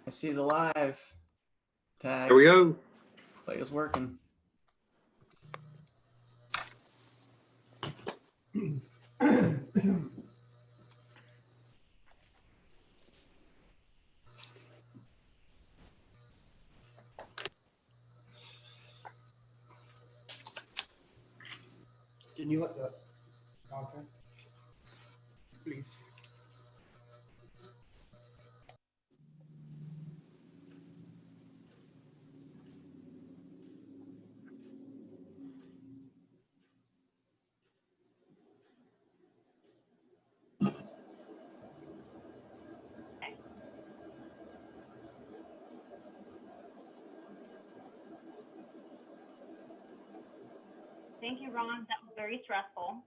I see the live tag. There we go. Looks like it's working. Can you let the dogs in? Please. Thank you, Ron. That was very stressful.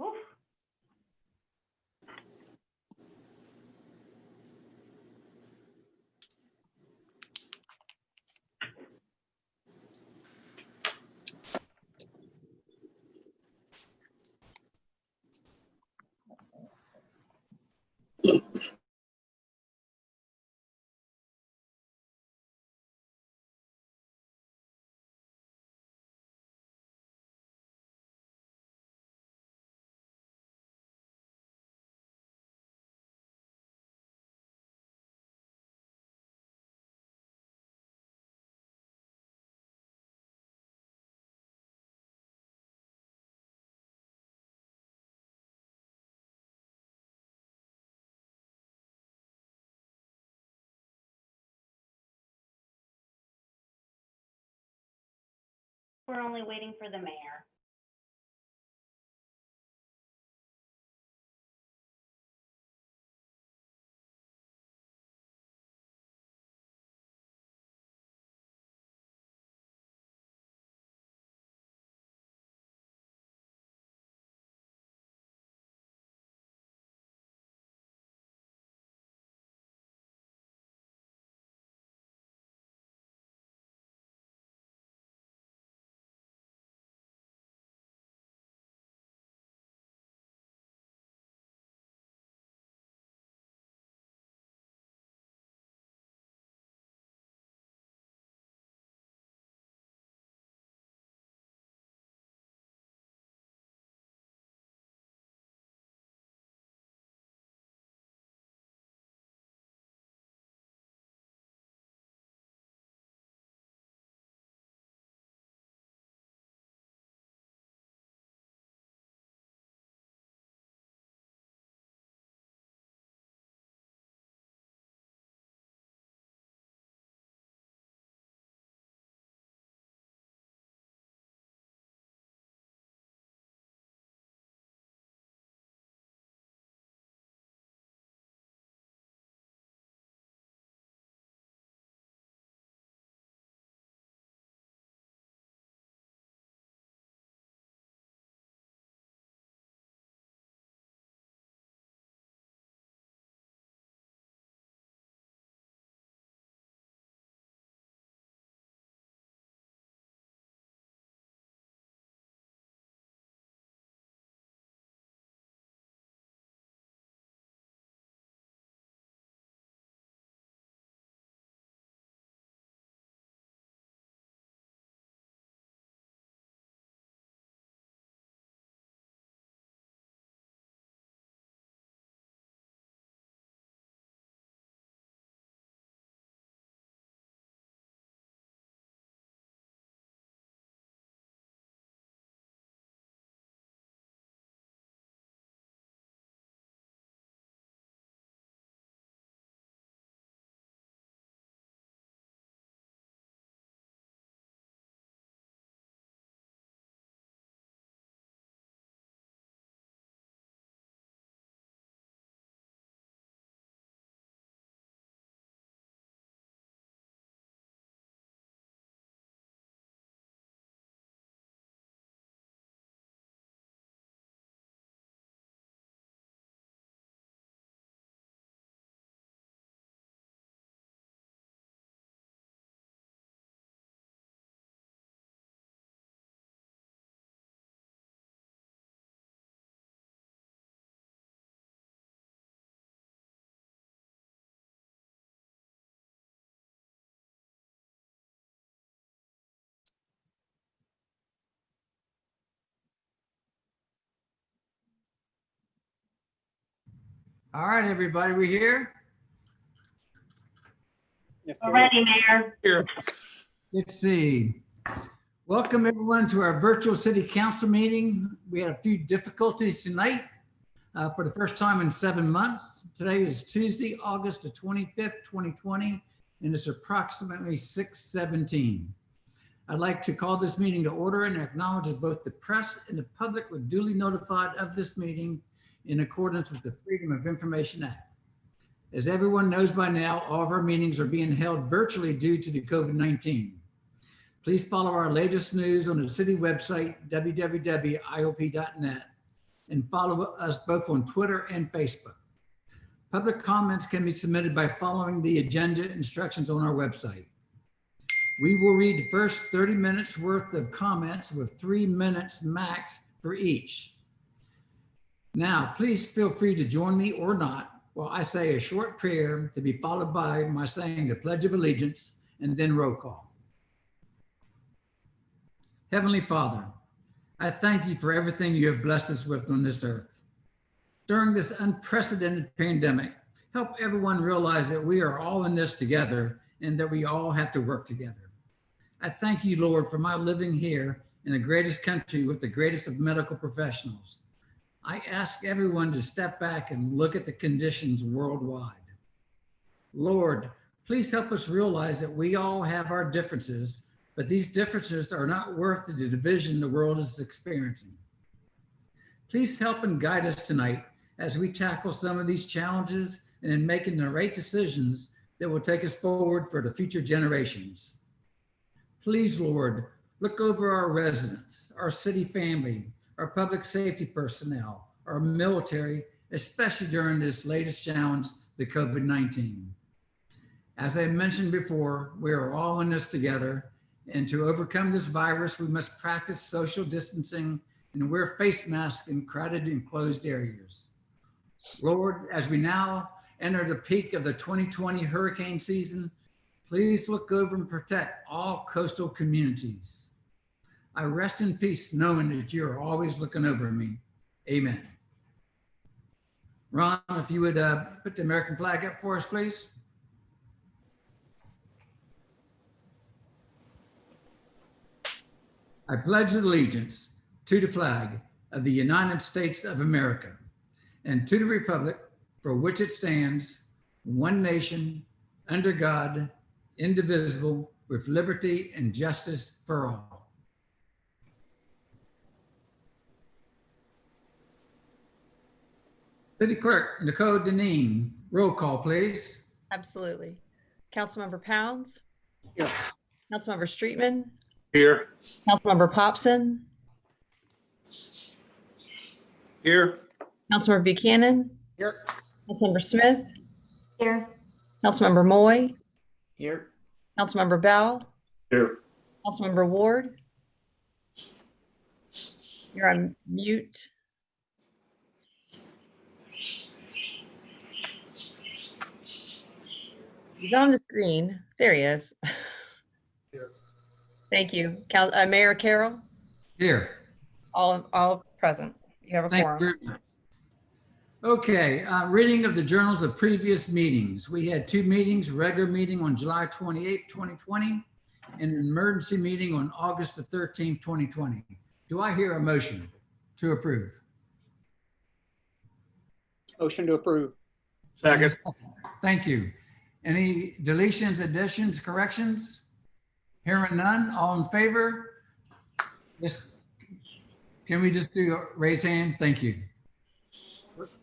Oof. We're only waiting for the mayor. All right, everybody, we here? Yes, We're sir. ready, Mayor. Here. Let's see. Welcome everyone to our virtual city council meeting. We had a few difficulties tonight for the first time in 7 months. Today is Tuesday, August the 25th, 2020, and it's approximately 6:17. I'd like to call this meeting to order and acknowledge that both the press and the public were duly notified of this meeting in accordance with the Freedom of Information Act. As everyone knows by now, all of our meetings are being held virtually due to the COVID-19. Please follow our latest news on the city website, www.iop.net, and follow us both on Twitter and Facebook. Public comments can be submitted by following the agenda instructions on our website. We will read the first 30 minutes worth of comments with 3 minutes max for each. Now, please feel free to join me or not while I say a short prayer to be followed by my saying the Pledge of Allegiance and then roll call. Heavenly Father, I thank you for everything you have blessed us with on this earth. During this unprecedented pandemic, help everyone realize that we are all in this together and that we all have to work together. I thank you, Lord, for my living here in the greatest country with the greatest of medical professionals. I ask everyone to step back and look at the conditions worldwide. Lord, please help us realize that we all have our differences, but these differences are not worth the division the world is experiencing. Please help and guide us tonight as we tackle some of these challenges and in making the right decisions that will take us forward for the future generations. Please, Lord, look over our residents, our city family, our public safety personnel, our military, especially during this latest challenge, the COVID-19. As I mentioned before, we are all in this together, and to overcome this virus, we must practice social distancing and wear face masks in crowded and closed areas. Lord, as we now enter the peak of the 2020 hurricane season, please look over and protect all coastal communities. I rest in peace knowing that you are always looking over me. Amen. Ron, if you would put the American flag up for us, please. I pledge allegiance to the flag of the United States of America and to the republic for which it stands, one nation, under God, indivisible, with liberty and justice for all. City Clerk Nicole Deneen, roll call, please. Absolutely. Councilmember Pounds. Here. Councilmember Streetman. Here. Councilmember Popson. Here. Councilmember Buchanan. Here. Councilmember Smith. Here. Councilmember Moy. Here. Councilmember Bell. Here. Councilmember Ward. You're on mute. He's on the screen. There he is. Here. Thank you. Mayor Carroll, Here. all present. You have a Thank quorum. you very much. Okay, reading of the journals of previous meetings. We had 2 meetings, regular meeting on July 28th, 2020, and an emergency meeting on August the 13th, 2020. Do I hear a motion to approve? Motion to approve. Second. Thank you. Any deletions, additions, corrections? Hearing none, all in favor? Yes. Can we just do a raise hand? Thank you.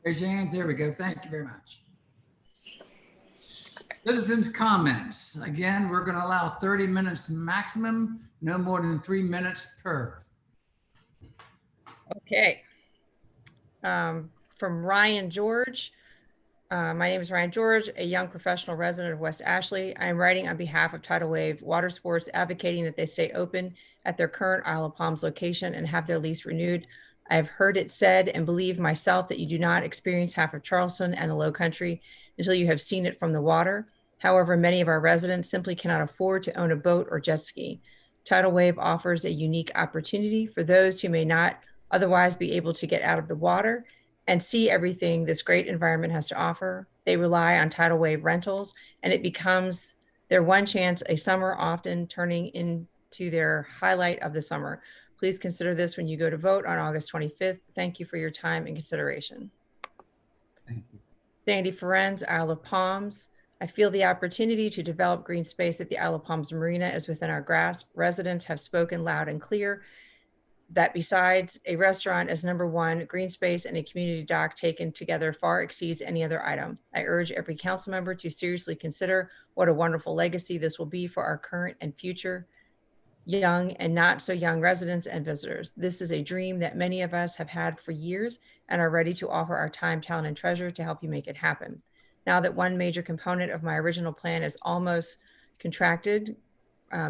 Raise your hand. There we go. Thank you very much. Citizens' comments. Again, we're going to allow 30 minutes maximum, no more than 3 minutes per. Okay. From Ryan George. My name is Ryan George, a young professional resident of West Ashley. I am writing on behalf of Tidal Wave Water Sports, advocating that they stay open at their current Isle of Palms location and have their lease renewed. I have heard it said and believe myself that you do not experience half of Charleston and the Low Country until you have seen it from the water. However, many of our residents simply cannot afford to own a boat or jet ski. Tidal Wave offers a unique opportunity for those who may not otherwise be able to get out of the water and see everything this great environment has to offer. They rely on tidal wave rentals, and it becomes their one chance a summer, often turning into their highlight of the summer. Please consider this when you go to vote on August 25th. Thank you for your time and consideration. Thank you. Sandy Ferenz, Isle of Palms. I feel the opportunity to develop green space at the Isle of Palms Marina is within our grasp. Residents have spoken loud and clear that besides a restaurant as number one, green space and a community dock taken together far exceeds any other item. I urge every council member to seriously consider what a wonderful legacy this will be for our current and future young and not so young residents and visitors. This is a dream that many of us have had for years and are ready to offer our time, talent, and treasure to help you make it happen. Now that one major component of my original plan is almost contracted,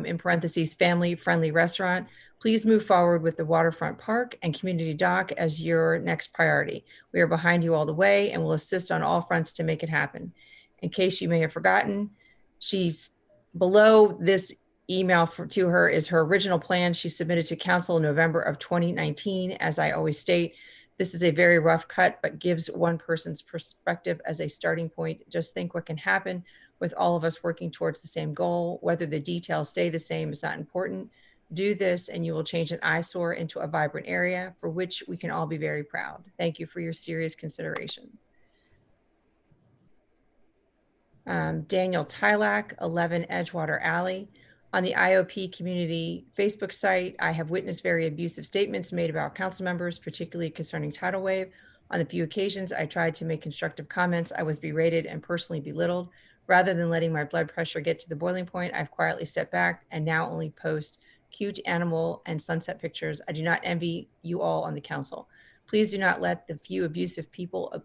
in parentheses, family-friendly restaurant, please move forward with the waterfront park and community dock as your next priority. We are behind you all the way and will assist on all fronts to make it happen. In case you may have forgotten, she's below this email to her is her original plan she submitted to council in November of 2019. As I always state, this is a very rough cut, but gives one person's perspective as a starting point. Just think what can happen with all of us working towards the same goal. Whether the details stay the same is not important. Do this and you will change an eyesore into a vibrant area for which we can all be very proud. Thank you for your serious consideration. Daniel Tylak, 11 Edgewater Alley. On the IOP community Facebook site, I have witnessed very abusive statements made about council members, particularly concerning tidal wave. On the few occasions I tried to make constructive comments, I was berated and personally belittled. Rather than letting my blood pressure get to the boiling point, I've quietly stepped back and now only post cute animal and sunset pictures. I do not envy you all on the council. Please do not let the few abusive people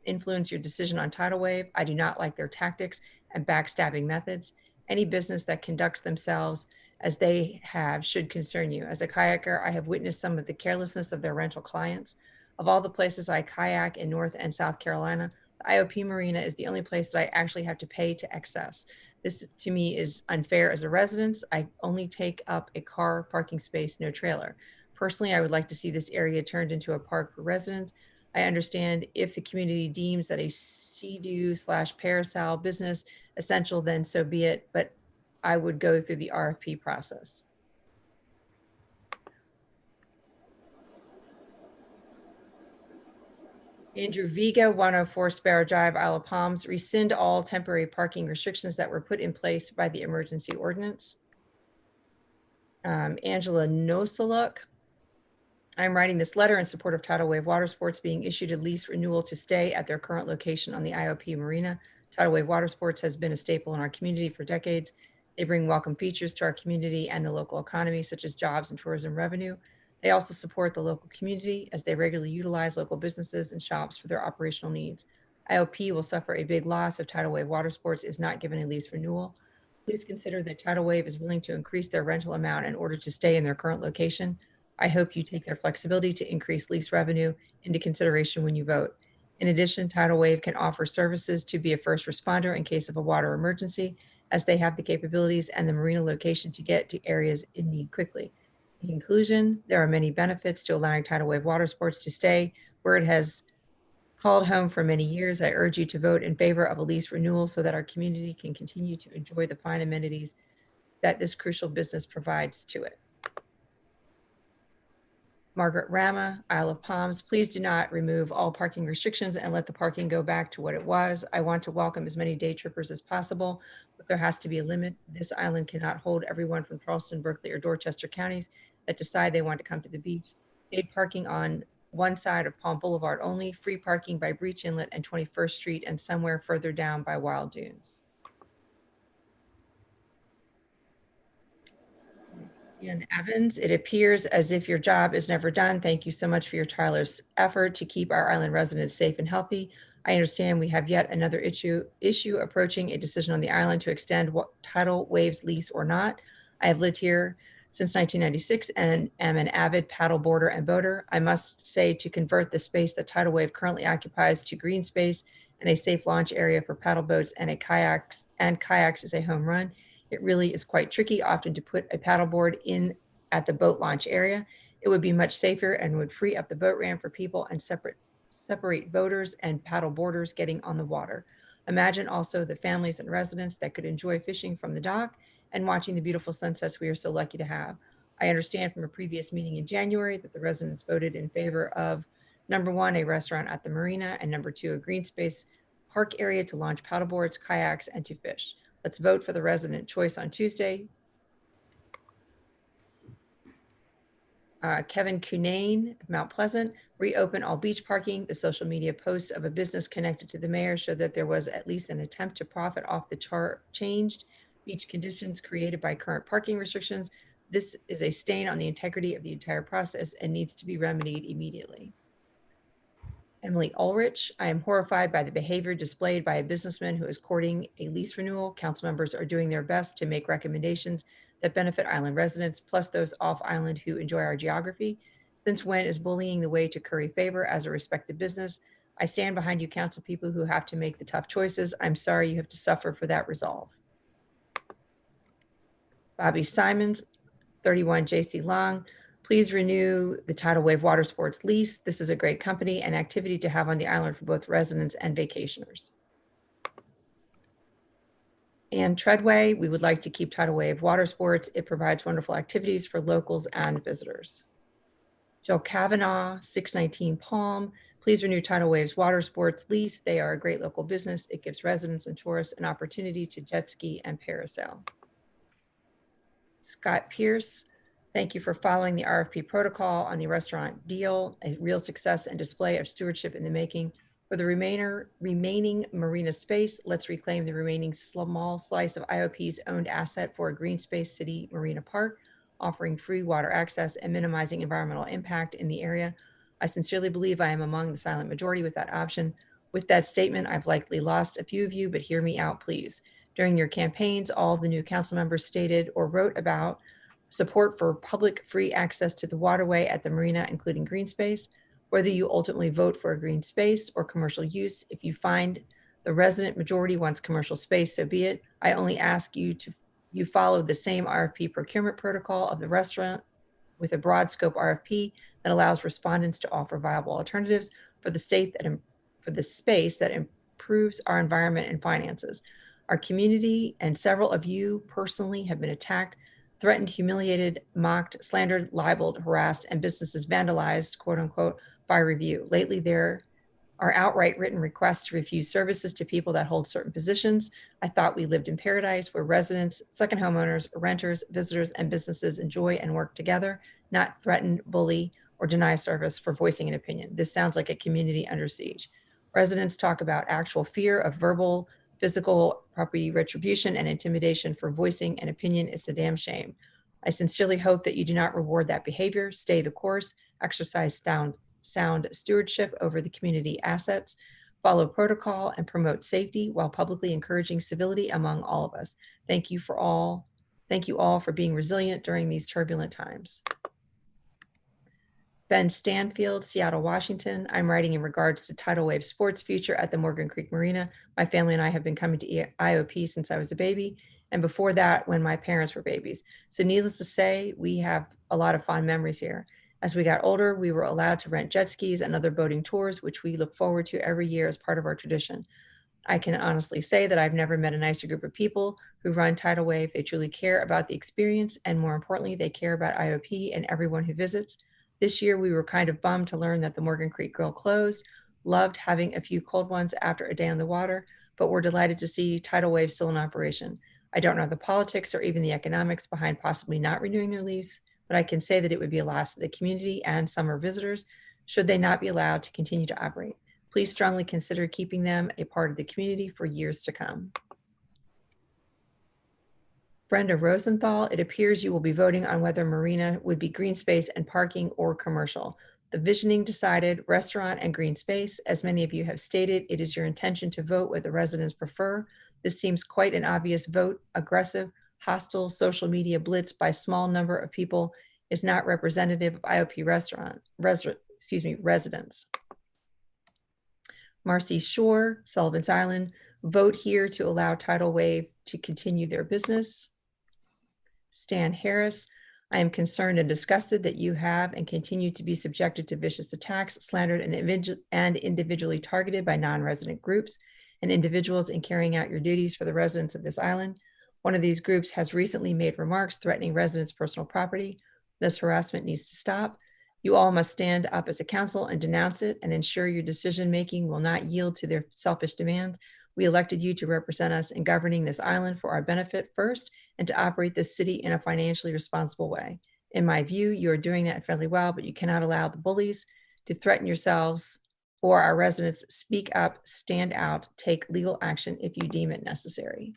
influence your decision on tidal wave. I do not like their tactics and backstabbing methods. Any business that conducts themselves as they have should concern you. As a kayaker, I have witnessed some of the carelessness of their rental clients. Of all the places I kayak in North and South Carolina, the IOP Marina is the only place that I actually have to pay to access. This to me is unfair as a resident. I only take up a car parking space, no trailer. Personally, I would like to see this area turned into a park for residents. I understand if the community deems that a Sea-Doo/Parasol business essential, then so be it, but I would go through the RFP process. Andrew Viga, 104 Sparrow Drive, Isle of Palms. Rescind all temporary parking restrictions that were put in place by the emergency ordinance. Angela Nosaluk. I'm writing this letter in support of Tidal Wave Water Sports being issued a lease renewal to stay at their current location on the IOP Marina. Tidal Wave Water Sports has been a staple in our community for decades. They bring welcome features to our community and the local economy, such as jobs and tourism revenue. They also support the local community as they regularly utilize local businesses and shops for their operational needs. IOP will suffer a big loss if Tidal Wave Water Sports is not given a lease renewal. Please consider that Tidal Wave is willing to increase their rental amount in order to stay in their current location. I hope you take their flexibility to increase lease revenue into consideration when you vote. In addition, Tidal Wave can offer services to be a first responder in case of a water emergency, as they have the capabilities and the marina location to get to areas in need quickly. In conclusion, there are many benefits to allowing Tidal Wave Water Sports to stay where it has called home for many years. I urge you to vote in favor of a lease renewal so that our community can continue to enjoy the fine amenities that this crucial business provides to it. Margaret Rama, Isle of Palms. Please do not remove all parking restrictions and let the parking go back to what it was. I want to welcome as many day trippers as possible, but there has to be a limit. This island cannot hold everyone from Charleston, Berkeley, or Dorchester counties that decide they want to come to the beach. Paid parking on one side of Palm Boulevard only, free parking by Breach Inlet and 21st Street, and somewhere further down by Wild Dunes. Ian Evans, it appears as if your job is never done. Thank you so much for your tireless effort to keep our island residents safe and healthy. I understand we have yet another issue approaching a decision on the island to extend Tidal Wave's lease or not. I have lived here since 1996 and am an avid paddle boarder and boater. I must say, to convert the space that Tidal Wave currently occupies to green space and a safe launch area for paddle boats and kayaks is a home run. It really is quite tricky often to put a paddleboard in at the boat launch area. It would be much safer and would free up the boat ramp for people and separate separate voters and paddle boarders getting on the water. Imagine also the families and residents that could enjoy fishing from the dock and watching the beautiful sunsets we are so lucky to have. I understand from a previous meeting in January that the residents voted in favor of number one, a restaurant at the marina, and number two, a green space park area to launch paddleboards, kayaks, and to fish. Let's vote for the resident choice on Tuesday. Kevin Cunane of Mount Pleasant, reopen all beach parking. The social media posts of a business connected to the mayor showed that there was at least an attempt to profit off the changed beach conditions created by current parking restrictions. This is a stain on the integrity of the entire process and needs to be remedied immediately. Emily Ulrich, I am horrified by the behavior displayed by a businessman who is courting a lease renewal. Council members are doing their best to make recommendations that benefit island residents, plus those off island who enjoy our geography. Since when is bullying the way to curry favor as a respected business? I stand behind you, council people who have to make the tough choices. I'm sorry you have to suffer for that resolve. Bobby Simons, 31 JC Long, please renew the Tidal Wave Water Sports lease. This is a great company and activity to have on the island for both residents and vacationers. And Treadway, we would like to keep Tidal Wave Water Sports. It provides wonderful activities for locals and visitors. Jill Kavanaugh, 619 Palm, please renew Tidal Wave's Water Sports lease. They are a great local business. It gives residents and tourists an opportunity to jet ski and parasail. Scott Pierce, thank you for following the RFP protocol on the restaurant deal, a real success and display of stewardship in the making. For the remaining marina space, let's reclaim the remaining small slice of IOP's owned asset for a green space city marina park, offering free water access and minimizing environmental impact in the area. I sincerely believe I am among the silent majority with that option. With that statement, I've likely lost a few of you, but hear me out, please. During your campaigns, all of the new council members stated or wrote about support for public free access to the waterway at the marina, including green space. Whether you ultimately vote for a green space or commercial use, if you find the resident majority wants commercial space, so be it. I only ask you to follow the same RFP procurement protocol of the restaurant with a broad scope RFP that allows respondents to offer viable alternatives for the space that improves our environment and finances. Our community and several of you personally have been attacked, threatened, humiliated, mocked, slandered, libeled, harassed, and businesses vandalized, quote unquote, by review. Lately, there are outright written requests to refuse services to people that hold certain positions. I thought we lived in paradise where residents, second homeowners, renters, visitors, and businesses enjoy and work together, not threaten, bully, or deny service for voicing an opinion. This sounds like a community under siege. Residents talk about actual fear of verbal, physical, property retribution, and intimidation for voicing an opinion. It's a damn shame. I sincerely hope that you do not reward that behavior. Stay the course, exercise sound stewardship over the community assets, follow protocol, and promote safety while publicly encouraging civility among all of us. Thank you all for being resilient during these turbulent times. Ben Stanfield, Seattle, Washington. I'm writing in regards to Tidal Wave Sports future at the Morgan Creek Marina. My family and I have been coming to IOP since I was a baby, and before that, when my parents were babies. So needless to say, we have a lot of fond memories here. As we got older, we were allowed to rent jet skis and other boating tours, which we look forward to every year as part of our tradition. I can honestly say that I've never met a nicer group of people who run Tidal Wave. They truly care about the experience, and more importantly, they care about IOP and everyone who visits. This year, we were kind of bummed to learn that the Morgan Creek Grill closed. Loved having a few cold ones after a day on the water, but we're delighted to see Tidal Wave still in operation. I don't know the politics or even the economics behind possibly not renewing their lease, but I can say that it would be a loss to the community and summer visitors should they not be allowed to continue to operate. Please strongly consider keeping them a part of the community for years to come. Brenda Rosenthal, it appears you will be voting on whether marina would be green space and parking or commercial. The visioning decided restaurant and green space. As many of you have stated, it is your intention to vote what the residents prefer. This seems quite an obvious vote. Aggressive, hostile social media blitz by small number of people is not representative of IOP residents. Marcy Shore, Sullivan's Island, vote here to allow Tidal Wave to continue their business. Stan Harris, I am concerned and disgusted that you have and continue to be subjected to vicious attacks, slandered, and individually targeted by non-resident groups and individuals in carrying out your duties for the residents of this island. One of these groups has recently made remarks threatening residents' personal property. This harassment needs to stop. You all must stand up as a council and denounce it and ensure your decision-making will not yield to their selfish demands. We elected you to represent us in governing this island for our benefit first and to operate this city in a financially responsible way. In my view, you are doing that fairly well, but you cannot allow the bullies to threaten yourselves or our residents. Speak up, stand out, take legal action if you deem it necessary.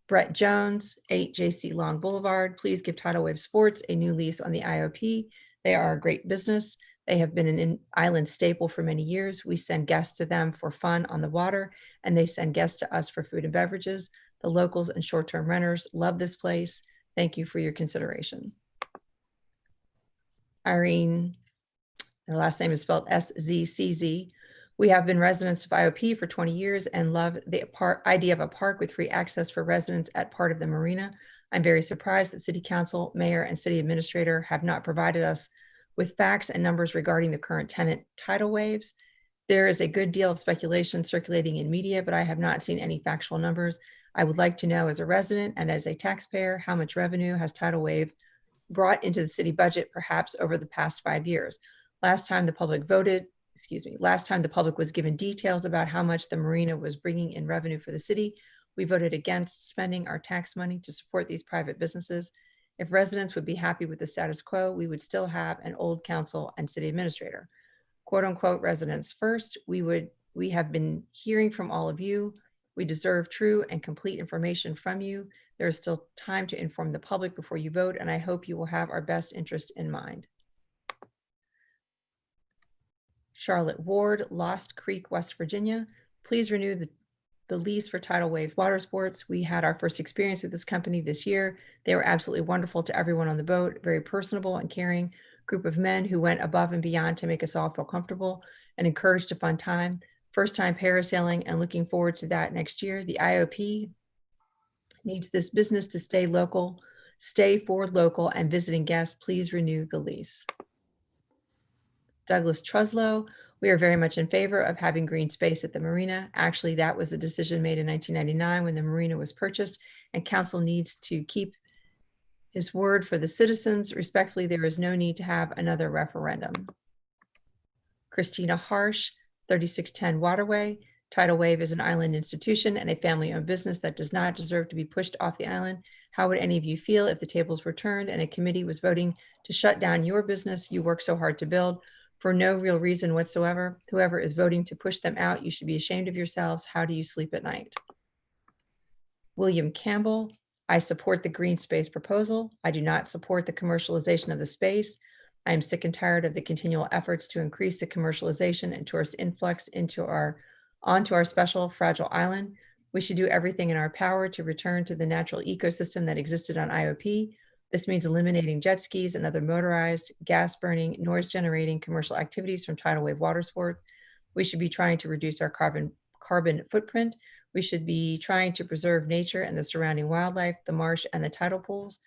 Brett Jones, 8 JC Long Boulevard. Please give Tidal Wave Sports a new lease on the IOP. They are a great business. They have been an island staple for many years. We send guests to them for fun on the water, and they send guests to us for food and beverages. The locals and short-term renters love this place. Thank you for your consideration. Irene, her last name is spelled SZCZ. We have been residents of IOP for 20 years and love the idea of a park with free access for residents at part of the marina. I'm very surprised that City Council, Mayor, and City Administrator have not provided us with facts and numbers regarding the current tenant tidal waves. There is a good deal of speculation circulating in media, but I have not seen any factual numbers. I would like to know as a resident and as a taxpayer, how much revenue has Tidal Wave brought into the city budget, perhaps over the past 5 years? Last time the public was given details about how much the marina was bringing in revenue for the city, we voted against spending our tax money to support these private businesses. If residents would be happy with the status quo, we would still have an old council and city administrator. Quote unquote, residents first. We have been hearing from all of you. We deserve true and complete information from you. There is still time to inform the public before you vote, and I hope you will have our best interest in mind. Charlotte Ward, Lost Creek, West Virginia. Please renew the lease for Tidal Wave Water Sports. We had our first experience with this company this year. They were absolutely wonderful to everyone on the boat, very personable and caring group of men who went above and beyond to make us all feel comfortable and encouraged a fun time. First time parasailing and looking forward to that next year. The IOP needs this business to stay local, stay for local and visiting guests. Please renew the lease. Douglas Truslow, we are very much in favor of having green space at the marina. Actually, that was a decision made in 1999 when the marina was purchased, and council needs to keep his word for the citizens. Respectfully, there is no need to have another referendum. Christina Harsh, 3610 Waterway. Tidal Wave is an island institution and a family-owned business that does not deserve to be pushed off the island. How would any of you feel if the tables were turned and a committee was voting to shut down your business you work so hard to build for no real reason whatsoever? Whoever is voting to push them out, you should be ashamed of yourselves. How do you sleep at night? William Campbell, I support the green space proposal. I do not support the commercialization of the space. I am sick and tired of the continual efforts to increase the commercialization and tourist influx onto our special fragile island. We should do everything in our power to return to the natural ecosystem that existed on IOP. This means eliminating jet skis and other motorized, gas-burning, noise-generating commercial activities from Tidal Wave Water Sports. We should be trying to reduce our carbon footprint. We should be trying to preserve nature and the surrounding wildlife, the marsh, and the tidal pools.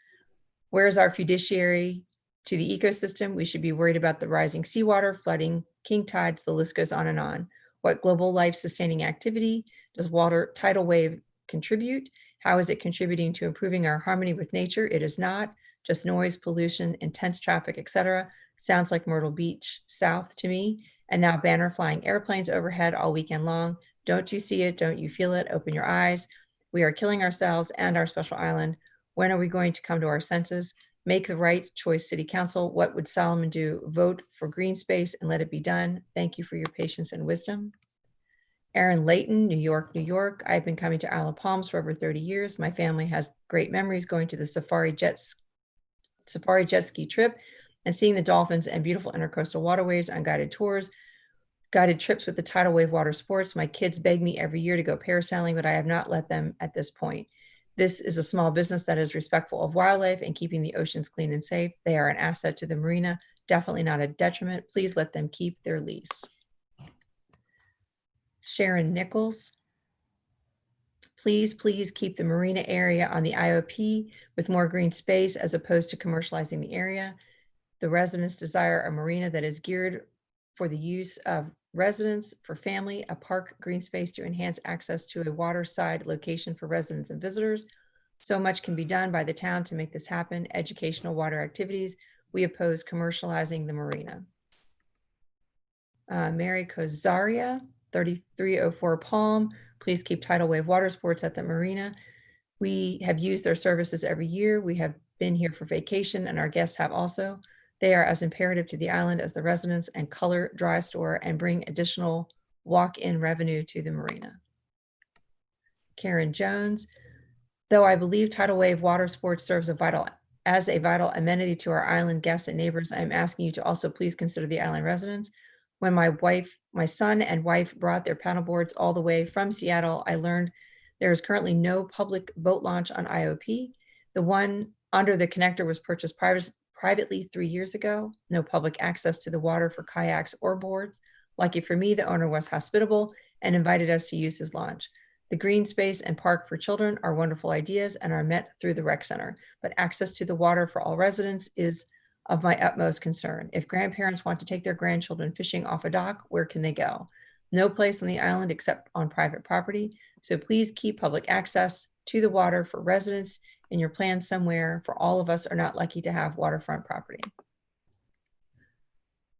Where is our fiduciary to the ecosystem? We should be worried about the rising seawater, flooding, king tides, the list goes on and on. What global life-sustaining activity does Tidal Wave contribute? How is it contributing to improving our harmony with nature? It is not just noise, pollution, intense traffic, etc. Sounds like Myrtle Beach South to me. And now banner flying airplanes overhead all weekend long. Don't you see it? Don't you feel it? Open your eyes. We are killing ourselves and our special island. When are we going to come to our senses? Make the right choice, City Council. What would Solomon do? Vote for green space and let it be done. Thank you for your patience and wisdom. Aaron Layton, New York, New York. I've been coming to Isle of Palms for over 30 years. My family has great memories going to the safari jet ski trip and seeing the dolphins and beautiful intercoastal waterways on guided tours, guided trips with the Tidal Wave Water Sports. My kids beg me every year to go parasailing, but I have not let them at this point. This is a small business that is respectful of wildlife and keeping the oceans clean and safe. They are an asset to the marina, definitely not a detriment. Please let them keep their lease. Sharon Nichols, Please, please keep the marina area on the IOP with more green space as opposed to commercializing the area. The residents desire a marina that is geared for the use of residents, for family, a park green space to enhance access to a waterside location for residents and visitors. So much can be done by the town to make this happen. Educational water activities. We oppose commercializing the marina. Mary Kozaria, 3304 Palm. Please keep tidal wave water sports at the marina. We have used their services every year. We have been here for vacation and our guests have also. They are as imperative to the island as the residents and color dry store and bring additional walk-in revenue to the marina. Karen Jones, though I believe tidal wave water sports serves as a vital amenity to our island guests and neighbors, I am asking you to also please consider the island residents. When my son and wife brought their paddleboards all the way from Seattle, I learned there is currently no public boat launch on IOP. The one under the connector was purchased privately 3 years ago. No public access to the water for kayaks or boards. Lucky for me, the owner was hospitable and invited us to use his launch. The green space and park for children are wonderful ideas and are met through the rec center, but access to the water for all residents is of my utmost concern. If grandparents want to take their grandchildren fishing off a dock, where can they go? No place on the island except on private property. So please keep public access to the water for residents in your plan somewhere, for all of us are not lucky to have waterfront property.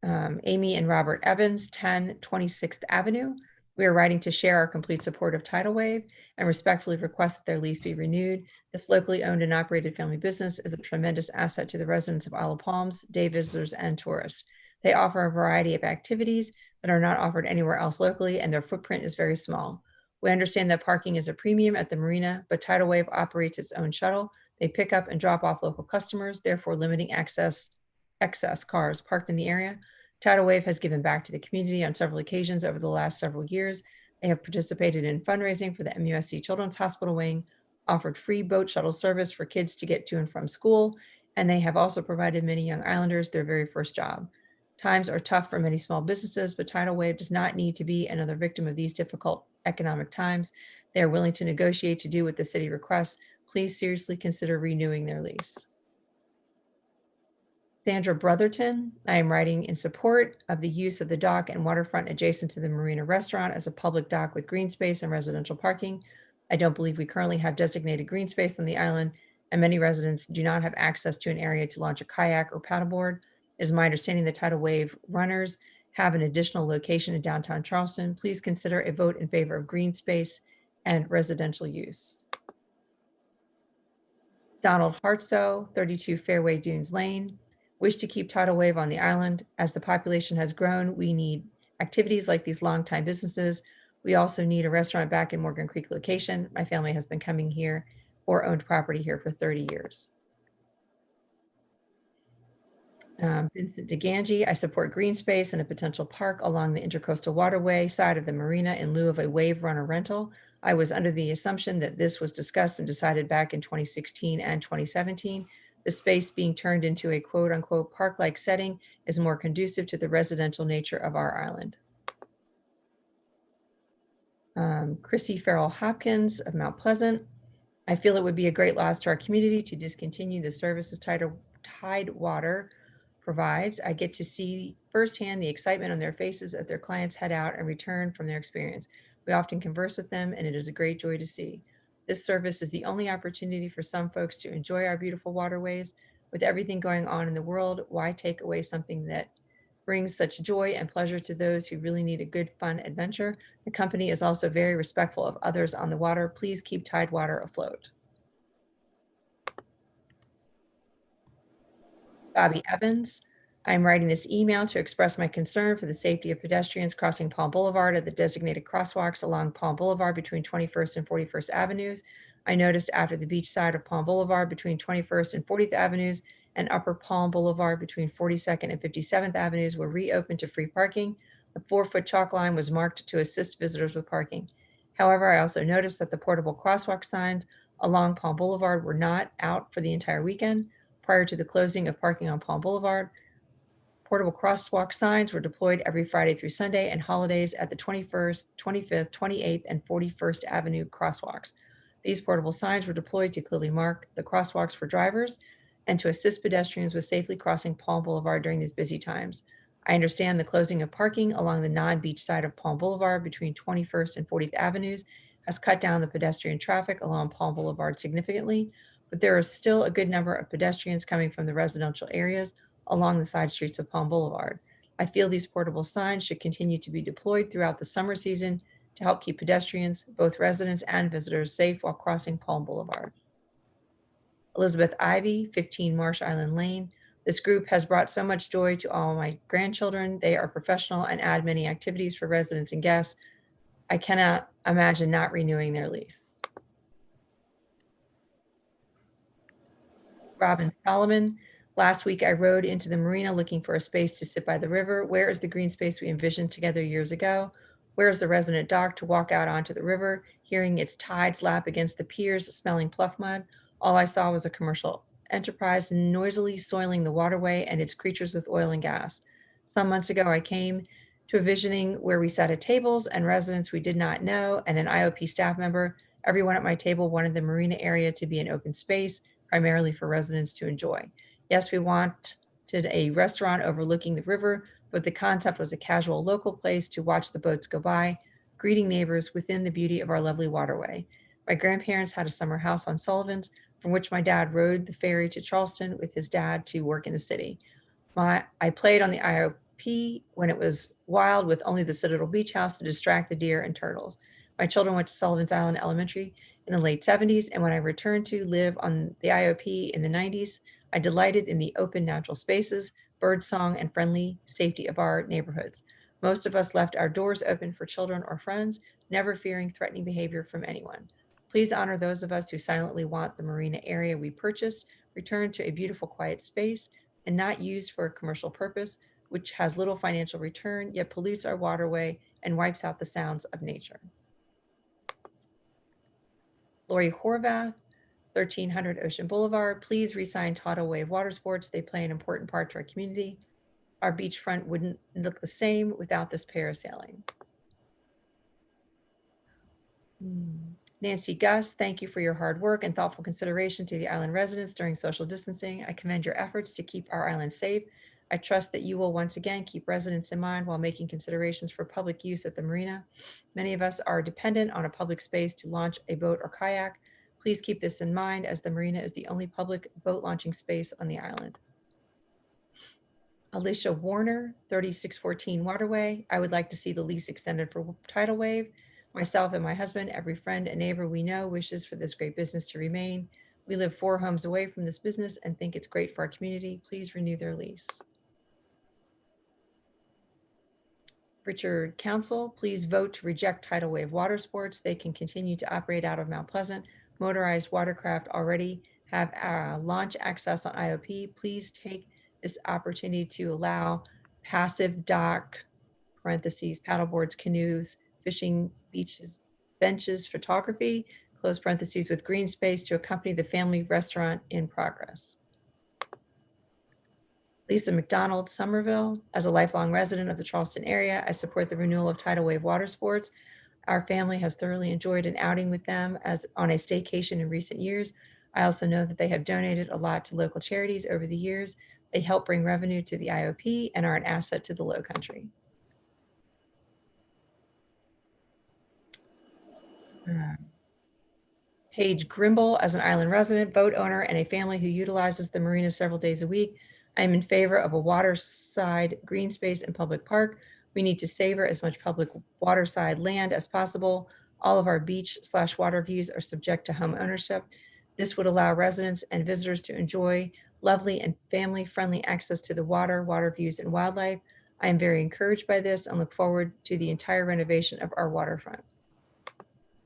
Amy and Robert Evans, 10 26th Avenue. We are writing to share our complete support of Tidal Wave and respectfully request that their lease be renewed. This locally owned and operated family business is a tremendous asset to the residents of Isle of Palms, day visitors, and tourists. They offer a variety of activities that are not offered anywhere else locally, and their footprint is very small. We understand that parking is a premium at the marina, but Tidal Wave operates its own shuttle. They pick up and drop off local customers, therefore limiting excess cars parked in the area. Tidal Wave has given back to the community on several occasions over the last several years. They have participated in fundraising for the MUSC Children's Hospital Wing, offered free boat shuttle service for kids to get to and from school, and they have also provided many young islanders their very first job. Times are tough for many small businesses, but Tidal Wave does not need to be another victim of these difficult economic times. They are willing to negotiate to do what the city requests. Please seriously consider renewing their lease. Sandra Brotherton, I am writing in support of the use of the dock and waterfront adjacent to the Marina Restaurant as a public dock with green space and residential parking. I don't believe we currently have designated green space on the island, and many residents do not have access to an area to launch a kayak or paddleboard. It is my understanding that Tidal Wave runners have an additional location in downtown Charleston. Please consider a vote in favor of green space and residential use. Donald Hartsoe, 32 Fairway Dunes Lane. Wish to keep Tidal Wave on the island. As the population has grown, we need activities like these longtime businesses. We also need a restaurant back in Morgan Creek location. My family has been coming here or owned property here for 30 years. Vincent DeGangi, I support green space and a potential park along the Intercoastal Waterway side of the marina in lieu of a wave runner rental. I was under the assumption that this was discussed and decided back in 2016 and 2017. The space being turned into a quote unquote park-like setting is more conducive to the residential nature of our island. Chrissy Farrell Hopkins of Mount Pleasant. I feel it would be a great loss to our community to discontinue the services Tidewater provides. I get to see firsthand the excitement on their faces as their clients head out and return from their experience. We often converse with them, and it is a great joy to see. This service is the only opportunity for some folks to enjoy our beautiful waterways. With everything going on in the world, why take away something that brings such joy and pleasure to those who really need a good, fun adventure? The company is also very respectful of others on the water. Please keep Tidewater afloat. Bobby Evans, I'm writing this email to express my concern for the safety of pedestrians crossing Palm Boulevard at the designated crosswalks along Palm Boulevard between 21st and 41st Avenues. I noticed after the beach side of Palm Boulevard between 21st and 40th Avenues and Upper Palm Boulevard between 42nd and 57th Avenues were reopened to free parking. The 4-foot chalk line was marked to assist visitors with parking. However, I also noticed that the portable crosswalk signs along Palm Boulevard were not out for the entire weekend. Prior to the closing of parking on Palm Boulevard, portable crosswalk signs were deployed every Friday through Sunday and holidays at the 21st, 25th, 28th, and 41st Avenue crosswalks. These portable signs were deployed to clearly mark the crosswalks for drivers and to assist pedestrians with safely crossing Palm Boulevard during these busy times. I understand the closing of parking along the non-beach side of Palm Boulevard between 21st and 40th Avenues has cut down the pedestrian traffic along Palm Boulevard significantly, but there is still a good number of pedestrians coming from the residential areas along the side streets of Palm Boulevard. I feel these portable signs should continue to be deployed throughout the summer season to help keep pedestrians, both residents and visitors, safe while crossing Palm Boulevard. Elizabeth Ivy, 15 Marsh Island Lane. This group has brought so much joy to all my grandchildren. They are professional and add many activities for residents and guests. I cannot imagine not renewing their lease. Robin Solomon. Last week, I rode into the marina looking for a space to sit by the river. Where is the green space we envisioned together years ago? Where is the resident dock to walk out onto the river, hearing its tides lap against the piers, smelling pluff mud? All I saw was a commercial enterprise noisily soiling the waterway and its creatures with oil and gas. Some months ago, I came to a visioning where we sat at tables and residents we did not know and an IOP staff member. Everyone at my table wanted the marina area to be an open space, primarily for residents to enjoy. Yes, we wanted a restaurant overlooking the river, but the concept was a casual local place to watch the boats go by, greeting neighbors within the beauty of our lovely waterway. My grandparents had a summer house on Sullivan's, from which my dad rode the ferry to Charleston with his dad to work in the city. I played on the IOP when it was wild with only the Citadel Beach House to distract the deer and turtles. My children went to Sullivan's Island Elementary in the late 70s, and when I returned to live on the IOP in the 90s, I delighted in the open natural spaces, birdsong, and friendly safety of our neighborhoods. Most of us left our doors open for children or friends, never fearing threatening behavior from anyone. Please honor those of us who silently want the marina area we purchased returned to a beautiful, quiet space and not used for a commercial purpose, which has little financial return, yet pollutes our waterway and wipes out the sounds of nature. Lori Horvath, 1300 Ocean Boulevard. Please re-sign Tidal Wave Water Sports. They play an important part to our community. Our beachfront wouldn't look the same without this parasailing. Nancy Gus, thank you for your hard work and thoughtful consideration to the island residents during social distancing. I commend your efforts to keep our island safe. I trust that you will once again keep residents in mind while making considerations for public use at the marina. Many of us are dependent on a public space to launch a boat or kayak. Please keep this in mind as the marina is the only public boat launching space on the island. Alicia Warner, 3614 Waterway. I would like to see the lease extended for Tidal Wave. Myself and my husband, every friend and neighbor we know wishes for this great business to remain. We live 4 homes away from this business and think it's great for our community. Please renew their lease. Richard Council, please vote to reject Tidal Wave Water Sports. They can continue to operate out of Mount Pleasant. Motorized watercraft already have launch access on IOP. Please take this opportunity to allow passive dock, parentheses, paddleboards, canoes, fishing, beaches, benches, photography, close parentheses, with green space to accompany the family restaurant in progress. Lisa McDonald, Somerville. As a lifelong resident of the Charleston area, I support the renewal of Tidal Wave Water Sports. Our family has thoroughly enjoyed an outing with them as on a staycation in recent years. I also know that they have donated a lot to local charities over the years. They help bring revenue to the IOP and are an asset to the Low Country. Paige Grimble, as an island resident, boat owner, and a family who utilizes the marina several days a week, I am in favor of a waterside green space and public park. We need to savor as much public waterside land as possible. All of our beach/water views are subject to home ownership. This would allow residents and visitors to enjoy lovely and family-friendly access to the water views, and wildlife. I am very encouraged by this and look forward to the entire renovation of our waterfront.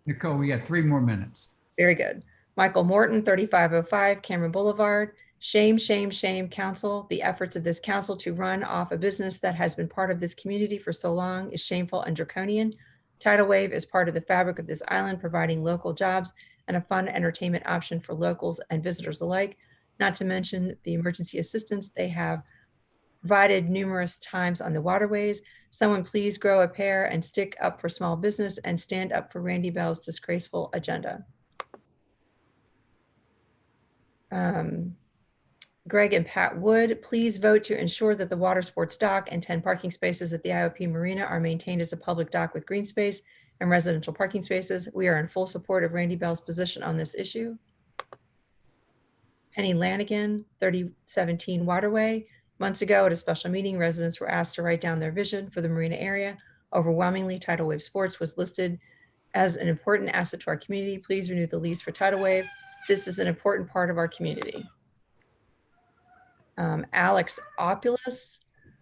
Nicole, we got 3 more minutes. Very good. Michael Morton, 3505 Cameron Boulevard. Shame, shame, shame, council. The efforts of this council to run off a business that has been part of this community for so long is shameful and draconian. Tidal Wave is part of the fabric of this island, providing local jobs and a fun entertainment option for locals and visitors alike, not to mention the emergency assistance they have provided numerous times on the waterways. Someone please grow a pair and stick up for small business and stand up for Randy Bell's disgraceful agenda. Greg and Pat Wood, please vote to ensure that the water sports dock and 10 parking spaces at the IOP Marina are maintained as a public dock with green space and residential parking spaces. We are in full support of Randy Bell's position on this issue. Penny Lanigan, 3017 Waterway. Months ago at a special meeting, residents were asked to write down their vision for the marina area. Overwhelmingly, Tidal Wave Sports was listed as an important asset to our community. Please renew the lease for Tidal Wave. This is an important part of our community. Alex Opulus,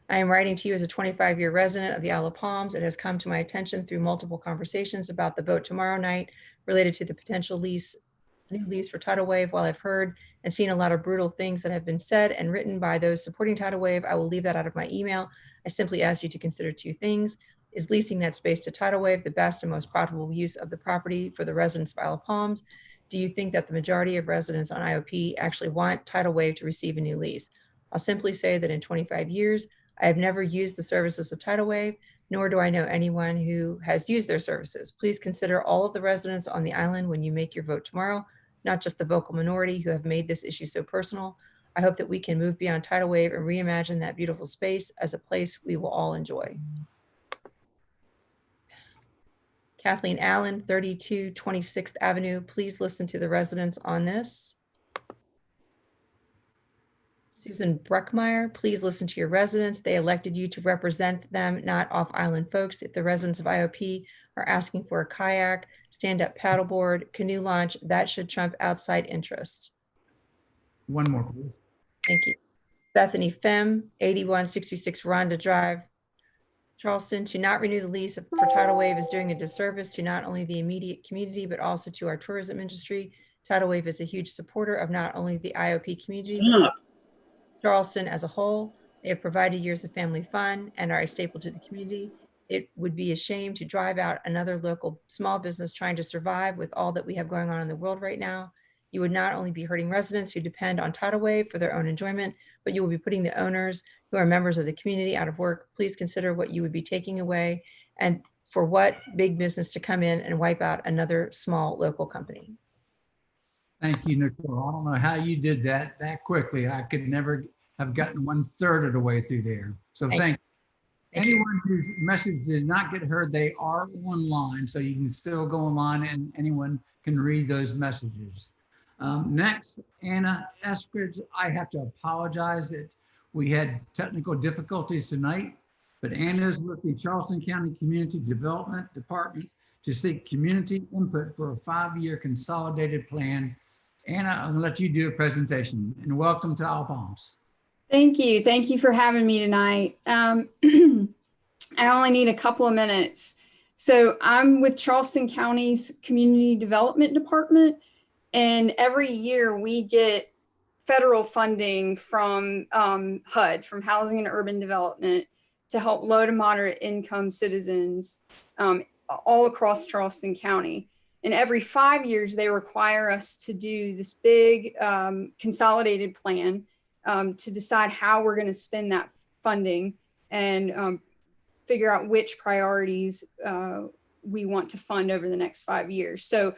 I am writing to you as a 25-year resident of the Isle of Palms. It has come to my attention through multiple conversations about the vote tomorrow night related to the potential new lease for Tidal Wave. While I've heard and seen a lot of brutal things that have been said and written by those supporting Tidal Wave, I will leave that out of my email. I simply ask you to consider two things. Is leasing that space to Tidal Wave the best and most profitable use of the property for the residents of Isle of Palms? Do you think that the majority of residents on IOP actually want Tidal Wave to receive a new lease? I'll simply say that in 25 years, I have never used the services of Tidal Wave, nor do I know anyone who has used their services. Please consider all of the residents on the island when you make your vote tomorrow, not just the vocal minority who have made this issue so personal. I hope that we can move beyond Tidal Wave and reimagine that beautiful space as a place we will all enjoy. Kathleen Allen, 32 26th Avenue. Please listen to the residents on this. Susan Bruckmeyer, please listen to your residents. They elected you to represent them, not off-island folks. If the residents of IOP are asking for a kayak, stand-up paddleboard, canoe launch, that should trump outside interests. One more, please. Thank you. Bethany Fem, 8166 Rhonda Drive, Charleston. To not renew the lease for Tidal Wave is doing a disservice to not only the immediate community, but also to our tourism industry. Tidal Wave is a huge supporter of not only the IOP community, but Charleston as a whole. They have provided years of family fun and are a staple to the community. It would be a shame to drive out another local small business trying to survive with all that we have going on in the world right now. You would not only be hurting residents who depend on Tidal Wave for their own enjoyment, but you will be putting the owners who are members of the community out of work. Please consider what you would be taking away and for what big business to come in and wipe out another small local company. Thank you, Nicole. I don't know how you did that quickly. I could never have gotten 1/3 of the way through there. So thank you. Anyone whose message did not get heard, they are online, so you can still go online and anyone can read those messages. Next, Anna Eskridge. I have to apologize that we had technical difficulties tonight, but Anna is with the Charleston County Community Development Department to seek community input for a 5-year consolidated plan. Anna, I'm gonna let you do a presentation, and welcome to Isle of Palms. Thank you. Thank you for having me tonight. I only need a couple of minutes. So I'm with Charleston County's Community Development Department, and every year we get federal funding from HUD, from Housing and Urban Development, to help low to moderate income citizens all across Charleston County. And every 5 years, they require us to do this big consolidated plan to decide how we're going to spend that funding and figure out which priorities we want to fund over the next 5 years. So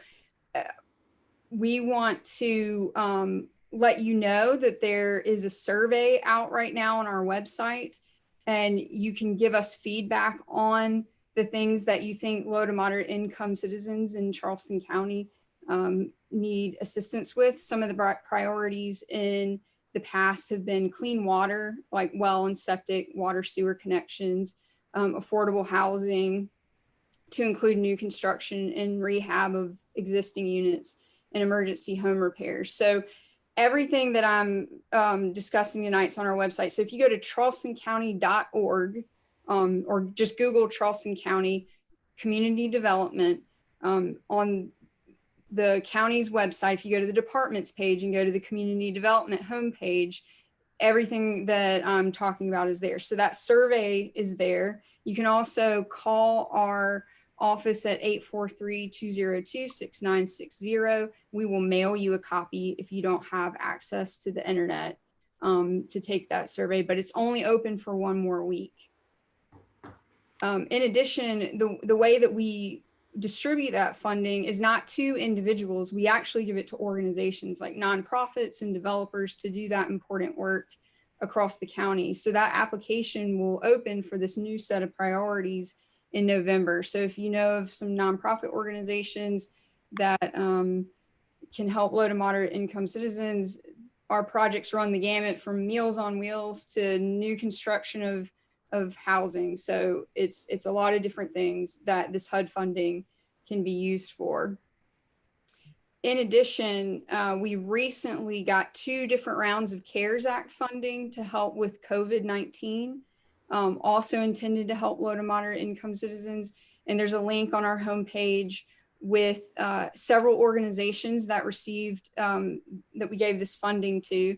we want to let you know that there is a survey out right now on our website, and you can give us feedback on the things that you think low to moderate income citizens in Charleston County need assistance with. Some of the priorities in the past have been clean water, like well and septic water sewer connections, affordable housing, to include new construction and rehab of existing units, and emergency home repairs. So everything that I'm discussing tonight is on our website. So if you go to charlestoncounty.org, or just Google Charleston County Community Development, on the county's website, if you go to the departments page and go to the Community Development homepage, everything that I'm talking about is there. So that survey is there. You can also call our office at 843-202-6960. We will mail you a copy if you don't have access to the internet to take that survey, but it's only open for 1 more week. In addition, the way that we distribute that funding is not to individuals. We actually give it to organizations like nonprofits and developers to do that important work across the county. So that application will open for this new set of priorities in November. So if you know of some nonprofit organizations that can help low to moderate income citizens, our projects run the gamut from Meals on Wheels to new construction of housing. So it's a lot of different things that this HUD funding can be used for. In addition, we recently got 2 different rounds of CARES Act funding to help with COVID-19, also intended to help low to moderate income citizens. And there's a link on our homepage with several organizations that received, that we gave this funding to,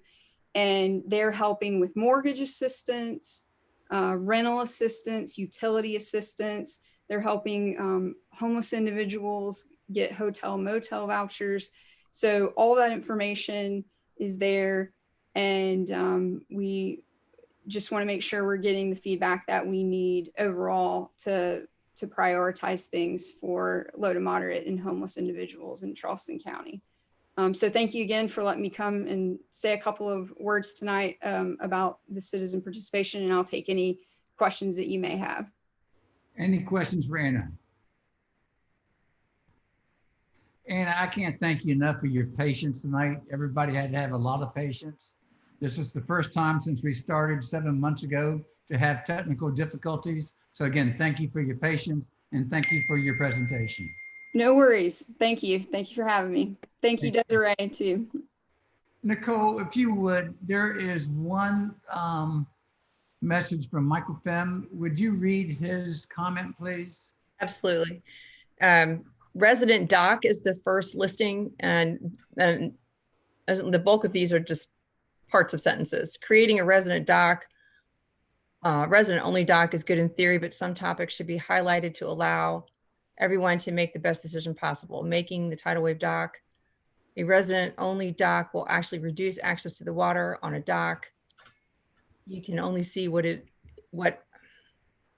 and they're helping with mortgage assistance, rental assistance, utility assistance. They're helping homeless individuals get hotel motel vouchers. So all that information is there, and we just want to make sure we're getting the feedback that we need overall to prioritize things for low to moderate and homeless individuals in Charleston County. So thank you again for letting me come and say a couple of words tonight about the citizen participation, and I'll take any questions that you may have. Any questions for Anna? Anna, I can't thank you enough for your patience tonight. Everybody had to have a lot of patience. This was the first time since we started 7 months ago to have technical difficulties. So again, thank you for your patience and thank you for your presentation. No worries. Thank you. Thank you for having me. Thank you, Desiree, too. Nicole, if you would, there is one message from Michael Pham. Would you read his comment, please? Absolutely. Resident dock is the first listing, and as the bulk of these are just parts of sentences. Creating a resident dock, resident only dock is good in theory, but some topics should be highlighted to allow everyone to make the best decision possible. Making the tidal wave dock a resident only dock will actually reduce access to the water on a dock. You can only see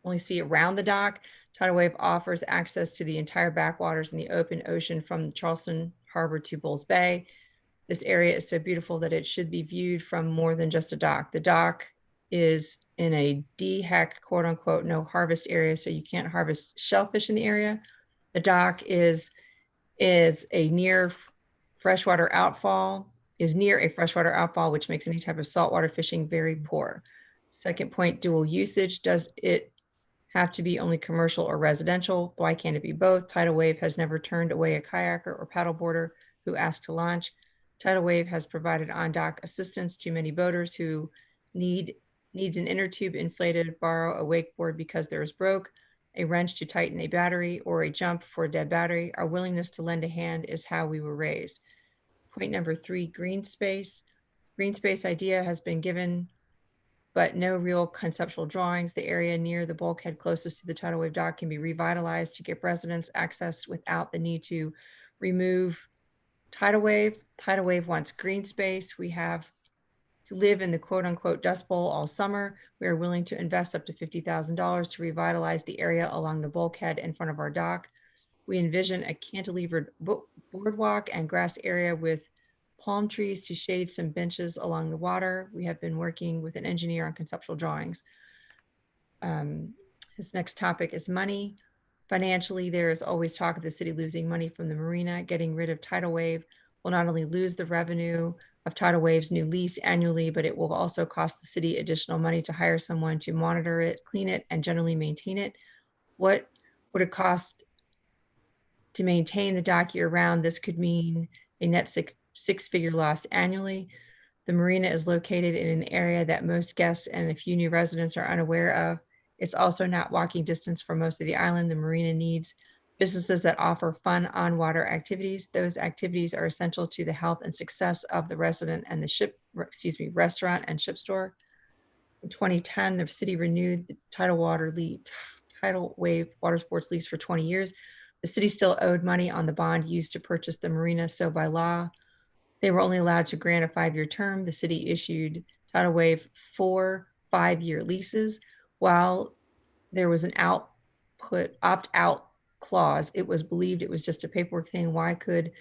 only see around the dock. Tidal wave offers access to the entire backwaters in the open ocean from Charleston Harbor to Bulls Bay. This area is so beautiful that it should be viewed from more than just a dock. The dock is in a DHEC, quote unquote, no harvest area, so you can't harvest shellfish in the area. The dock is a near freshwater outfall, which makes any type of saltwater fishing very poor. Second point, dual usage. Does it have to be only commercial or residential? Why can't it be both? Tidal wave has never turned away a kayaker or paddleboarder who asked to launch. Tidal wave has provided on-dock assistance to many boaters who needs an inner tube inflated, borrow a wakeboard because theirs broke, a wrench to tighten a battery, or a jump for a dead battery. Our willingness to lend a hand is how we were raised. Point number 3, green space. Green space idea has been given, but no real conceptual drawings. The area near the bulkhead closest to the tidal wave dock can be revitalized to give residents access without the need to remove tidal wave. Tidal wave wants green space. We have to live in the quote unquote dust bowl all summer. We are willing to invest up to $50,000 to revitalize the area along the bulkhead in front of our dock. We envision a cantilevered boardwalk and grass area with palm trees to shade some benches along the water. We have been working with an engineer on conceptual drawings. His next topic is money. Financially, there is always talk of the city losing money from the marina. Getting rid of tidal wave will not only lose the revenue of tidal wave's new lease annually, but it will also cost the city additional money to hire someone to monitor it, clean it, and generally maintain it. What would it cost to maintain the dock year round? This could mean a net six-figure loss annually. The marina is located in an area that most guests and a few new residents are unaware of. It's also not walking distance from most of the island. The marina needs businesses that offer fun on-water activities. Those activities are essential to the health and success of the resident and the restaurant and ship store. In 2010, the city renewed the tidal wave water sports lease for 20 years. The city still owed money on the bond used to purchase the marina, so by law, they were only allowed to grant a 5-year term. The city issued tidal wave 4 5-year leases. While there was an opt-out clause. It was believed it was just a paperwork thing. Why could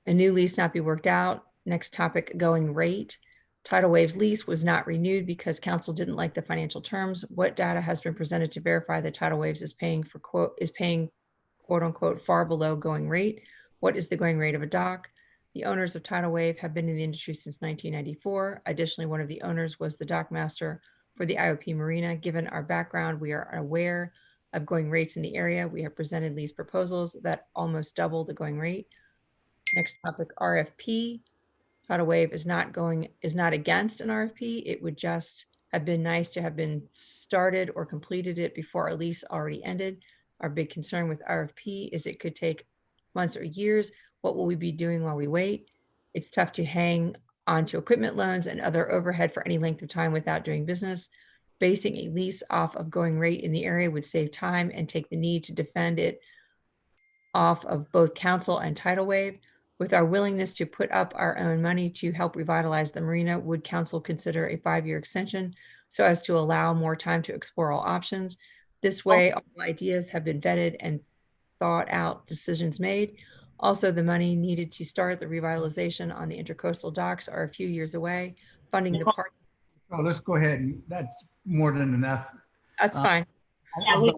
a new lease not be worked out? Next topic, going rate. Tidal Wave's lease was not renewed because council didn't like the financial terms. What data has been presented to verify that Tidal Waves is paying quote unquote far below going rate? What is the going rate of a dock? The owners of Tidal Wave have been in the industry since 1994. Additionally, one of the owners was the dock master for the IOP Marina. Given our background, we are aware of going rates in the area. We have presented lease proposals that almost double the going rate. Next topic, RFP. Tidal Wave is not against an RFP. It would just have been nice to have been started or completed it before our lease already ended. Our big concern with RFP is it could take months or years. What will we be doing while we wait? It's tough to hang onto equipment loans and other overhead for any length of time without doing business. Basing a lease off of going rate in the area would save time and take the need to defend it off of both council and Tidal Wave. With our willingness to put up our own money to help revitalize the marina, would council consider a 5-year extension so as to allow more time to explore all options? This way, all ideas have been vetted and thought out decisions made. Also, the money needed to start the revitalization on the intercoastal docks are a few years away. Funding the park. Oh, let's go ahead. That's more than enough. That's fine. Yeah,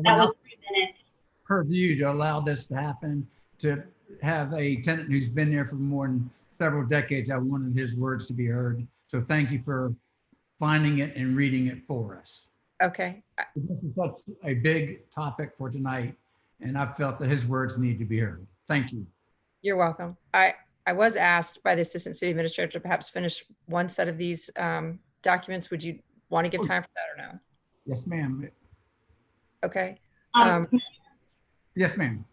that was 3 minutes. Purview to allow this to happen, to have a tenant who's been there for more than several decades. I wanted his words to be heard. So thank you for finding it and reading it for us. Okay. This is such a big topic for tonight, and I felt that his words need to be heard. Thank you. You're welcome. I was asked by the Assistant City Administrator to perhaps finish one set of these documents. Would you want to give time for that or no? Yes, ma'am. Okay. Yes, ma'am.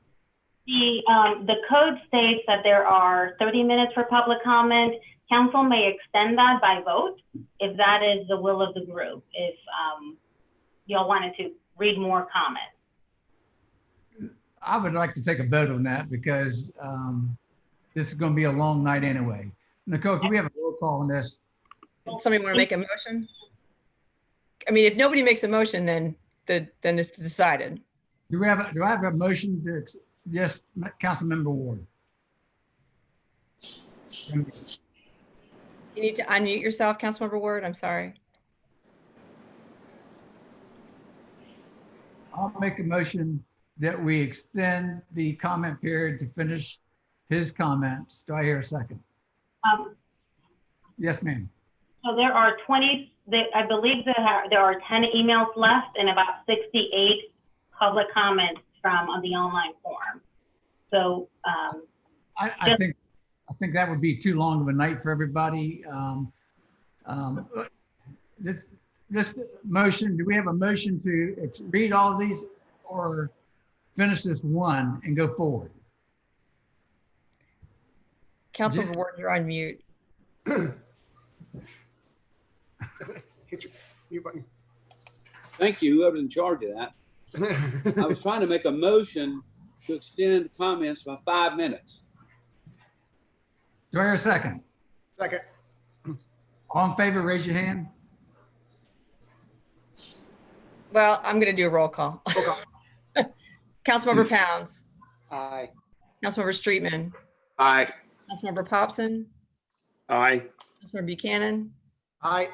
The code states that there are 30 minutes for public comment. Council may extend that by vote if that is the will of the group. If y'all wanted to read more comments. I would like to take a vote on that because this is going to be a long night anyway. Nicole, can we have a roll call on this? Somebody want to make a motion? I mean, if nobody makes a motion, then it's decided. Do I have a motion to just Councilmember Ward? You need to unmute yourself, Councilmember Ward. I'm sorry. I'll make a motion that we extend the comment period to finish his comments. Do I hear a second? Yes, ma'am. So there are 20, I believe there are 10 emails left and about 68 public comments from on the online form. So I think that would be too long of a night for everybody. This motion, do we have a motion to read all of these or finish this one and go forward? Councilmember Ward, you're on mute. Hit your mute button. Thank you, whoever's in charge of that. I was trying to make a motion to extend comments by 5 minutes. Do I hear a second? Second. All in favor, raise your hand. Well, I'm going to do a roll call. Roll call. Councilmember Pounds. Aye. Councilmember Streetman. Aye. Councilmember Popson. Aye. Councilmember Buchanan. Aye.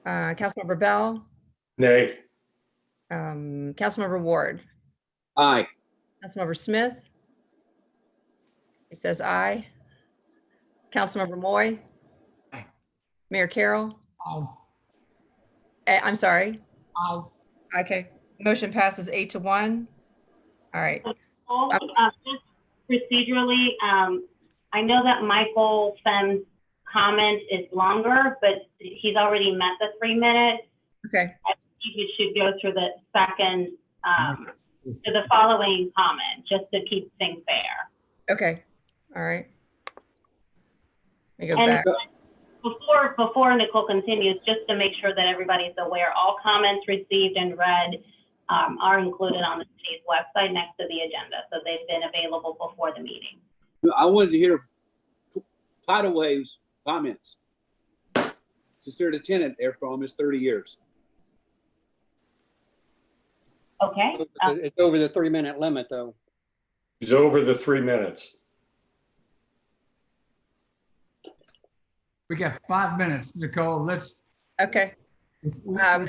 Councilmember Bell. Nay. Councilmember Ward. Aye. Councilmember Smith. He says aye. Councilmember Moy. Aye. Mayor Carroll. Aye. I'm sorry. Aye. Okay. Motion passes 8-1. All right. Just procedurally, I know that Michael Femm's comment is longer, but he's already met the 3 minutes. Okay. I think we should go through the second, to the following comment, just to keep things fair. Okay. All right. Let me go And back. before Nicole continues, just to make sure that everybody's aware, all comments received and read are included on the city's website next to the agenda. So they've been available before the meeting. I wanted to hear Tidal Wave's comments. Since they're the tenant there for almost 30 years. Okay, It's over the 3-minute limit, though. He's over the 3 minutes. We got 5 minutes, Nicole. Let's. Okay. This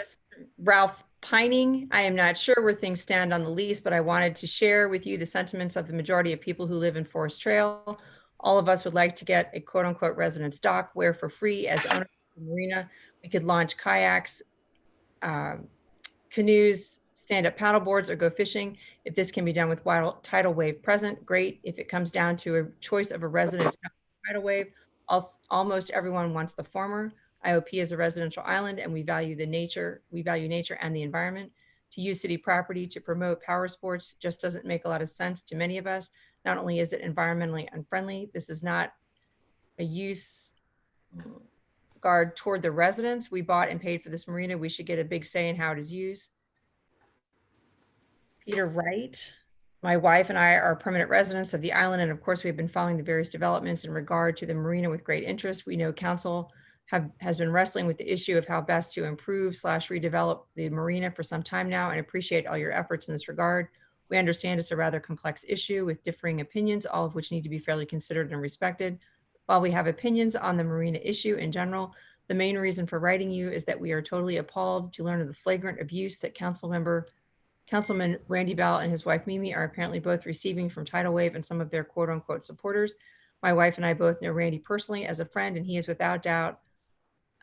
is Ralph Pining. I am not sure where things stand on the lease, but I wanted to share with you the sentiments of the majority of people who live in Forest Trail. All of us would like to get a quote unquote residence dock where for free as owners of the marina, we could launch kayaks, canoes, stand up paddle boards, or go fishing. If this can be done with tidal wave present, great. If it comes down to a choice of a residence tidal wave, almost everyone wants the former. IOP is a residential island and we value nature and the environment. To use city property to promote power sports just doesn't make a lot of sense to many of us. Not only is it environmentally unfriendly, this is not a use guard toward the residents. We bought and paid for this marina. We should get a big say in how it is used. Peter Wright. My wife and I are permanent residents of the island, and of course, we've been following the various developments in regard to the marina with great interest. We know council has been wrestling with the issue of how best to improve / redevelop the marina for some time now, and appreciate all your efforts in this regard. We understand it's a rather complex issue with differing opinions, all of which need to be fairly considered and respected. While we have opinions on the marina issue in general, the main reason for writing you is that we are totally appalled to learn of the flagrant abuse that Councilman Randy Bell and his wife Mimi are apparently both receiving from Tidal Wave and some of their quote unquote supporters. My wife and I both know Randy personally as a friend, and he is without doubt,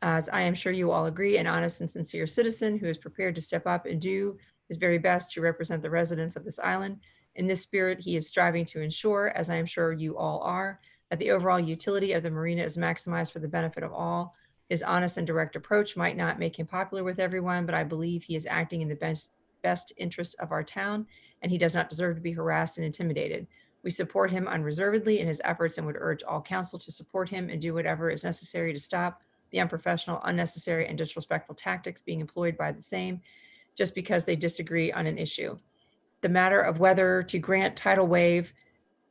as I am sure you all agree, an honest and sincere citizen who is prepared to step up and do his very best to represent the residents of this island. In this spirit, he is striving to ensure, as I am sure you all are, that the overall utility of the marina is maximized for the benefit of all. His honest and direct approach might not make him popular with everyone, but I believe he is acting in the best interest of our town, and he does not deserve to be harassed and intimidated. We support him unreservedly in his efforts and would urge all council to support him and do whatever is necessary to stop the unprofessional, unnecessary, and disrespectful tactics being employed by the same just because they disagree on an issue. The matter of whether to grant Tidal Wave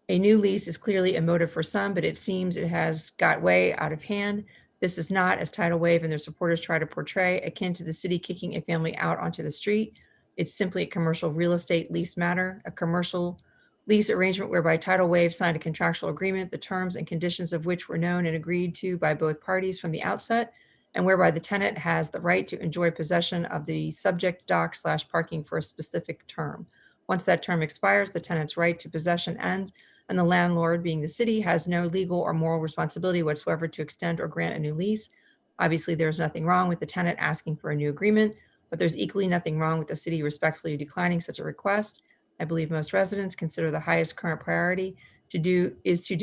a new lease is clearly a motive for some, but it seems it has got way out of hand. This is not, as Tidal Wave and their supporters try to portray, akin to the city kicking a family out onto the street. It's simply a commercial real estate lease matter, a commercial lease arrangement whereby Tidal Wave signed a contractual agreement, the terms and conditions of which were known and agreed to by both parties from the outset, and whereby the tenant has the right to enjoy possession of the subject dock / parking for a specific term. Once that term expires, the tenant's right to possession ends, and the landlord, being the city, has no legal or moral responsibility whatsoever to extend or grant a new lease. Obviously, there's nothing wrong with the tenant asking for a new agreement, but there's equally nothing wrong with the city respectfully declining such a request. I believe most residents consider the highest current priority to do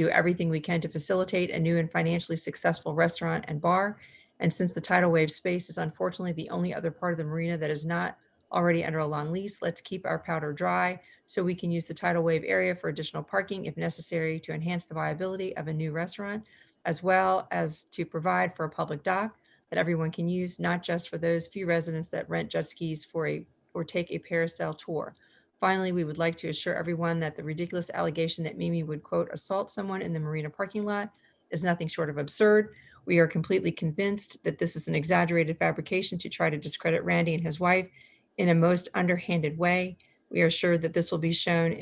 everything we can to facilitate a new and financially successful restaurant and bar. And since the Tidal Wave space is unfortunately the only other part of the marina that is not already under a long lease, let's keep our powder dry so we can use the Tidal Wave area for additional parking if necessary to enhance the viability of a new restaurant, as well as to provide for a public dock that everyone can use, not just for those few residents that rent jet skis or take a parasail tour. Finally, we would like to assure everyone that the ridiculous allegation that Mimi would, quote, assault someone in the marina parking lot is nothing short of absurd. We are completely convinced that this is an exaggerated fabrication to try to discredit Randy and his wife in a most underhanded way. We are sure that this will be shown to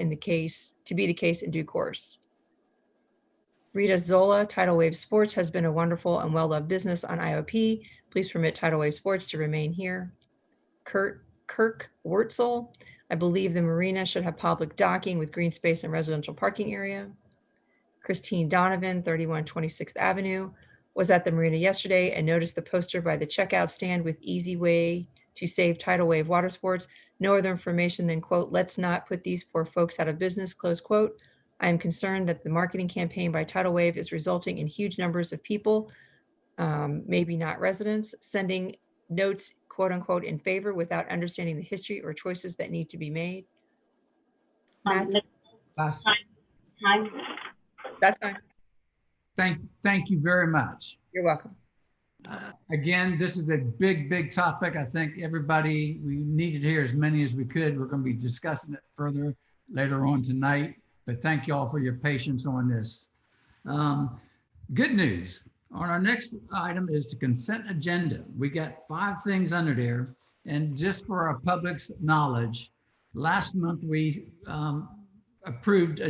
be the case in due course. Rita Zola, Tidal Wave Sports has been a wonderful and well-loved business on IOP. Please permit Tidal Wave Sports to remain here. Kirk Wurtzel, I believe the marina should have public docking with green space and residential parking area. Christine Donovan, 31 26th Avenue, was at the marina yesterday and noticed the poster by the checkout stand with easy way to save Tidal Wave water sports. No other information than, quote, let's not put these poor folks out of business, close quote. I am concerned that the marketing campaign by Tidal Wave is resulting in huge numbers of people, maybe not residents, sending notes, quote unquote, in favor without understanding the history or choices that need to be made. Matthew? Time. That's fine. Thank you very much. You're welcome. Again, this is a big topic. I think we needed to hear as many as we could. We're going to be discussing it further later on tonight, but thank you all for your patience on this. Good news. On our next item is the consent agenda. We got 5 things under there, and just for our public's knowledge, Last month, we approved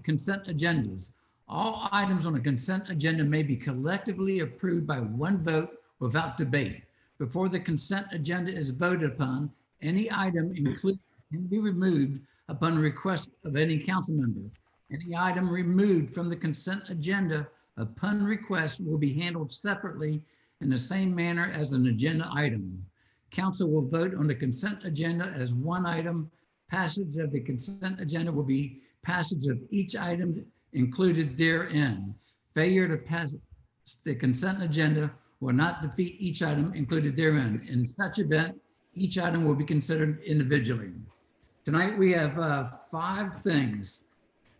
consent agendas. All items on a consent agenda may be collectively approved by one vote without debate. Before the consent agenda is voted upon, any item included can be removed upon request of any council member. Any item removed from the consent agenda upon request will be handled separately in the same manner as an agenda item. Council will vote on the consent agenda as one item. Passage of the consent agenda will be passage of each item included therein. Failure to pass the consent agenda will not defeat each item included therein. In such event, each item will be considered individually. Tonight we have 5 things,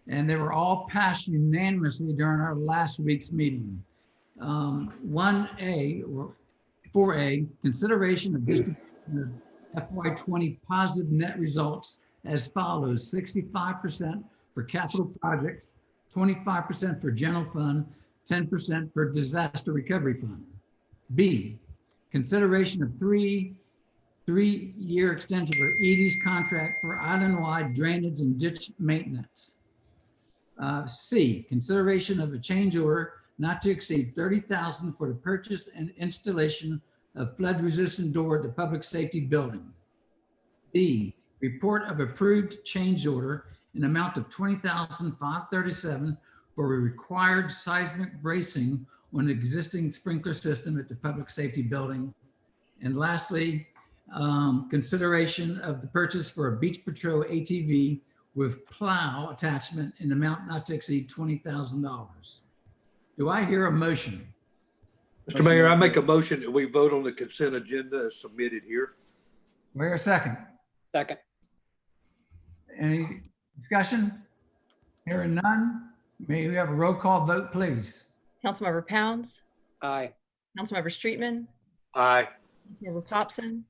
and they were all passed unanimously during our last week's meeting. 1A or 4A, consideration of distribution of FY20 positive net results as follows: 65% for capital projects, 25% for general fund, 10% for disaster recovery fund. B, consideration of three-year extension for Edie's contract for island-wide drainage and ditch maintenance. C, consideration of a change order not to exceed $30,000 for the purchase and installation of flood-resistant door at the public safety building. D, report of approved change order in amount of $20,537 for a required seismic bracing on the existing sprinkler system at the public safety building. And lastly, consideration of the purchase for a Beach Patrol ATV with plow attachment in amount not to exceed $20,000. Do I hear a motion? Mr. Mayor, I make a motion that we vote on the consent agenda as submitted here. Wait a second. Second. Any discussion? Hearing none, may we have a roll call vote, please? Councilmember Pounds, Aye. Councilmember Streetman, Aye. Councilmember Popson,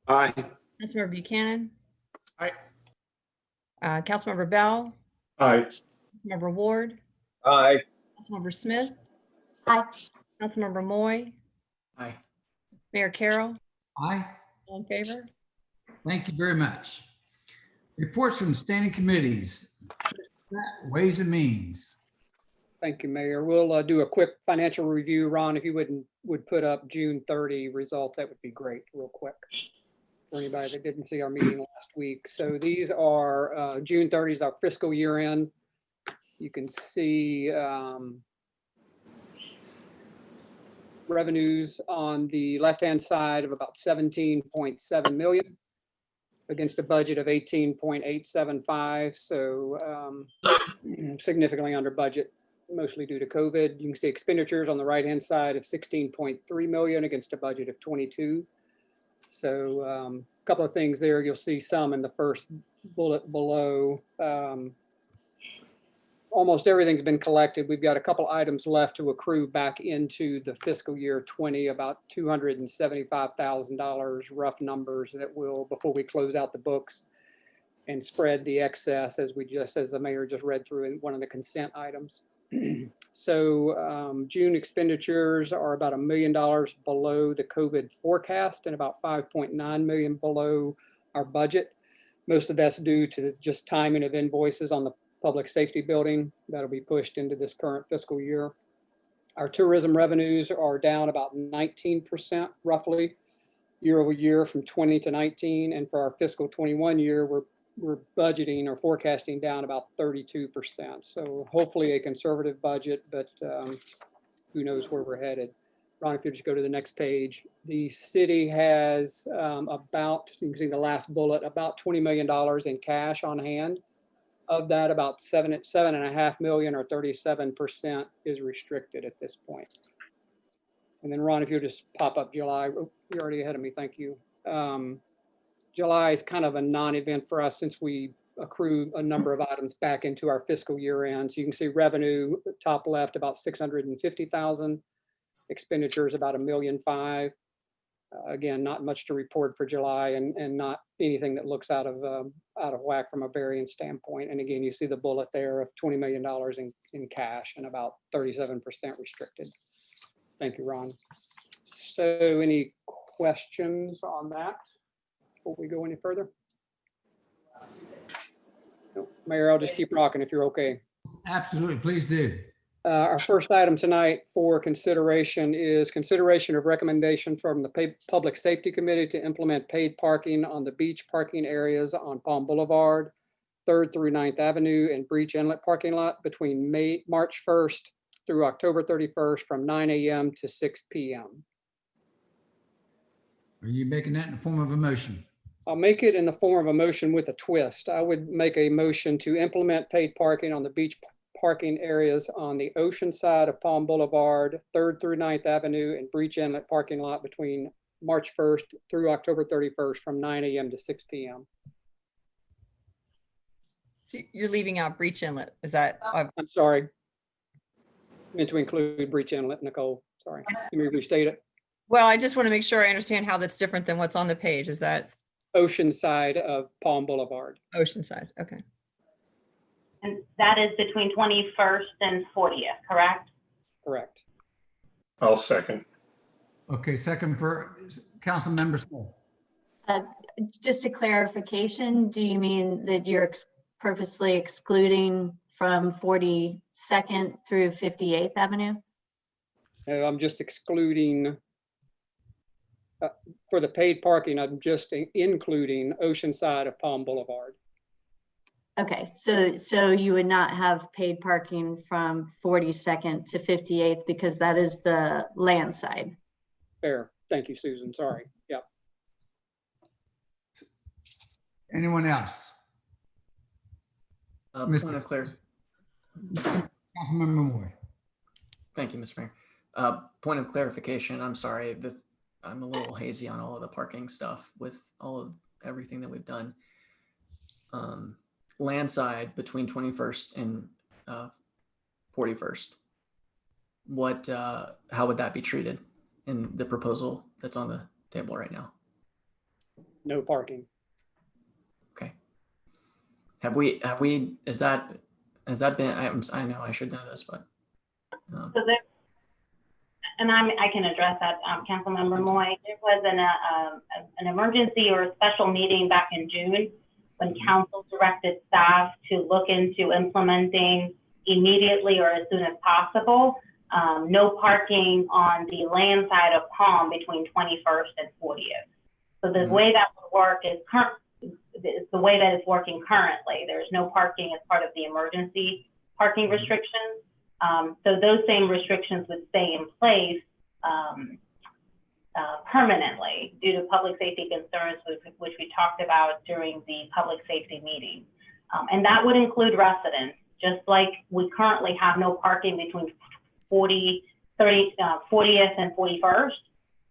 Aye. Councilmember Buchanan. Aye. Councilmember Bell, Aye. Councilmember Ward, Aye. Councilmember Smith, Aye. Councilmember Moy, Aye. Mayor Carroll, Aye. all in favor? Thank you very much. Reports from standing committees. Ways and Means. Thank you, Mayor. We'll do a quick financial review. Ron, if you would put up June 30 results, that would be great, real quick, for anybody that didn't see our meeting last week. So these are June 30 is our fiscal year end. You can see revenues on the left-hand side of about 17.7 million against a budget of 18.875. So significantly under budget, mostly due to COVID. You can see expenditures on the right-hand side of 16.3 million against a budget of 22. So a couple of things there. You'll see some in the first bullet below. Almost everything's been collected. We've got a couple items left to accrue back into the fiscal year 20, about $275,000 rough numbers that will, before we close out the books and spread the excess as the mayor just read through in one of the consent items. So June expenditures are about $1 million below the COVID forecast and about 5.9 million below our budget. Most of that's due to just timing of invoices on the public safety building that'll be pushed into this current fiscal year. Our tourism revenues are down about 19% roughly year over year from 20 to 19. And for our fiscal 21 year, we're budgeting or forecasting down about 32%. So hopefully a conservative budget, but who knows where we're headed. Ron, if you just go to the next page, the city has about, you can see the last bullet, about $20 million in cash on hand. Of that, about 7.5 million or 37% is restricted at this point. And then Ron, if you'll just pop up July, oh, you're already ahead of me, thank you. July is kind of a non-event for us since we accrue a number of items back into our fiscal year end. So you can see revenue, top left, about 650,000. Expenditures about $1.5 million. Again, not much to report for July and not anything that looks out of whack from a variance standpoint. And again, you see the bullet there of $20 million in cash and about 37% restricted. Thank you, Ron. So any questions on that before we go any further? Mayor, I'll just keep rocking if you're okay. Absolutely, please do. Our first item tonight for consideration is consideration of recommendation from the Public Safety Committee to implement paid parking on the beach parking areas on Palm Boulevard, 3rd through 9th Avenue and Breach Inlet parking lot between March 1st through October 31st from 9 a.m. to 6 p.m. Are you making that in the form of a motion? I'll make it in the form of a motion with a twist. I would make a motion to implement paid parking on the beach parking areas on the ocean side of Palm Boulevard, 3rd through 9th Avenue and Breach Inlet parking lot between March 1st through October 31st from 9 a.m. to 6 p.m. So you're leaving out Breach Inlet. Is that, I'm sorry. Meant to include Breach Inlet, Nicole. Sorry. Let me restate it. well, I just want to make sure I understand how that's different than what's on the page. Is that Ocean side of Palm Boulevard. Oceanside? Okay. And that is between 21st and 40th, correct? Correct. I'll second. Okay, second for Councilmember Small. Just a clarification, do you mean that you're purposely excluding from 42nd through 58th Avenue? I'm just excluding for the paid parking, I'm just including ocean side of Palm Boulevard. Okay, so you would not have paid parking from 42nd to 58th because that is the land side. Fair. Thank you, Susan. Sorry. Yeah. Anyone else? Mr. Point of clarity. Councilmember Moore. Thank you, Mr. Mayor. Point of clarification. I'm sorry that I'm a little hazy on all of the parking stuff with all of everything that we've done. Land side between 21st and 41st. How would that be treated in the proposal that's on the table right now? No parking. Okay. Has that been, I know I should know this, but. So there, and I can address that, Councilmember Moy. There was an emergency or a special meeting back in June when council directed staff to look into implementing immediately or as soon as possible, no parking on the land side of Palm between 21st and 40th. So the way that would work is the way that it's working currently. There's no parking as part of the emergency parking restrictions. So those same restrictions would stay in place permanently due to public safety concerns, which we talked about during the public safety meeting. And that would include residents, just like we currently have no parking between 40th and 41st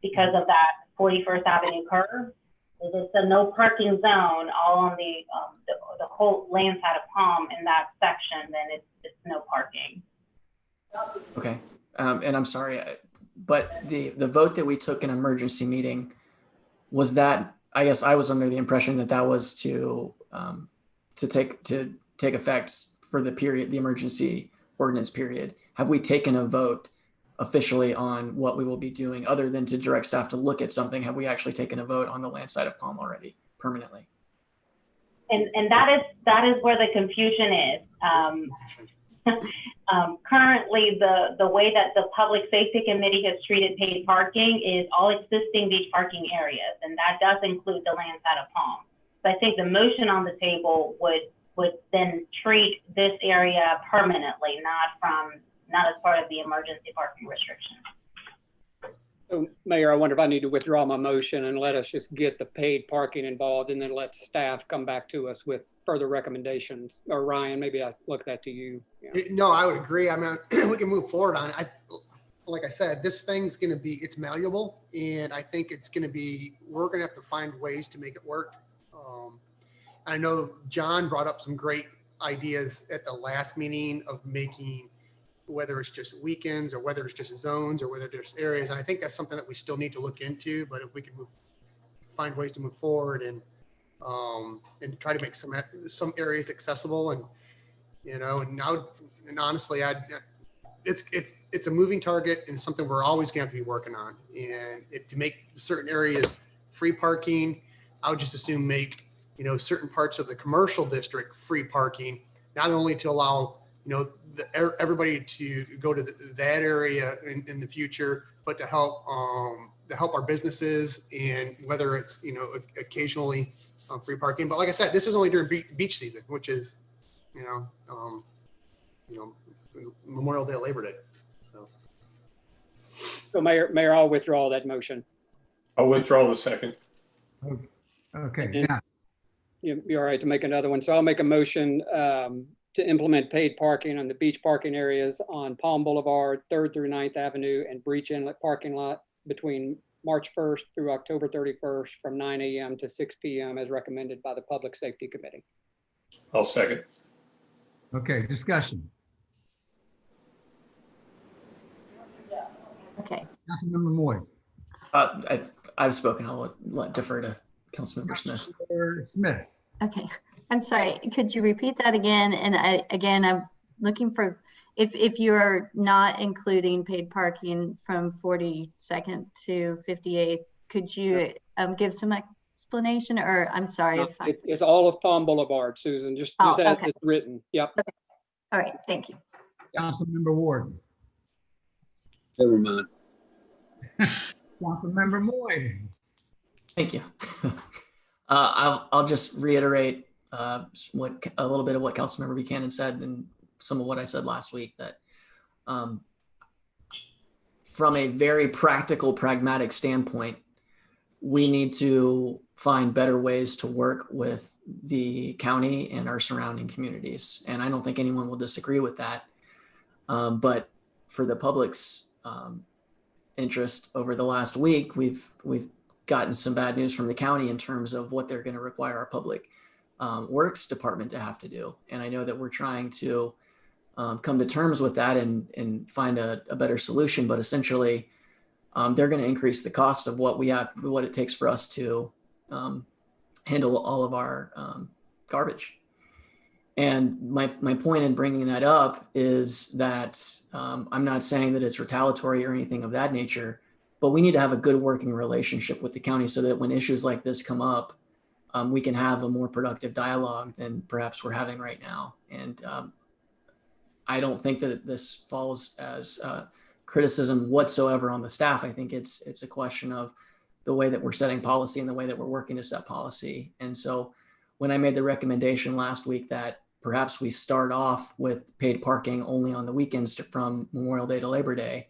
because of that 41st Avenue curve. If it's a no parking zone all on the whole land side of Palm in that section, then it's no parking. Okay, and I'm sorry, but the vote that we took in emergency meeting, was that, I guess I was under the impression that that was to take effect for the period, the emergency ordinance period. Have we taken a vote officially on what we will be doing other than to direct staff to look at something? Have we actually taken a vote on the land side of Palm already permanently? And that is where the confusion is. Currently, the way that the Public Safety Committee has treated paid parking is all existing beach parking areas, and that does include the land side of Palm. So I think the motion on the table would then treat this area permanently, not as part of the emergency parking restrictions. So, Mayor, I wonder if I need to withdraw my motion and let us just get the paid parking involved and then let staff come back to us with further recommendations. Or Ryan, maybe I look that to you. Yeah. No, I would agree. I mean, we can move forward on it. Like I said, this thing's going to be, it's malleable, and I think it's going to be, we're going to have to find ways to make it work. I know John brought up some great ideas at the last meeting of making, whether it's just weekends or whether it's just zones or whether there's areas. And I think that's something that we still need to look into, but if we can find ways to move forward and try to make some areas accessible and, and honestly, it's a moving target and something we're always going to have to be working on. And if to make certain areas free parking, I would just assume make, certain parts of the commercial district free parking not only to allow, everybody to go to that area in the future, but to help our businesses, and whether it's, occasionally free parking. But like I said, this is only during beach season, which is, Memorial Day, Labor Day. So Mayor, I'll withdraw that motion. I'll withdraw the second. Okay, now, You're all right to make another one. So I'll make a motion to implement paid parking on the beach parking areas on Palm Boulevard, 3rd through 9th Avenue, and Breach Inlet parking lot between March 1st through October 31st from 9 a.m. to 6 p.m. as recommended by the Public Safety Committee. I'll second. okay, discussion. Okay. Councilmember Moy. I've spoken. I'll defer to Councilmember Smith. Councilmember Smith. Okay, I'm sorry. Could you repeat that again? And I'm looking for, if you're not including paid parking from 42nd to 58th, could you give some explanation? Or I'm sorry. No, it's all of Palm Boulevard, Susan, just as okay. it's written. Yep. Okay. All right, thank you. Councilmember Ward. Never mind. Councilmember Moy. Thank you. I'll just reiterate a little bit of what Councilmember Buchanan said and some of what I said last week, that from a very practical, pragmatic standpoint, we need to find better ways to work with the county and our surrounding communities. And I don't think anyone will disagree with that. But for the public's interest, over the last week, we've gotten some bad news from the county in terms of what they're going to require our public works department to have to do. And I know that we're trying to come to terms with that and find a better solution, but essentially they're going to increase the cost of what it takes for us to handle all of our garbage. And my point in bringing that up is that I'm not saying that it's retaliatory or anything of that nature, but we need to have a good working relationship with the county so that when issues like this come up, we can have a more productive dialogue than perhaps we're having right now. And I don't think that this falls as criticism whatsoever on the staff. I think it's a question of the way that we're setting policy and the way that we're working to set policy. And so when I made the recommendation last week that perhaps we start off with paid parking only on the weekends from Memorial Day to Labor Day,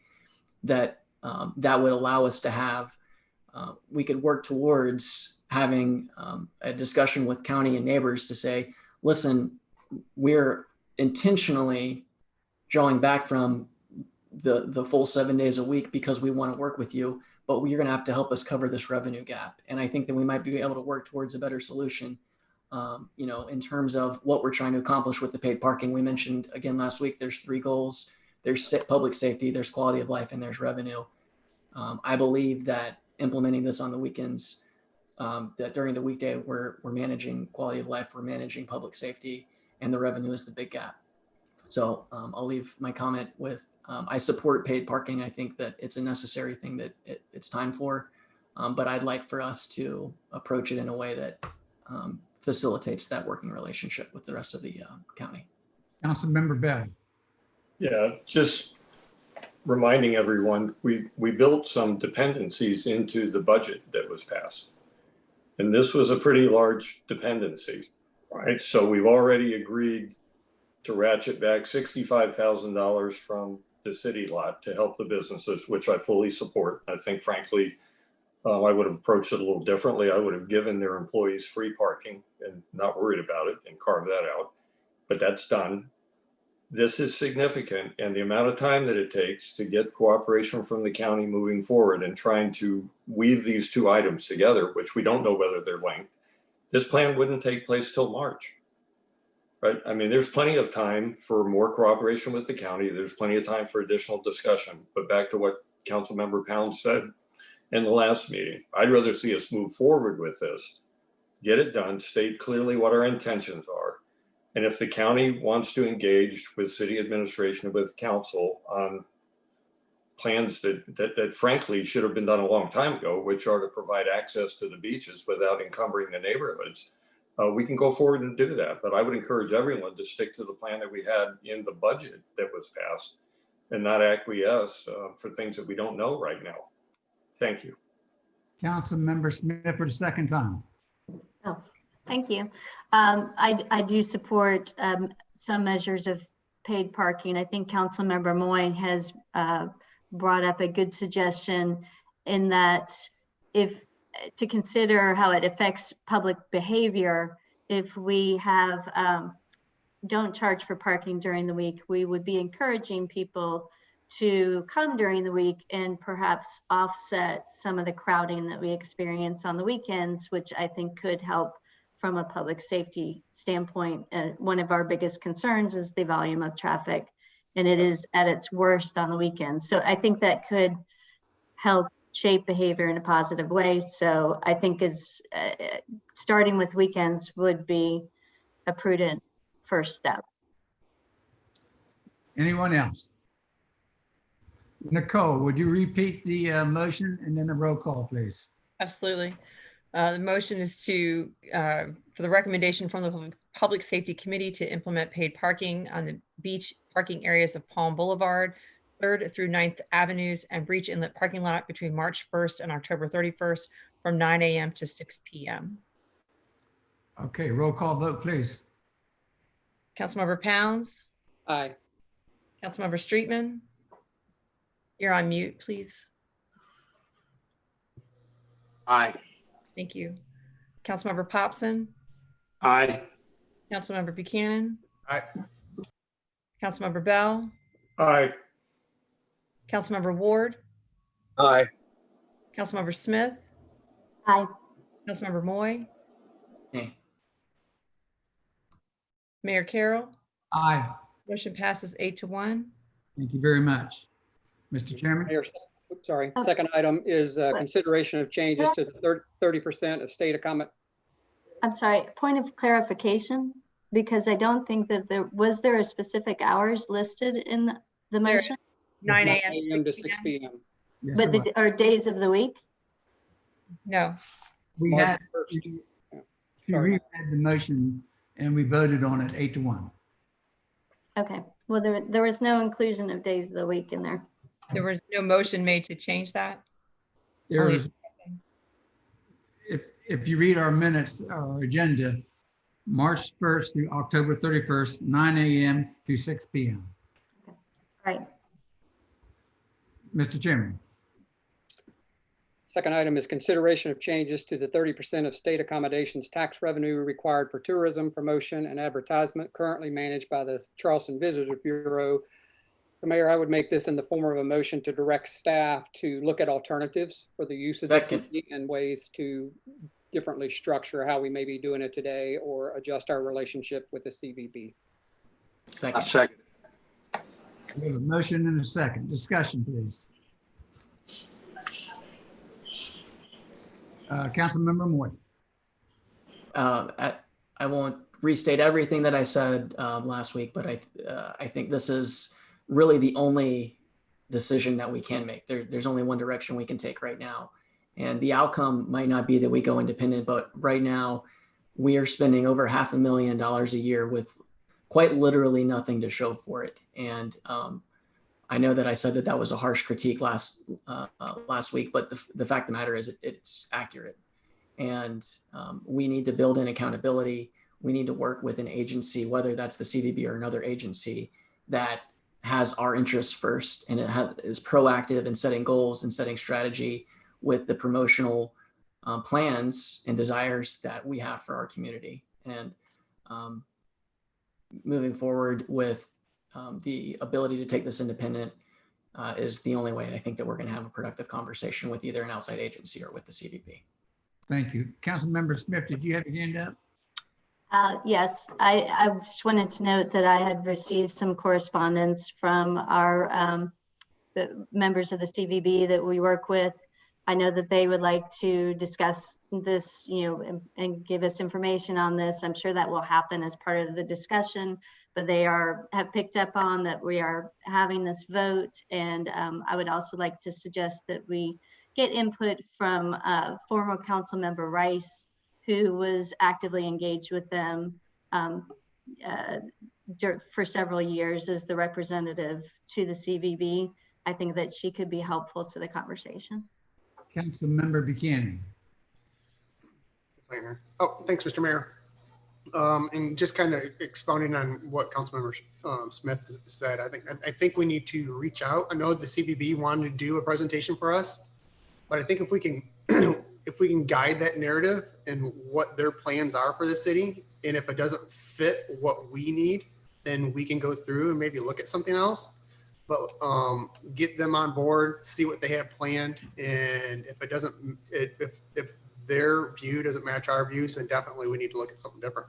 that would allow us to have, we could work towards having a discussion with county and neighbors to say, listen, we're intentionally drawing back from the full 7 days a week because we want to work with you, but you're going to have to help us cover this revenue gap. And I think that we might be able to work towards a better solution. In terms of what we're trying to accomplish with the paid parking. We mentioned again last week, there's 3 goals. There's public safety, there's quality of life, and there's revenue. I believe that implementing this on the weekends, that during the weekday, we're managing quality of life, we're managing public safety, and the revenue is the big gap. So I'll leave my comment with, I support paid parking. I think that it's a necessary thing that it's time for, but I'd like for us to approach it in a way that facilitates that working relationship with the rest of the county. Councilmember Bell. Yeah, just reminding everyone, we built some dependencies into the budget that was passed. And this was a pretty large dependency, right? So we've already agreed to ratchet back $65,000 from the city lot to help the businesses, which I fully support. I think frankly, I would have approached it a little differently. I would have given their employees free parking and not worried about it and carved that out, but that's done. This is significant, and the amount of time that it takes to get cooperation from the county moving forward and trying to weave these 2 items together, which we don't know whether they're linked, this plan wouldn't take place till March, right? I mean, there's plenty of time for more cooperation with the county. There's plenty of time for additional discussion, but back to what Councilmember Pound said in the last meeting, I'd rather see us move forward with this, get it done, state clearly what our intentions are. And if the county wants to engage with city administration and with council on plans that frankly should have been done a long time ago, which are to provide access to the beaches without encumbering the neighborhoods, we can go forward and do that. But I would encourage everyone to stick to the plan that we had in the budget that was passed and not acquiesce for things that we don't know right now. Thank you. Councilmember Smith for the second time. Oh, thank you. I do support some measures of paid parking. I think Councilmember Moy has brought up a good suggestion in that if to consider how it affects public behavior, if we have don't charge for parking during the week, we would be encouraging people to come during the week and perhaps offset some of the crowding that we experience on the weekends, which I think could help from a public safety standpoint. One of our biggest concerns is the volume of traffic, and it is at its worst on the weekends. So I think that could help shape behavior in a positive way. So I think starting with weekends would be a prudent first step. Anyone else? Nicole, would you repeat the motion and then the roll call, please? Absolutely. The motion is for the recommendation from the Public Safety Committee to implement paid parking on the beach parking areas of Palm Boulevard, 3rd through 9th Avenues, and Breach Inlet parking lot between March 1st and October 31st from 9 a.m. to 6 p.m. Okay, roll call vote, please. Councilmember Pounds, Aye. Councilmember Streetman, you're on mute, please. Aye. Thank you. Councilmember Popson, Aye. Councilmember Buchanan, Aye. Councilmember Bell, Aye. Councilmember Ward, Aye. Councilmember Smith, Aye. Councilmember Moy, Nay. Mayor Carroll. Aye. Motion passes 8-1. Thank you very much. Mr. Chairman? Mayor, sorry. Oh. Second item is consideration of changes to the 30% of state accommodation. I'm sorry, point of clarification, because I don't think that was there a specific hours listed in the There motion? 9 a.m. to 6 p.m. Yes, But it was. or days of the week? No, We March had, 1st. she Sorry. read the motion and we voted on it 8-1. Okay, well, there was no inclusion of days of the week in there. there was no motion made to change that. There Only- was, if you read our minutes, our agenda, March 1st through October 31st, 9 a.m. to 6 p.m. Right. Mr. Chairman? Second item is consideration of changes to the 30% of state accommodations tax revenue required for tourism, promotion, and advertisement currently managed by the Charleston Visitors Bureau. Mayor, I would make this in the form of a motion to direct staff to look at alternatives for the use of this Second. and ways to differently structure how we may be doing it today or adjust our relationship with the CVB. Second. Second. We have a motion and a second. Discussion, please. Councilmember Moy. I won't restate everything that I said last week, but I think this is really the only decision that we can make. There's only one direction we can take right now. And the outcome might not be that we go independent, but right now we are spending over $500,000 a year with quite literally nothing to show for it. And I know that I said that that was a harsh critique last week, but the fact of the matter is it's accurate. And we need to build in accountability. We need to work with an agency, whether that's the CVB or another agency, that has our interests first and is proactive in setting goals and setting strategy with the promotional plans and desires that we have for our community. And moving forward with the ability to take this independent is the only way I think that we're going to have a productive conversation with either an outside agency or with the CVB. Thank you. Councilmember Smith, did you have your hand up? Yes, I just wanted to note that I had received some correspondence from our the members of the CVB that we work with. I know that they would like to discuss this, and give us information on this. I'm sure that will happen as part of the discussion, but they have picked up on that we are having this vote. And I would also like to suggest that we get input from former council member Rice, who was actively engaged with them for several years as the representative to the CVB. I think that she could be helpful to the conversation. Councilmember Buchanan. Oh, thanks, Mr. Mayor. And just kind of expounding on what Councilmember Smith said, I think we need to reach out. I know the CVB wanted to do a presentation for us, but I think if we can if we can guide that narrative and what their plans are for the city, and if it doesn't fit what we need, then we can go through and maybe look at something else. But get them on board, see what they have planned, and if it doesn't, if their view doesn't match our views, then definitely we need to look at something different.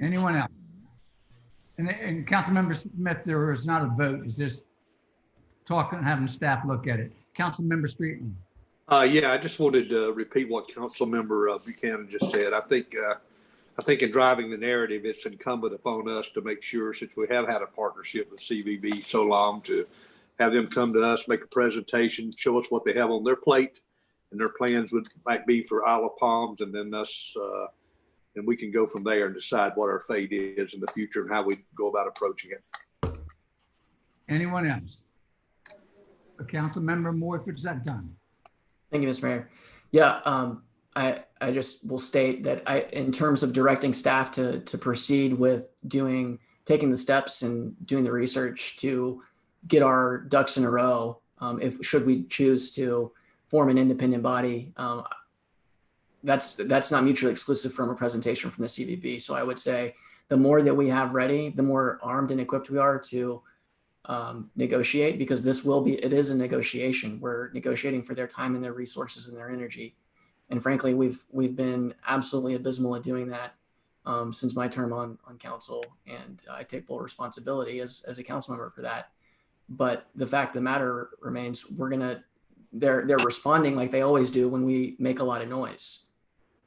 Anyone else? And Councilmember Smith, there was not a vote. Is this talking and having staff look at it? Councilmember Streetman. Yeah, I just wanted to repeat what Councilmember Buchanan just said. I think in driving the narrative, it's incumbent upon us to make sure, since we have had a partnership with CVB so long, to have them come to us, make a presentation, show us what they have on their plate and their plans might be for Isle of Palms, and then us, and we can go from there and decide what our fate is in the future and how we go about approaching it. Anyone else? Councilmember Morford, is that done? Thank you, Mr. Mayor. Yeah, I just will state that in terms of directing staff to proceed with taking the steps and doing the research to get our ducks in a row, should we choose to form an independent body, that's not mutually exclusive from a presentation from the CVB. So I would say the more that we have ready, the more armed and equipped we are to negotiate, because it is a negotiation. We're negotiating for their time and their resources and their energy. And frankly, we've been absolutely abysmal at doing that since my term on council, and I take full responsibility as a council member for that. But the fact of the matter remains, they're responding like they always do when we make a lot of noise.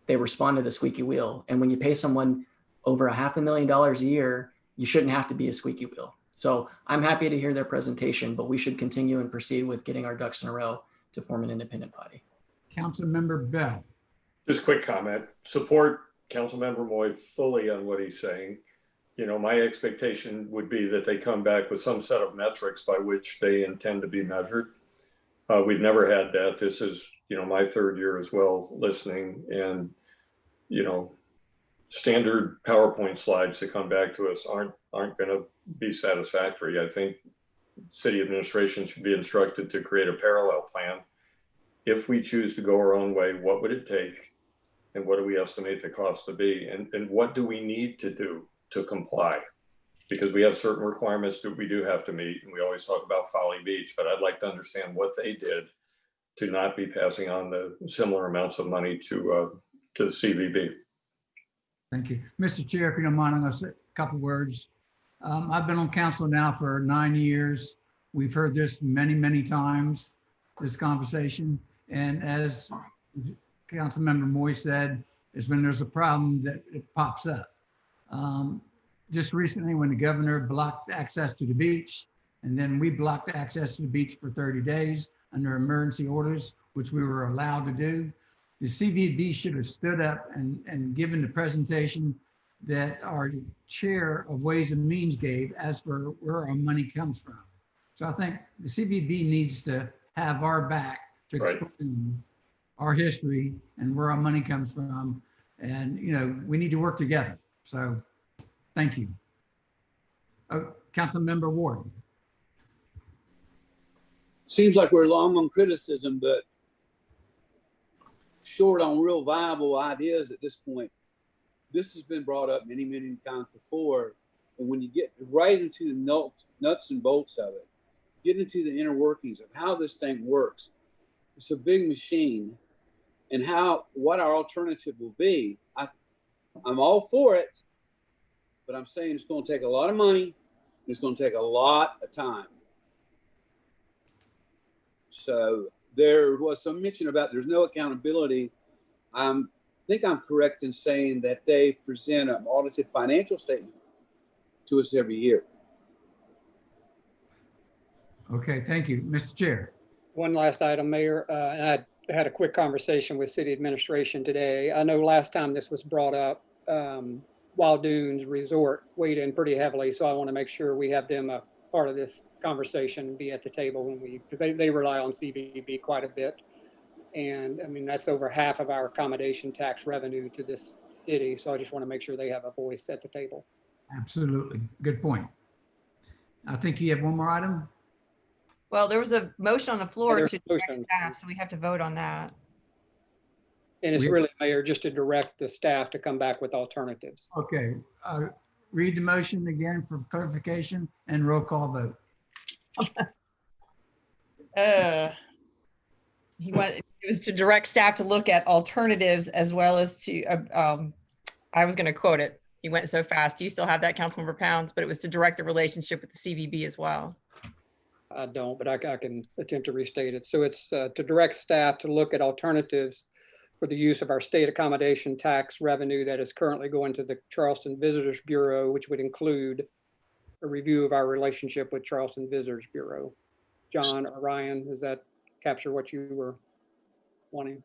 They respond to the squeaky wheel, and when you pay someone over $500,000 a year, you shouldn't have to be a squeaky wheel. So I'm happy to hear their presentation, but we should continue and proceed with getting our ducks in a row to form an independent body. Councilmember Bell. Just quick comment. Support Councilmember Moy fully on what he's saying. You know, my expectation would be that they come back with some set of metrics by which they intend to be measured. We've never had that. This is, my third year as well listening, and, standard PowerPoint slides that come back to us aren't going to be satisfactory. I think city administration should be instructed to create a parallel plan. If we choose to go our own way, what would it take? And what do we estimate the cost to be? And what do we need to do to comply? Because we have certain requirements that we do have to meet. And we always talk about Folly Beach, but I'd like to understand what they did to not be passing on the similar amounts of money to the CVB. Thank you. Mr. Chair, if you don't mind, I'm going to say a couple words. I've been on council now for 9 years. We've heard this many, many times, this conversation. And as Councilmember Moy said, is when there's a problem that it pops up. Just recently, when the governor blocked access to the beach, and then we blocked access to the beach for 30 days under emergency orders, which we were allowed to do, the CVB should have stood up and given the presentation that our chair of Ways and Means gave as for where our money comes from. So I think the CVB needs to have our back to explain our history and where our money comes from. And, we need to work together. So thank you. Councilmember Ward. Seems like we're long on criticism, but short on real viable ideas at this point. This has been brought up many, many times before. And when you get right into the nuts and bolts of it, get into the inner workings of how this thing works, it's a big machine, and what our alternative will be. I'm all for it, but I'm saying it's going to take a lot of money, and it's going to take a lot of time. So there was some mention about there's no accountability. I think I'm correct in saying that they present an audited financial statement to us every year. Okay, thank you. Mr. Chair. One last item, Mayor, and I had a quick conversation with city administration today. I know last time this was brought up, Wild Dunes Resort weighed in pretty heavily. So I want to make sure we have them a part of this conversation, be at the table when because they rely on CVB quite a bit. And I mean, that's over half of our accommodation tax revenue to this city. So I just want to make sure they have a voice at the table. Absolutely. Good point. I think you have one more item. Well, there was a motion on the floor there's to a direct motion. staff, so we have to vote on that. And it's We- really, Mayor, just to direct the staff to come back with alternatives. Okay. Read the motion again for clarification and roll call vote. It was to direct staff to look at alternatives as well as to, I was going to quote it. He went so fast. Do you still have that, Councilmember Pounds? But it was to direct the relationship with the CVB as well. I don't, but I can attempt to restate it. So it's to direct staff to look at alternatives for the use of our state accommodation tax revenue that is currently going to the Charleston Visitors Bureau, which would include a review of our relationship with Charleston Visitors Bureau. John or Ryan, does that capture what you were wanting?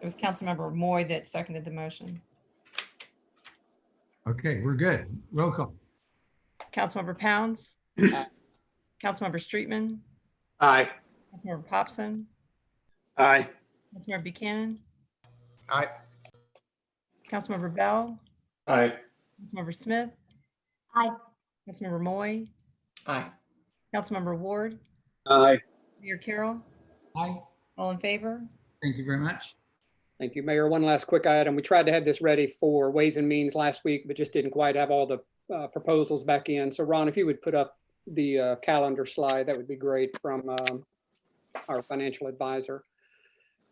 It was Councilmember Moy that seconded the motion. Okay, we're good. Roll call. Councilmember Pounds. Aye. Councilmember Streetman. Aye. Councilmember Popson. Aye. Councilmember Buchanan. Aye. Councilmember Bell. Aye. Councilmember Smith. Aye. Councilmember Moy. Aye. Councilmember Ward. Aye. Mayor Carroll. Aye. All in favor? Thank you very much. Thank you, Mayor. One last quick item. We tried to have this ready for Ways and Means last week, but just didn't quite have all the proposals back in. So Ron, if you would put up the calendar slide, that would be great from our financial advisor.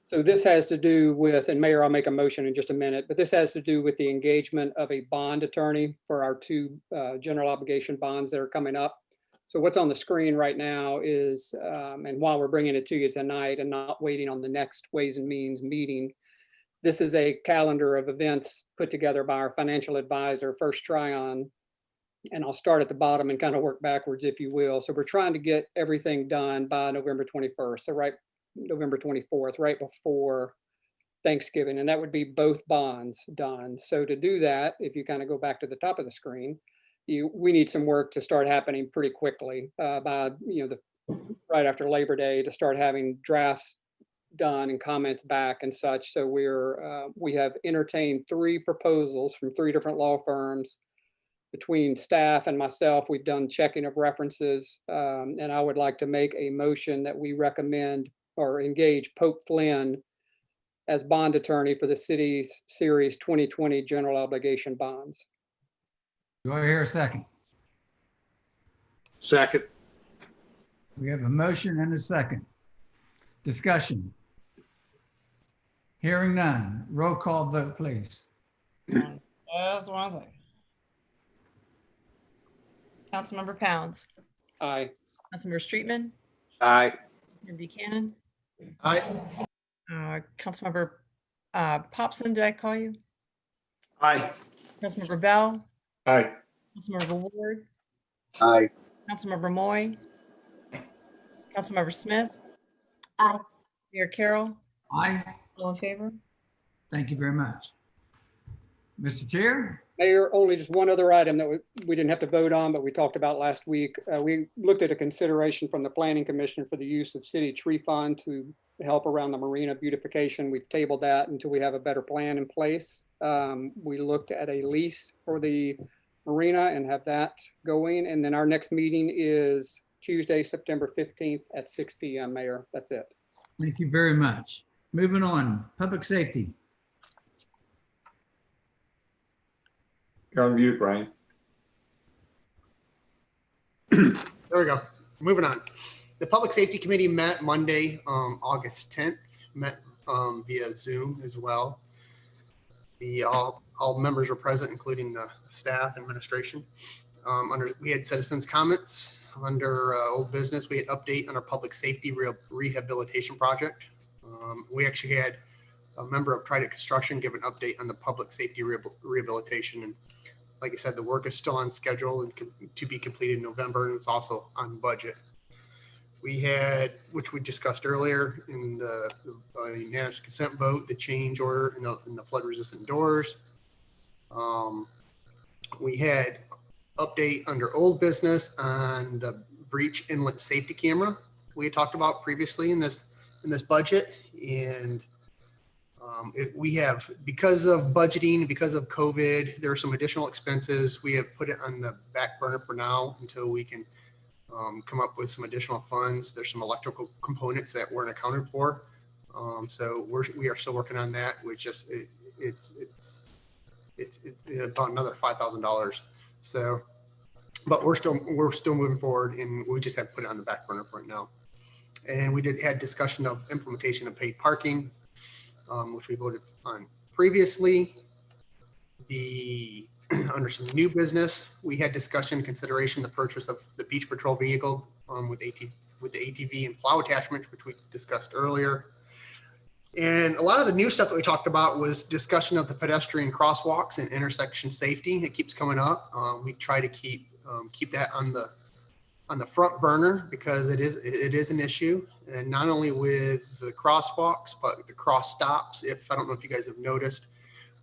So this has to do with, and Mayor, I'll make a motion in just a minute, but this has to do with the engagement of a bond attorney for our two general obligation bonds that are coming up. So what's on the screen right now is, and while we're bringing it to you tonight and not waiting on the next Ways and Means meeting, this is a calendar of events put together by our financial advisor, First Tryon. And I'll start at the bottom and kind of work backwards, if you will. So we're trying to get everything done by November 21st. So November 24th, right before Thanksgiving. And that would be both bonds done. So to do that, if you kind of go back to the top of the screen, we need some work to start happening pretty quickly by, right after Labor Day to start having drafts done and comments back and such. So we have entertained 3 proposals from 3 different law firms. Between staff and myself, we've done checking of references. And I would like to make a motion that we recommend or engage Pope Flynn as bond attorney for the city's Series 2020 general obligation bonds. Do I hear a second? Second. We have a motion and a second. Discussion. Hearing none. Roll call vote, please. That's what I'm saying. Councilmember Pounds. Aye. Councilmember Streetman. Aye. Councilmember Buchanan. Aye. Councilmember Popson, did I call you? Aye. Councilmember Bell. Aye. Councilmember Ward. Aye. Councilmember Moy. Councilmember Smith. Aye. Mayor Carroll. Aye. All in favor? Thank you very much. Mr. Chair? Mayor, only just one other item that we didn't have to vote on, but we talked about last week. We looked at a consideration from the Planning Commission for the use of city tree fund to help around the marina beautification. We've tabled that until we have a better plan in place. We looked at a lease for the marina and have that going. And then our next meeting is Tuesday, September 15th at 6 p.m. Mayor, that's it. Thank you very much. Moving on, public safety. You're on mute, Brian. There we go. Moving on. The Public Safety Committee met Monday, August 10th, met via Zoom as well. All members were present, including the staff, administration. We had citizens' comments. Under old business, we had update on our public safety rehabilitation project. We actually had a member of Trident Construction give an update on the public safety rehabilitation. And like I said, the work is still on schedule and to be completed in November, and it's also on budget. We had, which we discussed earlier in the unanimous consent vote, the change order in the flood resistant doors. We had update under old business on the breach inlet safety camera we had talked about previously in this budget. And we have, because of budgeting, because of COVID, there are some additional expenses. We have put it on the back burner for now until we can come up with some additional funds. There's some electrical components that weren't accounted for. So we are still working on that. It's about another $5,000. So, but we're still moving forward, and we just have to put it on the back burner for right now. And we had discussion of implementation of paid parking, which we voted on previously. Under some new business, we had discussion consideration the purchase of the beach patrol vehicle with the ATV and plow attachment, which we discussed earlier. And a lot of the new stuff that we talked about was discussion of the pedestrian crosswalks and intersection safety. It keeps coming up. We try to keep that on the front burner because it is an issue, and not only with the crosswalks but the cross stops. I don't know if you guys have noticed,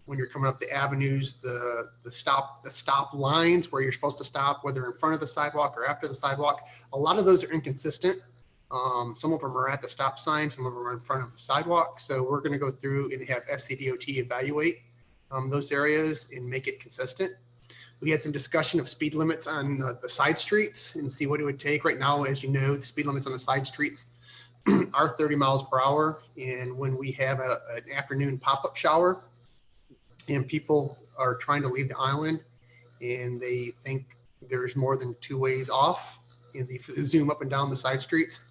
when you're coming up the avenues, the stop lines where you're supposed to stop, whether in front of the sidewalk or after the sidewalk, a lot of those are inconsistent. Some of them are at the stop sign, some of them are in front of the sidewalk. So we're going to go through and have SCDOT evaluate those areas and make it consistent. We had some discussion of speed limits on the side streets and see what it would take. Right now, as you know, the speed limits on the side streets are 30 miles per hour. And when we have an afternoon pop-up shower and people are trying to leave the island and they think there's more than 2 ways off and they zoom up and down the side streets,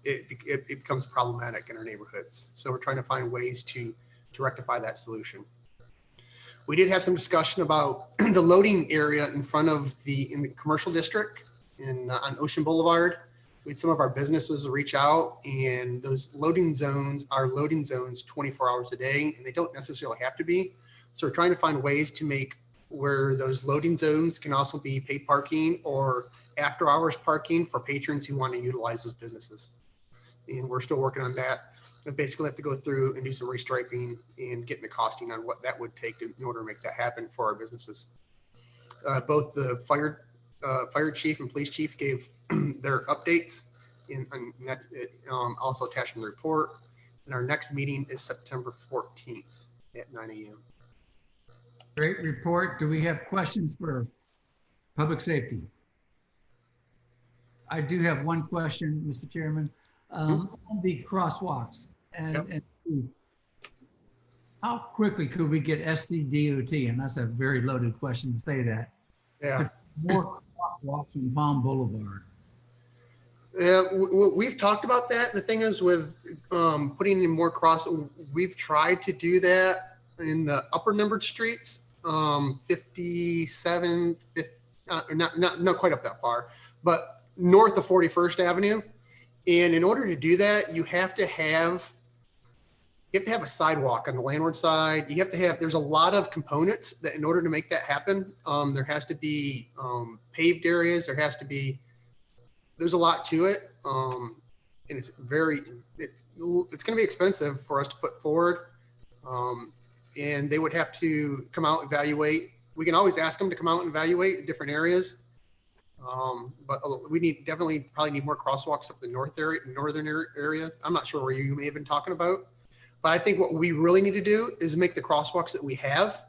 it becomes problematic in our neighborhoods. So we're trying to find ways to rectify that solution. We did have some discussion about the loading area in front of in the commercial district on Ocean Boulevard. We had some of our businesses reach out, and those loading zones are loading zones 24 hours a day, and they don't necessarily have to be. So we're trying to find ways to make where those loading zones can also be paid parking or after hours parking for patrons who want to utilize those businesses. And we're still working on that. We basically have to go through and do some restriping and getting the costing on what that would take in order to make that happen for our businesses. Both the fire chief and police chief gave their updates, and that's it, also attached in the report. And our next meeting is September 14th at 9 a.m. Great report. Do we have questions for public safety? I do have one question, Mr. Chairman. On the crosswalks and how quickly could we get SCDOT, and that's a very loaded question to say that, to more crosswalks on Palm Boulevard? We've talked about that. The thing is with putting in more we've tried to do that in the upper numbered streets, 57, 50, not quite up that far, but north of 41st Avenue. And in order to do that, you have to have a sidewalk on the landward side. There's a lot of components that in order to make that happen, there has to be paved areas. There's a lot to it. And it's going to be expensive for us to put forward. And they would have to come out and evaluate. We can always ask them to come out and evaluate different areas. But we probably need more crosswalks up the northern areas. I'm not sure where you may have been talking about, but I think what we really need to do is make the crosswalks that we have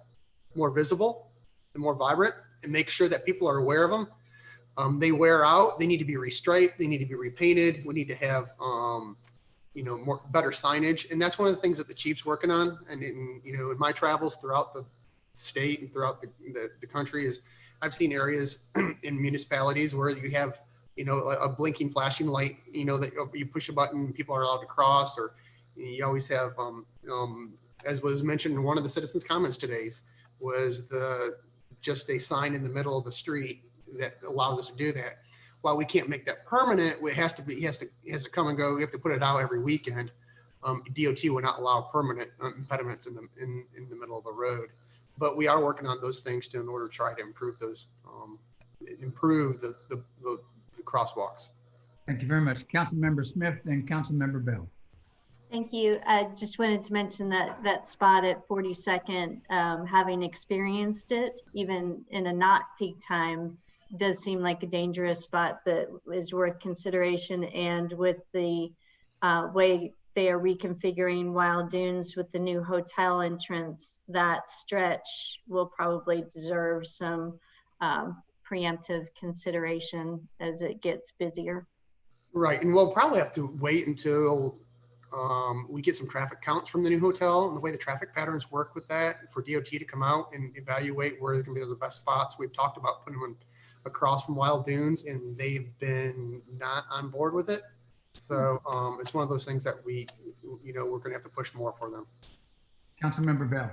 more visible and more vibrant, and make sure that people are aware of them. They wear out. They need to be restriped. They need to be repainted. We need to have, better signage, and that's one of the things that the chief's working on. And in my travels throughout the state and throughout the country is. I've seen areas in municipalities where you have, a blinking flashing light, that you push a button, people are allowed to cross, or you always have, as was mentioned in one of the citizens' comments today, was just a sign in the middle of the street that allows us to do that. While we can't make that permanent, it has to come and go. We have to put it out every weekend. DOT will not allow permanent impediments in the middle of the road. But we are working on those things in order to try to improve those, improve the crosswalks. Thank you very much. Councilmember Smith and Councilmember Bell. Thank you. I just wanted to mention that spot at 42nd, having experienced it, even in a not peak time, does seem like a dangerous spot that is worth consideration. And with the way they are reconfiguring Wild Dunes with the new hotel entrance, that stretch will probably deserve some preemptive consideration as it gets busier. Right, and we'll probably have to wait until we get some traffic counts from the new hotel and the way the traffic patterns work with that for DOT to come out and evaluate where can be the best spots. We've talked about putting them across from Wild Dunes, and they've been not on board with it. So it's one of those things that we're going to have to push more for them. Councilmember Bell.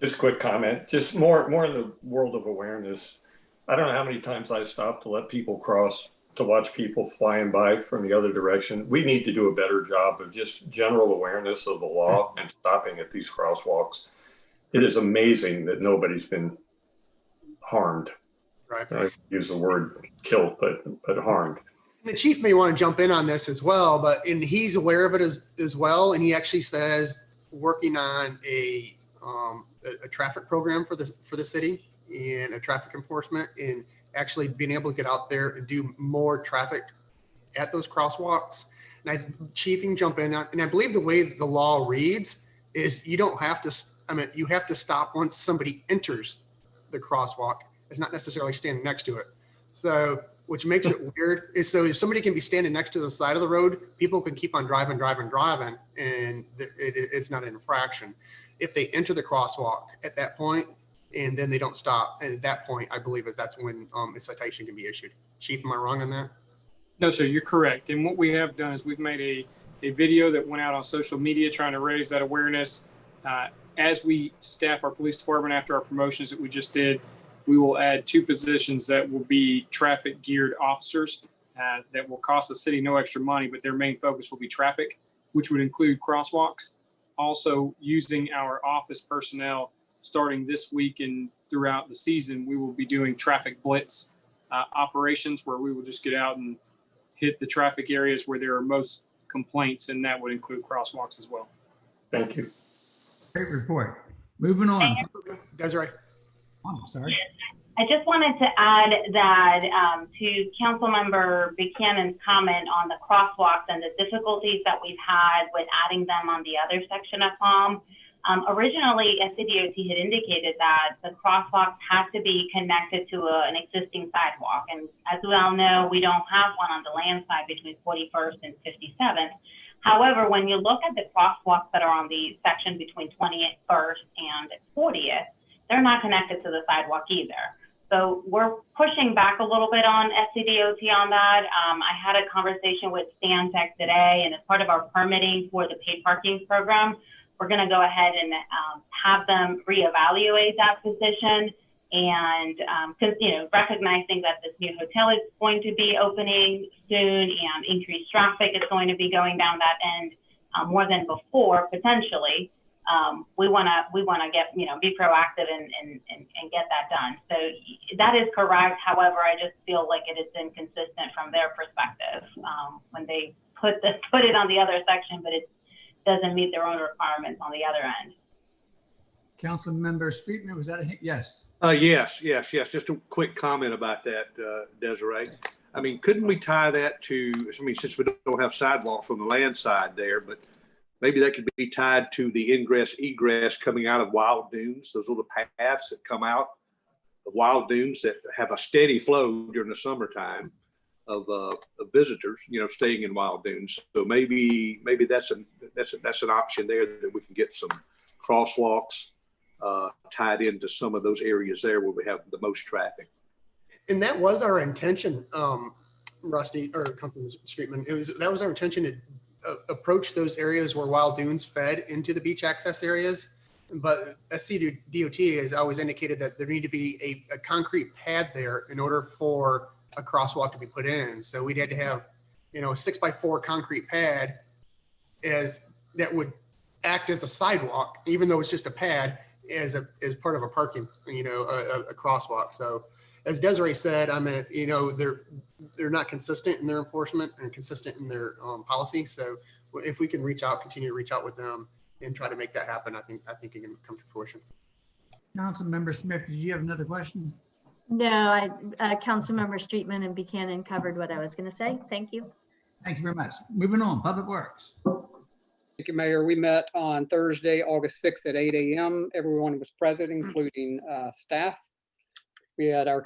Just quick comment, just more in the world of awareness. I don't know how many times I stopped to let people cross, to watch people flying by from the other direction. We need to do a better job of just general awareness of the law and stopping at these crosswalks. It is amazing that nobody's been harmed. Right. I use the word killed, but harmed. The chief may want to jump in on this as well, and he's aware of it as well. And he actually says working on a traffic program for the city and a traffic enforcement, and actually being able to get out there and do more traffic at those crosswalks. And Chief, you can jump in. And I believe the way the law reads is you don't have to, you have to stop once somebody enters the crosswalk. It's not necessarily standing next to it. So, which makes it weird is so if somebody can be standing next to the side of the road, people can keep on driving, and it's not an infraction. If they enter the crosswalk at that point, and then they don't stop, and at that point, I believe that's when a citation can be issued. Chief, am I wrong on that? No, sir, you're correct. And what we have done is we've made a video that went out on social media trying to raise that awareness. As we staff our police department after our promotions that we just did, we will add 2 positions that will be traffic geared officers that will cost the city no extra money, but their main focus will be traffic, which would include crosswalks. Also, using our office personnel starting this week and throughout the season, we will be doing traffic blitz operations where we will just get out and hit the traffic areas where there are most complaints, and that would include crosswalks as well. Thank you. Great report. Moving on. Desiree. Oh, sorry. I just wanted to add that to Councilmember Buchanan's comment on the crosswalks and the difficulties that we've had with adding them on the other section of Palm. Originally, SCDOT had indicated that the crosswalks have to be connected to an existing sidewalk. And as we all know, we don't have one on the land side between 41st and 57th. However, when you look at the crosswalks that are on the section between 21st and 40th, they're not connected to the sidewalk either. So we're pushing back a little bit on SCDOT on that. I had a conversation with Stantec today, and as part of our permitting for the paid parking program, we're going to go ahead and have them reevaluate that position, and recognizing that this new hotel is going to be opening soon and increased traffic is going to be going down that end more than before potentially. We want to get be proactive and get that done. So that is correct. However, I just feel like it is inconsistent from their perspective when they put it on the other section, but it doesn't meet their own requirements on the other end. Councilmember Streetman, was that a hint? Yes. Yes. Just a quick comment about that, Desiree. I mean, couldn't we tie that to, since we don't have sidewalks on the land side there, but maybe that could be tied to the ingress egress coming out of Wild Dunes, those little paths that come out of Wild Dunes that have a steady flow during the summertime of visitors, staying in Wild Dunes. So maybe that's an option there, that we can get some crosswalks tied into some of those areas there where we have the most traffic. And that was our intention, Rusty, or Councilman Streetman. That was our intention to approach those areas where Wild Dunes fed into the beach access areas. But SCDOT has always indicated that there need to be a concrete pad there in order for a crosswalk to be put in. So we'd had to have, a 6x4 concrete pad that would act as a sidewalk, even though it's just a pad, as part of a parking, a crosswalk. So as Desiree said, they're not consistent in their enforcement and consistent in their policy. So if we can continue to reach out with them and try to make that happen, I think it can come to fruition. Councilmember Smith, did you have another question? No, Councilmember Streetman and Buchanan covered what I was going to say. Thank you. Thank you very much. Moving on, Public Works. Thank you, Mayor. We met on Thursday, August 6th at 8 a.m. Everyone was present, including staff. We had our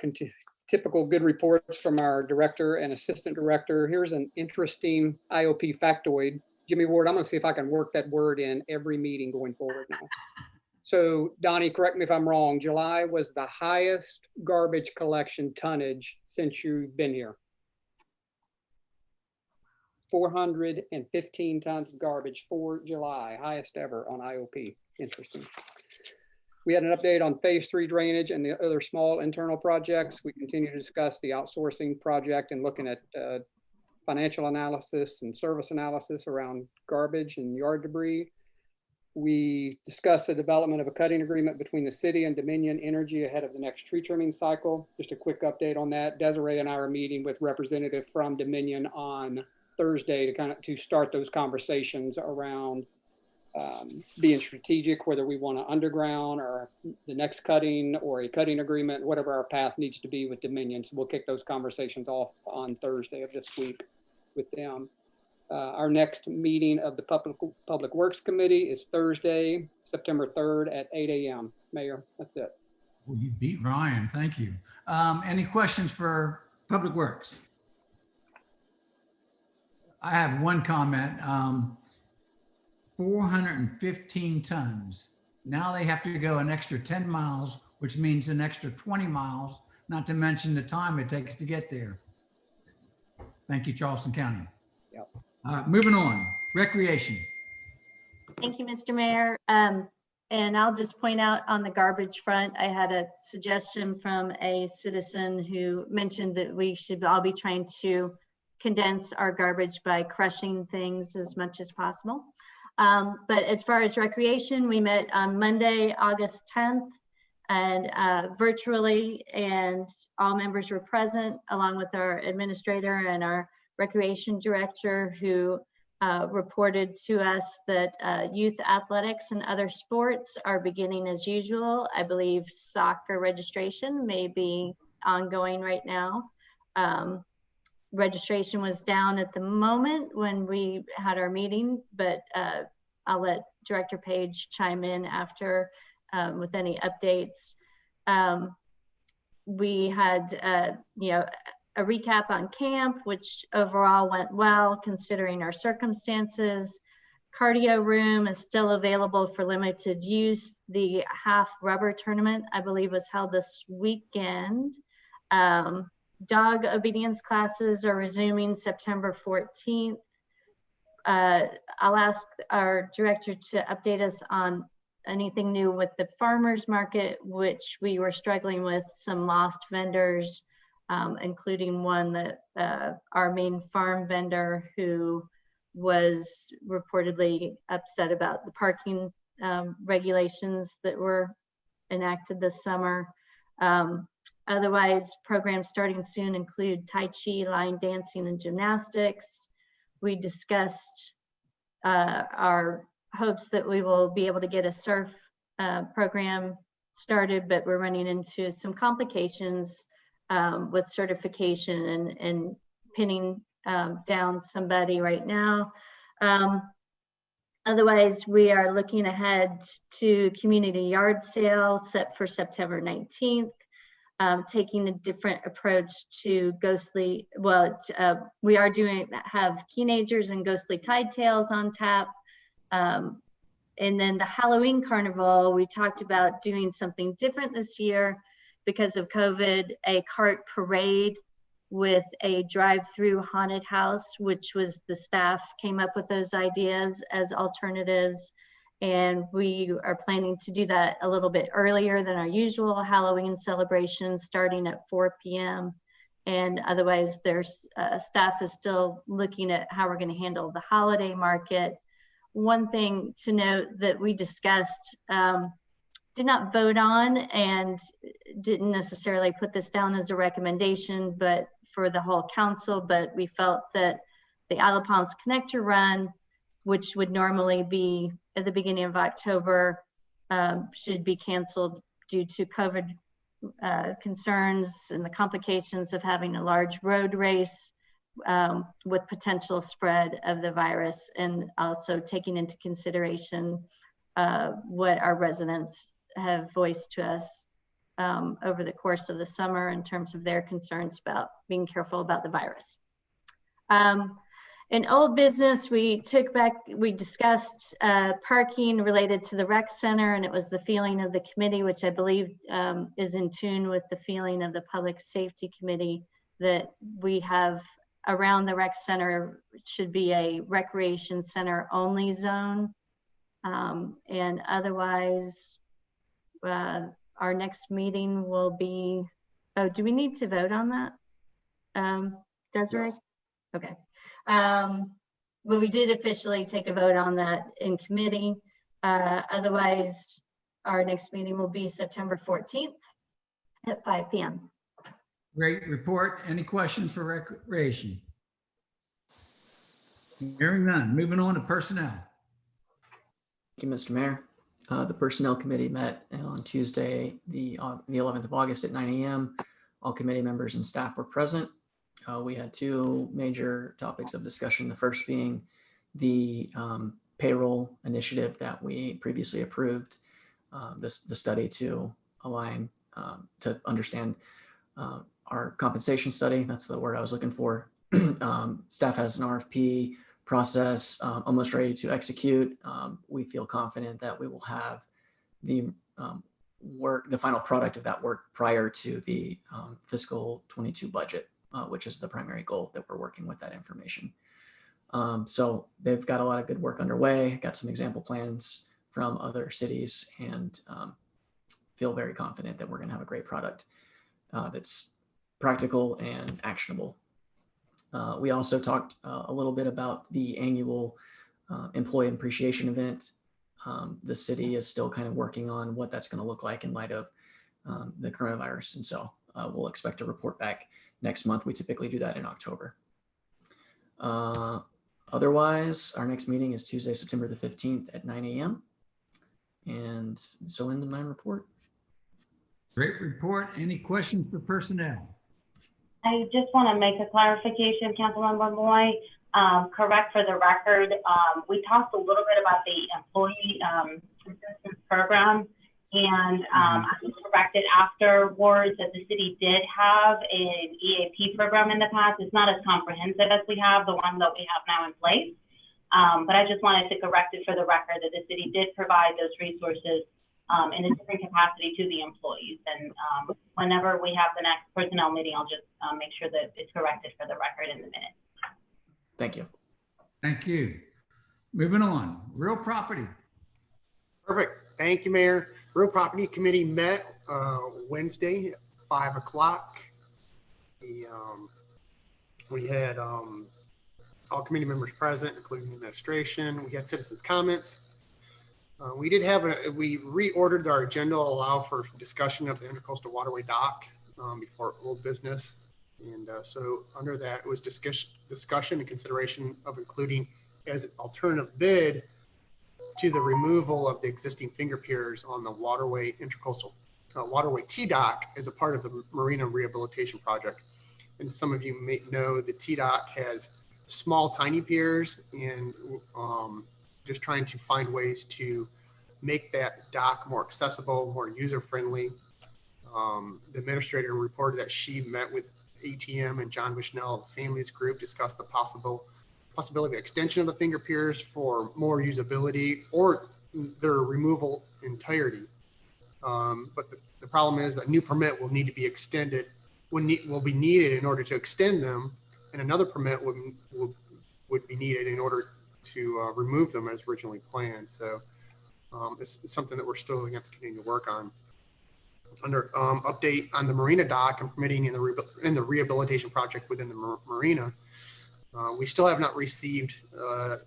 typical good reports from our director and assistant director. Here's an interesting IOP factoid. Jimmy Ward, I'm going to see if I can work that word in every meeting going forward now. So Donnie, correct me if I'm wrong, July was the highest garbage collection tonnage since you've been here. 415 tons of garbage for July, highest ever on IOP. Interesting. We had an update on phase 3 drainage and the other small internal projects. We continue to discuss the outsourcing project and looking at financial analysis and service analysis around garbage and yard debris. We discussed the development of a cutting agreement between the city and Dominion Energy ahead of the next tree trimming cycle. Just a quick update on that. Desiree and I are meeting with representative from Dominion on Thursday to start those conversations around being strategic, whether we want to underground or the next cutting or a cutting agreement, whatever our path needs to be with Dominion. So we'll kick those conversations off on Thursday of this week with them. Our next meeting of the Public Works Committee is Thursday, September 3rd at 8 a.m. Mayor, that's it. Well, you beat Ryan. Thank you. Any questions for Public Works? I have one comment. 415 tons. Now they have to go an extra 10 miles, which means an extra 20 miles, not to mention the time it takes to get there. Thank you, Charleston County. Yep. Moving on, recreation. Thank you, Mr. Mayor. And I'll just point out on the garbage front, I had a suggestion from a citizen who mentioned that we should all be trying to condense our garbage by crushing things as much as possible. But as far as recreation, we met on Monday, August 10th, and virtually, and all members were present, along with our administrator and our recreation director, who reported to us that youth athletics and other sports are beginning as usual. I believe soccer registration may be ongoing right now. Registration was down at the moment when we had our meeting, but I'll let Director Page chime in after with any updates. We had, a recap on camp, which overall went well considering our circumstances. Cardio room is still available for limited use. The half rubber tournament, I believe, was held this weekend. Dog obedience classes are resuming September 14th. I'll ask our director to update us on anything new with the farmers market, which we were struggling with some lost vendors, including one that our main farm vendor who was reportedly upset about the parking regulations that were enacted this summer. Otherwise, programs starting soon include Tai Chi, line dancing, and gymnastics. We discussed our hopes that we will be able to get a surf program started, but we're running into some complications with certification and pinning down somebody right now. Otherwise, we are looking ahead to community yard sale set for September 19th. Taking a different approach to ghostly, we are have teenagers and ghostly tide tails on tap. And then the Halloween carnival, we talked about doing something different this year because of COVID, a cart parade with a drive-through haunted house, which was the staff came up with those ideas as alternatives. And we are planning to do that a little bit earlier than our usual Halloween celebration, starting at 4 p.m. And otherwise, there's staff is still looking at how we're going to handle the holiday market. One thing to note that we discussed did not vote on and didn't necessarily put this down as a recommendation, but for the whole council, but we felt that the Isle of Palms Connector Run, which would normally be at the beginning of October, should be canceled due to COVID concerns and the complications of having a large road race with potential spread of the virus, and also taking into consideration what our residents have voiced to us over the course of the summer in terms of their concerns about being careful about the virus. In old business, we discussed parking related to the rec center, and it was the feeling of the committee, which I believe is in tune with the feeling of the Public Safety Committee, that we have around the rec center should be a recreation center only zone. And otherwise, our next meeting will be, oh, do we need to vote on that? Desiree? Okay. Well, we did officially take a vote on that in committee. Otherwise, our next meeting will be September 14th at 5 p.m. Great report. Any questions for recreation? Hearing none. Moving on to personnel. Thank you, Mr. Mayor. The Personnel Committee met on Tuesday, the 11th of August at 9 a.m. All committee members and staff were present. We had two major topics of discussion. The first being the payroll initiative that we previously approved, the study to align, to understand our compensation study. That's the word I was looking for. Staff has an RFP process almost ready to execute. We feel confident that we will have the the final product of that work prior to the fiscal 22 budget, which is the primary goal that we're working with that information. So they've got a lot of good work underway, got some example plans from other cities, and feel very confident that we're going to have a great product that's practical and actionable. We also talked a little bit about the annual employee appreciation event. The city is still kind of working on what that's going to look like in light of the coronavirus. And so we'll expect a report back next month. We typically do that in October. Otherwise, our next meeting is Tuesday, September the 15th at 9 a.m. And so end of my report. Great report. Any questions for personnel? I just want to make a clarification, Councilmember Moy. Correct for the record, we talked a little bit about the employee assistance program, and I was corrected afterwards that the city did have an EAP program in the past. It's not as comprehensive as we have, the one that we have now in place. But I just wanted to correct it for the record that the city did provide those resources in a different capacity to the employees. And whenever we have the next personnel meeting, I'll just make sure that it's corrected for the record in the minutes. Thank you. Thank you. Moving on, real property. Perfect. Thank you, Mayor. Real Property Committee met Wednesday at 5 o'clock. We had all committee members present, including the administration. We had citizens' comments. We did have we reordered our agenda to allow for discussion of the Intercoastal Waterway dock before old business. And so under that, it was discussion and consideration of including as an alternative bid to the removal of the existing finger piers on the Waterway Intercoastal Waterway T-Dock as a part of the Marina Rehabilitation Project. And some of you may know the T-Dock has small, tiny piers, and just trying to find ways to make that dock more accessible, more user-friendly. The administrator reported that she met with ATM and John Bushnell, the families group, discussed the possibility of extension of the finger piers for more usability or their removal entirety. But the problem is that a new permit will need to be extended, will be needed in order to extend them, and another permit would be needed in order to remove them as originally planned. So it's something that we're still going to have to continue to work on. Under update on the Marina dock and permitting in the rehabilitation project within the Marina, we still have not received the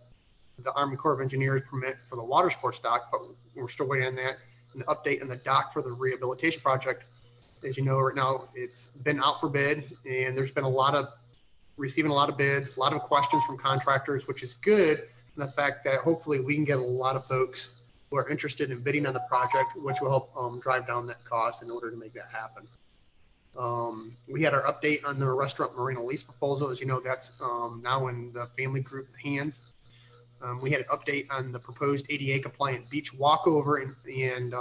Army Corps of Engineers permit for the water sports dock, but we're still waiting on that. an update on the dock for the rehabilitation project. As you know, right now it's been out for bid, and there's been receiving a lot of bids, a lot of questions from contractors, which is good. And the fact that hopefully we can get a lot of folks who are interested in bidding on the project, which will help drive down that cost in order to make that happen. We had our update on the restaurant marina lease proposal. As you know, that's now in the family group hands. We had an update on the proposed ADA compliant beach walkover and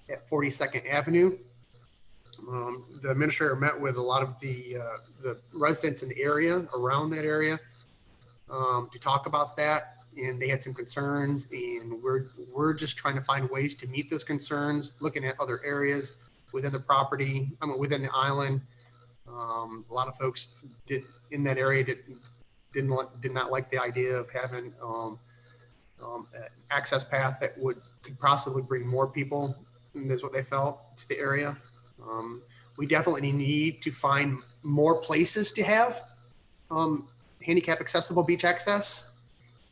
at 42nd Avenue. The administrator met with a lot of the residents in the area, around that area, to talk about that. And they had some concerns, and we're just trying to find ways to meet those concerns, looking at other areas within the property, within the island. A lot of folks in that area did not like the idea of having an access path that could possibly bring more people, and is what they felt, to the area. We definitely need to find more places to have handicap accessible beach access,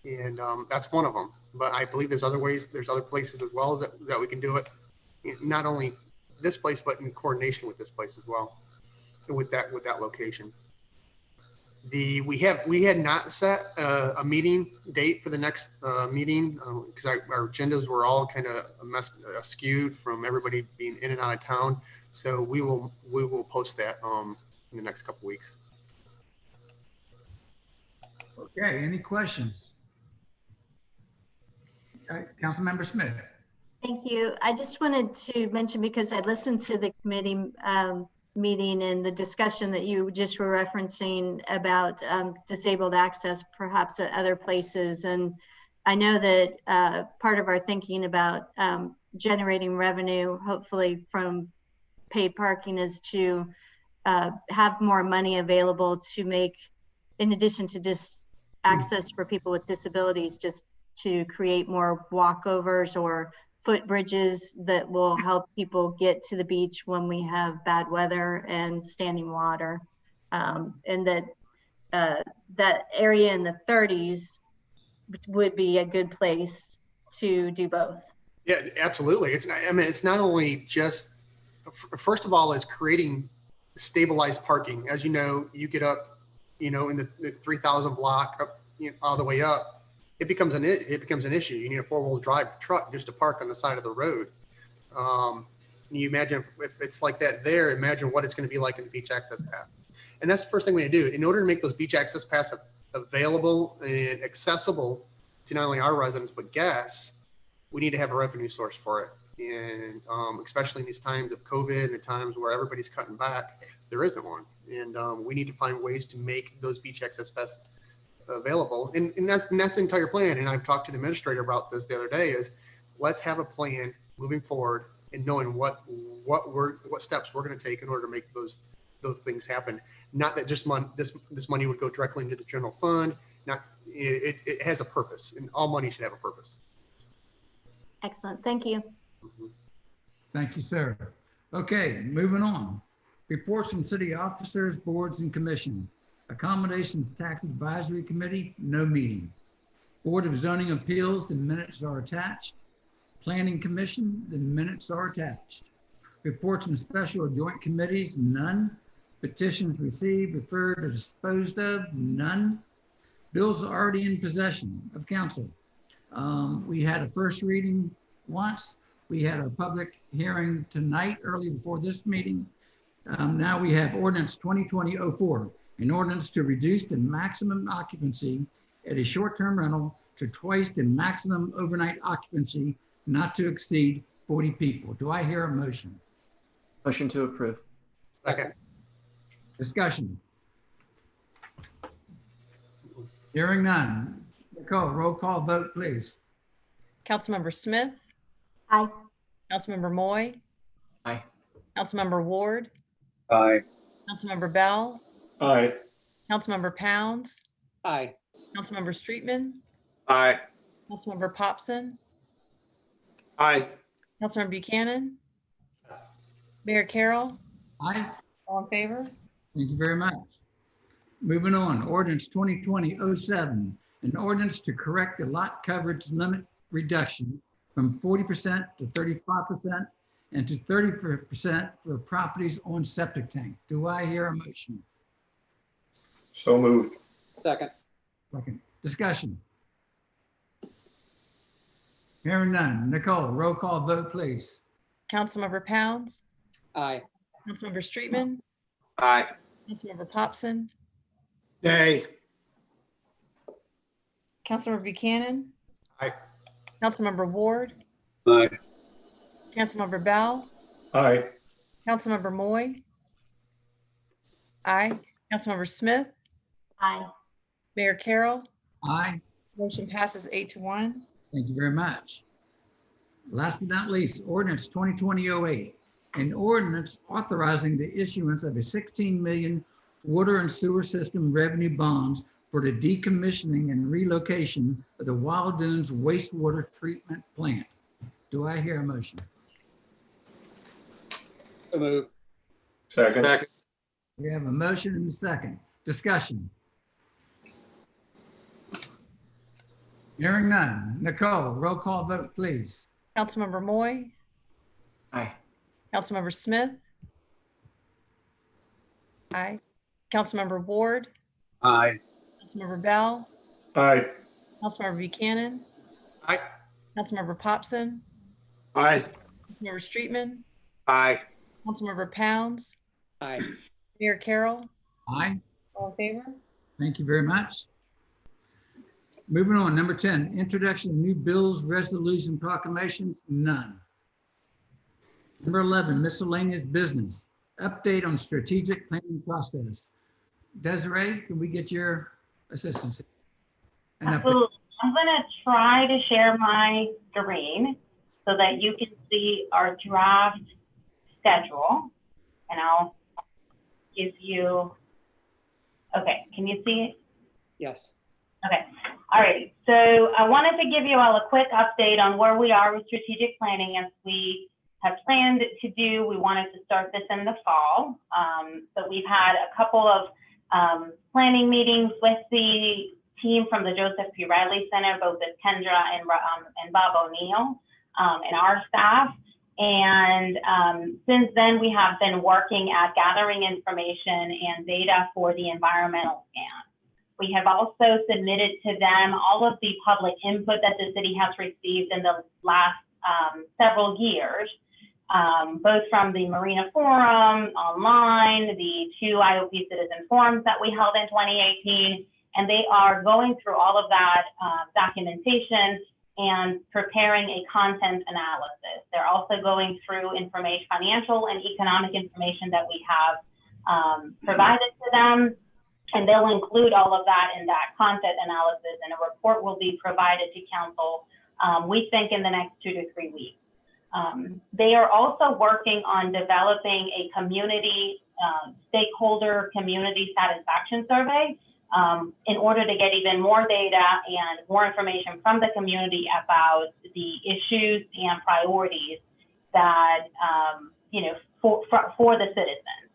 and that's one of them. But I believe there's other ways, there's other places as well that we can do it. Not only this place, but in coordination with this place as well, and with that location. We had not set a meeting date for the next meeting because our agendas were all kind of skewed from everybody being in and out of town. So we will post that in the next couple weeks. Okay, any questions? Councilmember Smith. Thank you. I just wanted to mention, because I listened to the committee meeting and the discussion that you just were referencing about disabled access perhaps at other places. And I know that part of our thinking about generating revenue, hopefully from paid parking, is to have more money available to make, in addition to just access for people with disabilities, just to create more walkovers or footbridges that will help people get to the beach when we have bad weather and standing water. And that area in the 30s would be a good place to do both. Yeah, absolutely. It's not only just, first of all, is creating stabilized parking. As you know, you get up, in the 3,000 block up, all the way up, it becomes an issue. You need a 4-wheel drive truck just to park on the side of the road. You imagine if it's like that there, imagine what it's going to be like in the beach access paths. And that's the first thing we need to do. In order to make those beach access paths available and accessible to not only our residents, but guests, we need to have a revenue source for it. And especially in these times of COVID and the times where everybody's cutting back, there isn't one. And we need to find ways to make those beach access paths available. And that's the entire plan. And I've talked to the administrator about this the other day, is let's have a plan moving forward and knowing what steps we're going to take in order to make those things happen. Not that just this money would go directly into the general fund. It has a purpose, and all money should have a purpose. Excellent. Thank you. Thank you, sir. Okay, moving on. Reports from city officers, boards, and commissions. Accommodations Tax Advisory Committee, no meeting. Board of Zoning Appeals, the minutes are attached. Planning Commission, the minutes are attached. Reports from special or joint committees, none. Petitions received, referred, or disposed of, none. Bills are already in possession of council. We had a first reading once. We had a public hearing tonight, early before this meeting. Now we have ordinance 2020-04, an ordinance to reduce the maximum occupancy at a short-term rental to twice the maximum overnight occupancy, not to exceed 40 people. Do I hear a motion? Motion to approve. Second. Discussion. Hearing none. Nicole, roll call vote, please. Councilmember Smith, Aye. Councilmember Moy, Aye. Councilmember Ward, Aye. Councilmember Bell, Aye. Councilmember Pounds, Aye. Councilmember Streetman, Aye. Councilmember Popson, Aye. Councilmember Buchanan, Mayor Carroll, Aye. all in favor? Thank you very much. Moving on, ordinance 2020-07, an ordinance to correct the lot coverage limit reduction from 40% to 35% and to 30% for properties on septic tank. Do I hear a motion? So moved. Second. Second. Discussion. Hearing none. Nicole, roll call vote, please. Councilmember Pounds, Aye. Councilmember Streetman, Aye. Councilmember Popson, Nay. Councilmember Buchanan, Aye. Councilmember Ward, Aye. Councilmember Bell, Aye. Councilmember Moy. Aye. Councilmember Smith, Aye. Mayor Carroll. Aye. Motion passes 8-1. Thank you very much. Last but not least, ordinance 2020-08, an ordinance authorizing the issuance of a 16 million water and sewer system revenue bonds for the decommissioning and relocation of the Wild Dunes wastewater treatment plant. Do I hear a motion? So move. Second. Second. We have a motion and a second. Discussion. Hearing none. Nicole, roll call vote, please. Councilmember Moy, Aye. Councilmember Smith. Aye. Councilmember Ward, Aye. Councilmember Bell, Aye. Councilmember Buchanan, Aye. Councilmember Popson, Aye. Councilmember Streetman, Aye. Councilmember Pounds, Aye. Mayor Carroll. Aye. All in favor? Thank you very much. Moving on, number 10, introduction of new bills, resolution, proclamations, none. Number 11, miscellaneous business, update on strategic planning process. Desiree, can we get your assistance? An update. Absolutely. I'm going to try to share my screen so that you can see our draft schedule. And I'll give you, okay, can you see it? Yes. Okay. All right. So I wanted to give you all a quick update on where we are with strategic planning. As we had planned to do, we wanted to start this in the fall. So we've had a couple of planning meetings with the team from the Joseph P. Riley Center, both with Kendra and Bob O'Neill and our staff. And since then, we have been working at gathering information and data for the environmental scan. We have also submitted to them all of the public input that the city has received in the last several years, both from the Marina Forum, online, the 2 IOP citizen forums that we held in 2018, and they are going through all of that documentation and preparing a content analysis. They're also going through information, financial and economic information that we have provided to them. And they'll include all of that in that content analysis, and a report will be provided to council, we think, in the next 2 to 3 weeks. They are also working on developing a community, stakeholder community satisfaction survey in order to get even more data and more information from the community about the issues and priorities that, for the citizens.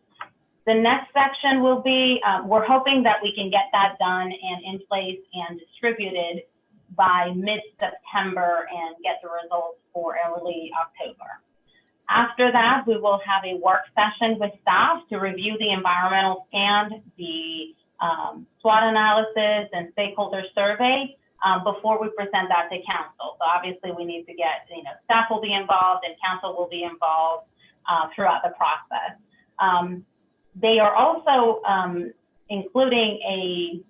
The next section will be, we're hoping that we can get that done and in place and distributed by mid-September and get the results for early October. After that, we will have a work session with staff to review the environmental scan, the SWOT analysis and stakeholder survey before we present that to council. So obviously we need to get, staff will be involved and council will be involved throughout the process. They are also including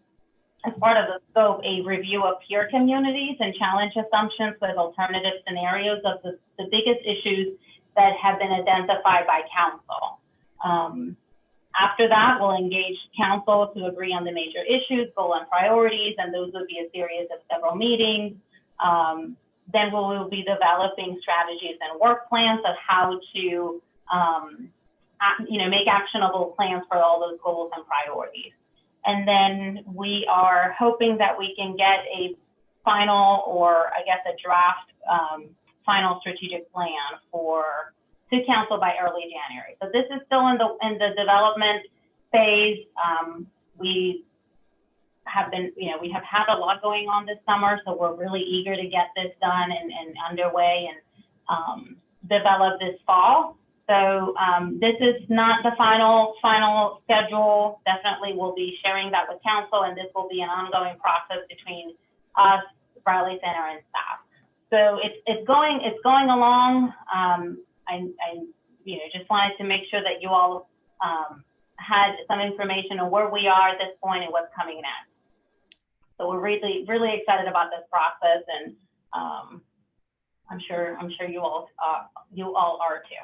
as part of the scope, a review of peer communities and challenge assumptions with alternative scenarios of the biggest issues that have been identified by council. After that, we'll engage council to agree on the major issues, goal and priorities, and those will be a series of several meetings. Then we will be developing strategies and work plans of how to make actionable plans for all those goals and priorities. And then we are hoping that we can get a final, or I guess a draft final strategic plan to council by early January. So this is still in the development phase. We have been, we have had a lot going on this summer, so we're really eager to get this done and underway and develop this fall. So this is not the final schedule. Definitely we'll be sharing that with council, and this will be an ongoing process between us, Bradley Center, and staff. So it's going along. I just wanted to make sure that you all had some information on where we are at this point and what's coming next. So we're really, really excited about this process, and I'm sure you all are too.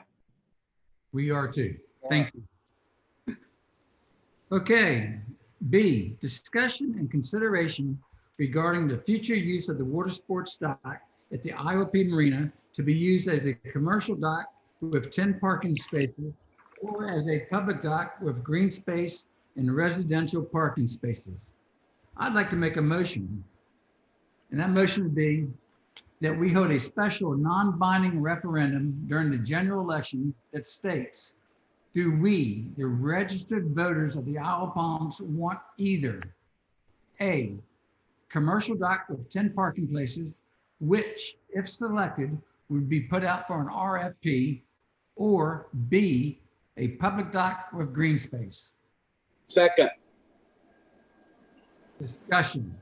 We are too. Thank you. Okay, B, discussion and consideration regarding the future use of the water sports dock at the IOP Marina to be used as a commercial dock with 10 parking spaces or as a public dock with green space and residential parking spaces. I'd like to make a motion, and that motion would be that we hold a special non-binding referendum during the general election that states, do we, the registered voters of the Isle of Palms, want either A, commercial dock with 10 parking places, which, if selected, would be put out for an RFP, or B, a public dock with green space? Second. Discussion.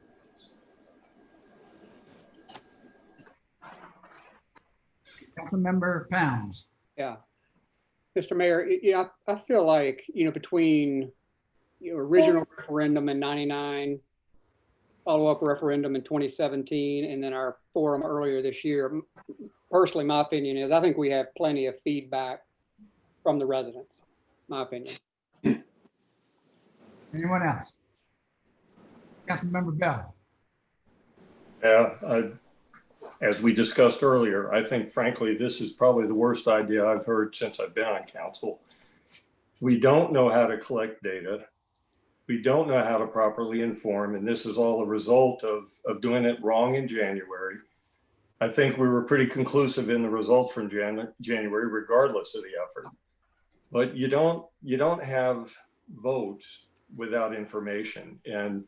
Councilmember Pounds. Yeah. Mr. Mayor, I feel like, between original referendum in 99, follow-up referendum in 2017, and then our forum earlier this year, personally, my opinion is I think we have plenty of feedback from the residents, my opinion. Anyone else? Councilmember Bell. Yeah, as we discussed earlier, I think frankly, this is probably the worst idea I've heard since I've been on council. We don't know how to collect data. We don't know how to properly inform, and this is all a result of doing it wrong in January. I think we were pretty conclusive in the results from January, regardless of the effort. But you don't have votes without information, and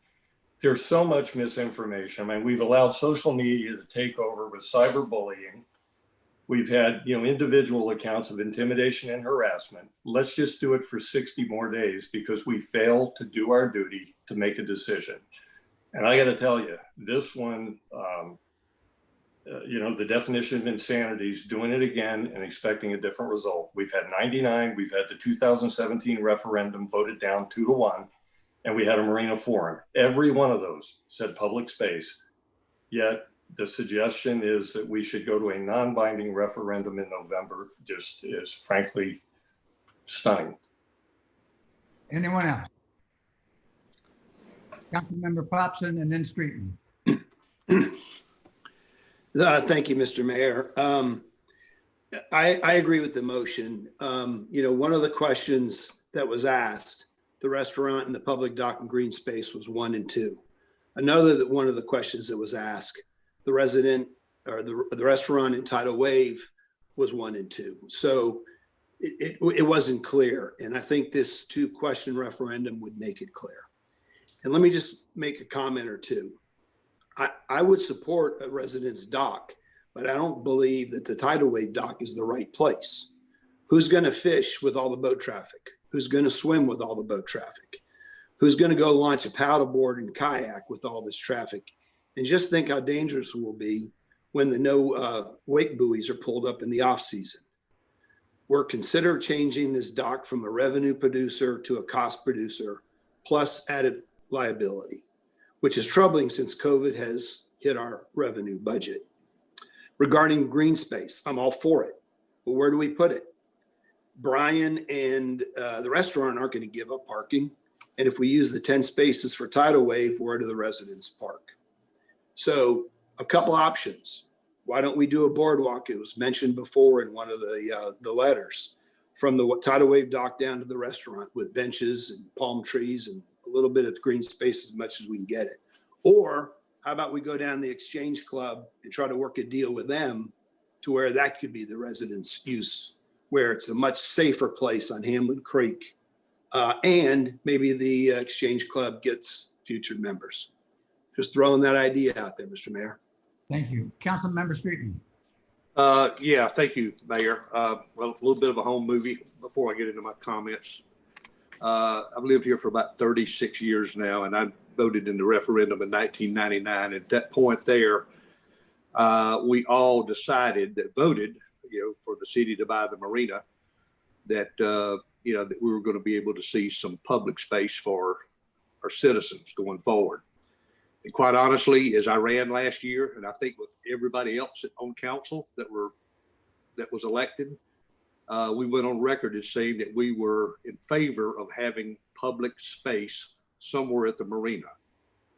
there's so much misinformation. I mean, we've allowed social media to take over with cyberbullying. We've had, individual accounts of intimidation and harassment. Let's just do it for 60 more days because we failed to do our duty to make a decision. And I got to tell you, this one, the definition of insanity is doing it again and expecting a different result. We've had 99, we've had the 2017 referendum voted down 2-1. And we had a Marina Forum. Every one of those said public space. Yet the suggestion is that we should go to a non-binding referendum in November. Just is frankly stunning. Anyone else? Councilmember Popson and then Streeton. Thank you, Mr. Mayor. I agree with the motion. One of the questions that was asked, the restaurant and the public dock and green space, was 1 and 2. One of the questions that was asked, the resident or the restaurant in Tidal Wave, was 1 and 2. So it wasn't clear. And I think this 2-question referendum would make it clear. And let me just make a comment or two. I would support a resident's dock, but I don't believe that the Tidal Wave dock is the right place. Who's going to fish with all the boat traffic? Who's going to swim with all the boat traffic? Who's going to go launch a paddleboard and kayak with all this traffic? And just think how dangerous it will be when the no wake buoys are pulled up in the off season. We're considering changing this dock from a revenue producer to a cost producer, plus added liability, which is troubling since COVID has hit our revenue budget. Regarding green space, I'm all for it, but where do we put it? Brian and the restaurant aren't going to give up parking. And if we use the 10 spaces for Tidal Wave, where do the residents park? So a couple options. Why don't we do a boardwalk? It was mentioned before in one of the letters, from the Tidal Wave dock down to the restaurant with benches and palm trees and a little bit of green space as much as we can get it. Or how about we go down the Exchange Club and try to work a deal with them to where that could be the residents' use, where it's a much safer place on Hamlin Creek. And maybe the Exchange Club gets future members. Just throwing that idea out there, Mr. Mayor. Thank you. Councilmember Streetman. Yeah, thank you, Mayor. Well, a little bit of a home movie before I get into my comments. I've lived here for about 36 years now, and I voted in the referendum in 1999. At that point there, we all decided that voted, for the city to buy the marina, that, that we were going to be able to see some public space for our citizens going forward. And quite honestly, as I ran last year, and I think with everybody else on council that was elected, we went on record as saying that we were in favor of having public space somewhere at the marina.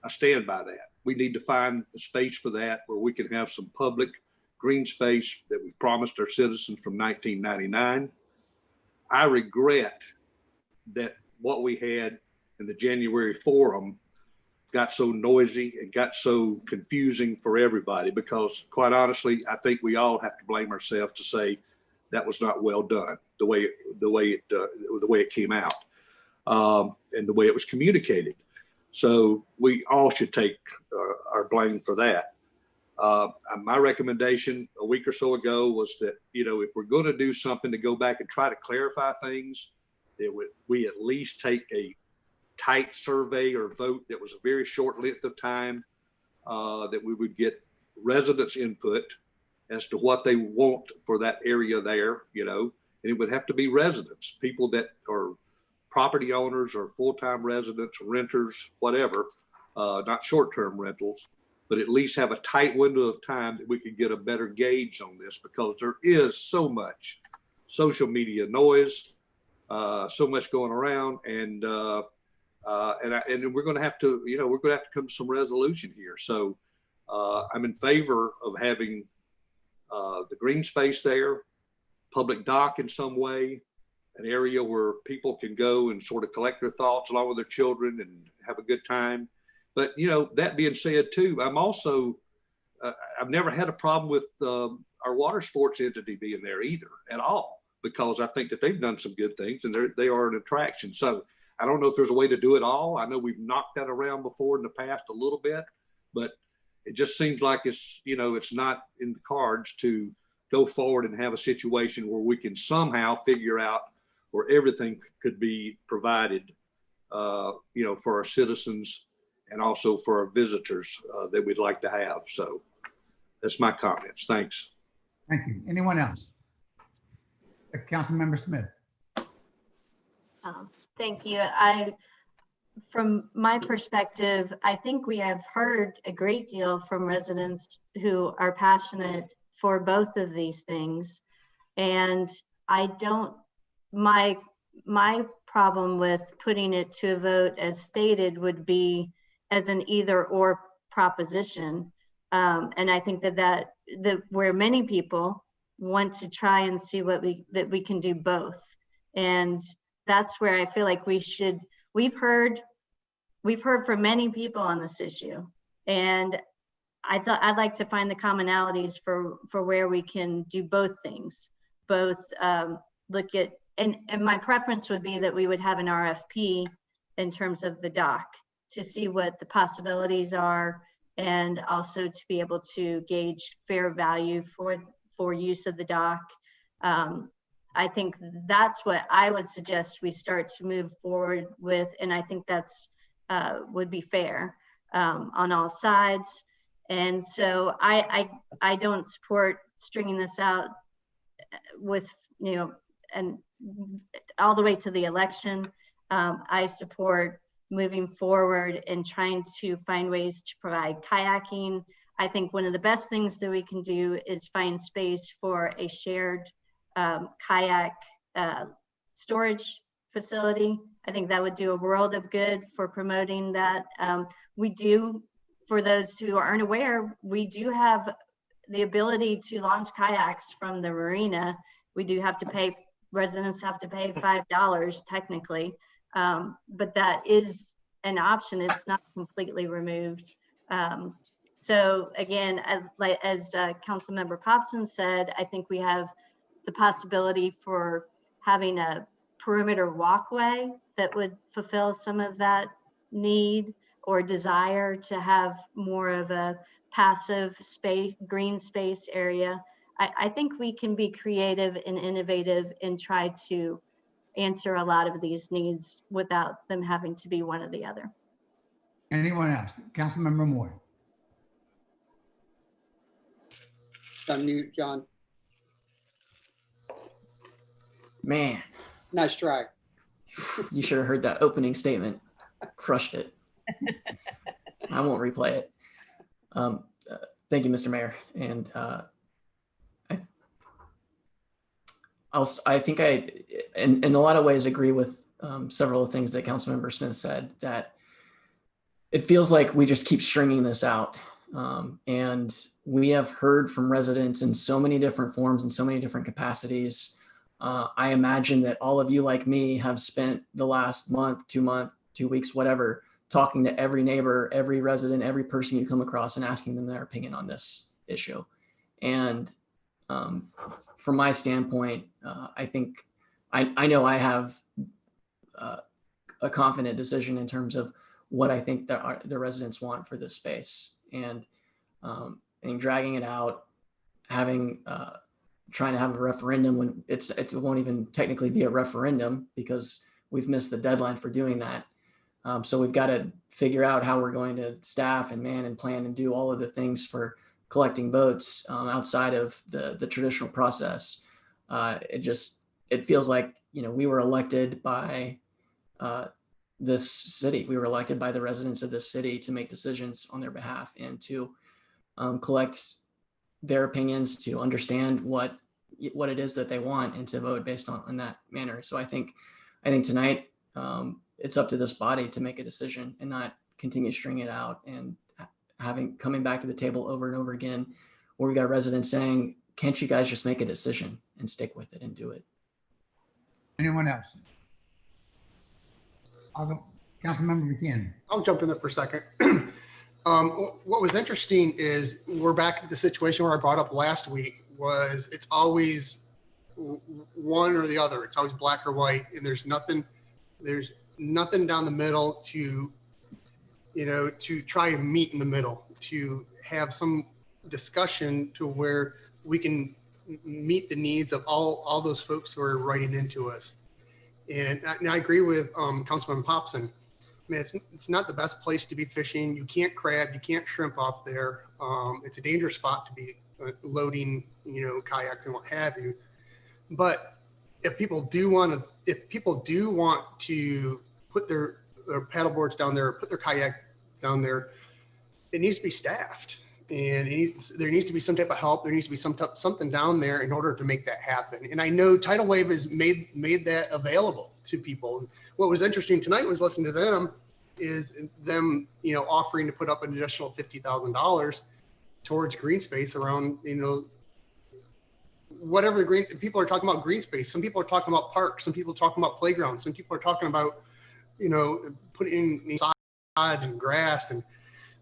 I stand by that. We need to find the space for that where we can have some public green space that we've promised our citizens from 1999. I regret that what we had in the January forum got so noisy and got so confusing for everybody, because quite honestly, I think we all have to blame ourselves to say that was not well done, the way it came out, and the way it was communicated. So we all should take our blame for that. My recommendation a week or so ago was that, if we're going to do something to go back and try to clarify things, that we at least take a tight survey or vote that was a very short length of time, that we would get residents' input as to what they want for that area there, and it would have to be residents, people that are property owners or full-time residents, renters, whatever, not short-term rentals, but at least have a tight window of time that we could get a better gauge on this, because there is so much social media noise, so much going around, and we're going to have to, come to some resolution here. So I'm in favor of having the green space there, public dock in some way, an area where people can go and sort of collect their thoughts along with their children and have a good time. But, that being said too, I'm also, I've never had a problem with our water sports entity being there either at all, because I think that they've done some good things and they are an attraction. So I don't know if there's a way to do it all. I know we've knocked that around before in the past a little bit, but it just seems like it's not in the cards to go forward and have a situation where we can somehow figure out where everything could be provided, for our citizens and also for our visitors that we'd like to have. So that's my comments. Thanks. Thank you. Anyone else? Councilmember Smith. Thank you. From my perspective, I think we have heard a great deal from residents who are passionate for both of these things. And my problem with putting it to a vote as stated would be as an either or proposition. And I think that where many people want to try and see that we can do both. And that's where I feel like we've heard from many people on this issue. And I thought I'd like to find the commonalities for where we can do both things, both look at, and my preference would be that we would have an RFP in terms of the dock to see what the possibilities are, and also to be able to gauge fair value for use of the dock. I think that's what I would suggest we start to move forward with, and I think that's would be fair on all sides. And so I don't support stringing this out with, and all the way to the election. I support moving forward and trying to find ways to provide kayaking. I think one of the best things that we can do is find space for a shared kayak storage facility. I think that would do a world of good for promoting that. We do, for those who aren't aware, we do have the ability to launch kayaks from the marina. We do have to pay, residents have to pay $5 technically, but that is an option. It's not completely removed. So again, as Councilmember Popson said, I think we have the possibility for having a perimeter walkway that would fulfill some of that need, or desire to have more of a passive space, green space area. I think we can be creative and innovative and try to answer a lot of these needs without them having to be one or the other. Anyone else? Councilmember Moore. Unmute, John. Man, Nice try. you should have heard that opening statement. Crushed it. I won't replay it. Thank you, Mr. Mayor. And I think I, in a lot of ways, agree with several of the things that Councilmember Smith said, that it feels like we just keep stringing this out. And we have heard from residents in so many different forms and so many different capacities. I imagine that all of you, like me, have spent the last month, 2 weeks, whatever, talking to every neighbor, every resident, every person you come across and asking them their opinion on this issue. And from my standpoint, I think I know I have a confident decision in terms of what I think the residents want for this space. And dragging it out, trying to have a referendum when it won't even technically be a referendum because we've missed the deadline for doing that. So we've got to figure out how we're going to staff and man and plan and do all of the things for collecting votes outside of the traditional process. It feels like, we were elected by this city. We were elected by the residents of this city to make decisions on their behalf and to collect their opinions, to understand what it is that they want and to vote based on that manner. So I think tonight it's up to this body to make a decision and not continue stringing it out and coming back to the table over and over again, where we got residents saying, can't you guys just make a decision and stick with it and do it? Anyone else? Councilmember Buchanan. I'll jump in there for a second. What was interesting is we're back to the situation where I brought up last week was it's always one or the other. It's always black or white, and there's nothing down the middle to try and meet in the middle, to have some discussion to where we can meet the needs of all those folks who are writing into us. And I agree with Councilman Popson. I mean, it's not the best place to be fishing. You can't crab, you can't shrimp off there. It's a dangerous spot to be loading, kayaks and what have you. But if people do want to put their paddle boards down there, put their kayak down there, it needs to be staffed, and there needs to be some type of help. There needs to be something down there in order to make that happen. And I know Tidal Wave has made that available to people. What was interesting tonight was listening to them offering to put up an additional $50,000 towards green space around, whatever green people are talking about green space. Some people are talking about parks. Some people are talking about playgrounds. Some people are talking about, putting in sod and grass, and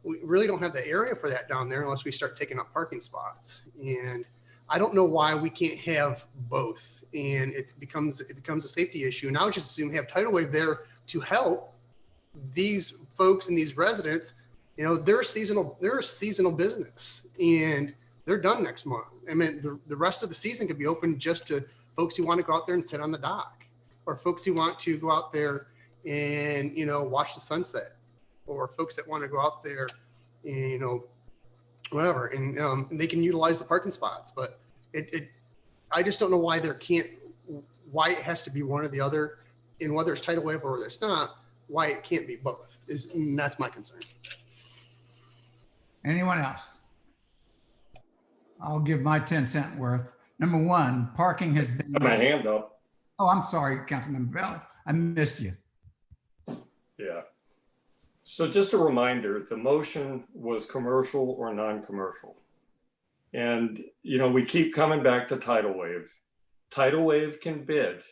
we really don't have the area for that down there unless we start taking up parking spots. And I don't know why we can't have both. And it becomes a safety issue. And I would just assume have Tidal Wave there to help these folks and these residents. They're a seasonal business, and they're done next month. I mean, the rest of the season could be open just to folks who want to go out there and sit on the dock, or folks who want to go out there and, watch the sunset, or folks that want to go out there and, whatever. And they can utilize the parking spots, but I just don't know why why it has to be one or the other, and whether it's Tidal Wave or whether it's not, why it can't be both and that's my concern. Anyone else? I'll give my 10-cent worth. Number one, parking has been. My hand up. Oh, I'm sorry, Councilman Bell. I missed you. Yeah. So just a reminder, the motion was commercial or non-commercial. And, we keep coming back to Tidal Wave. Tidal Wave can bid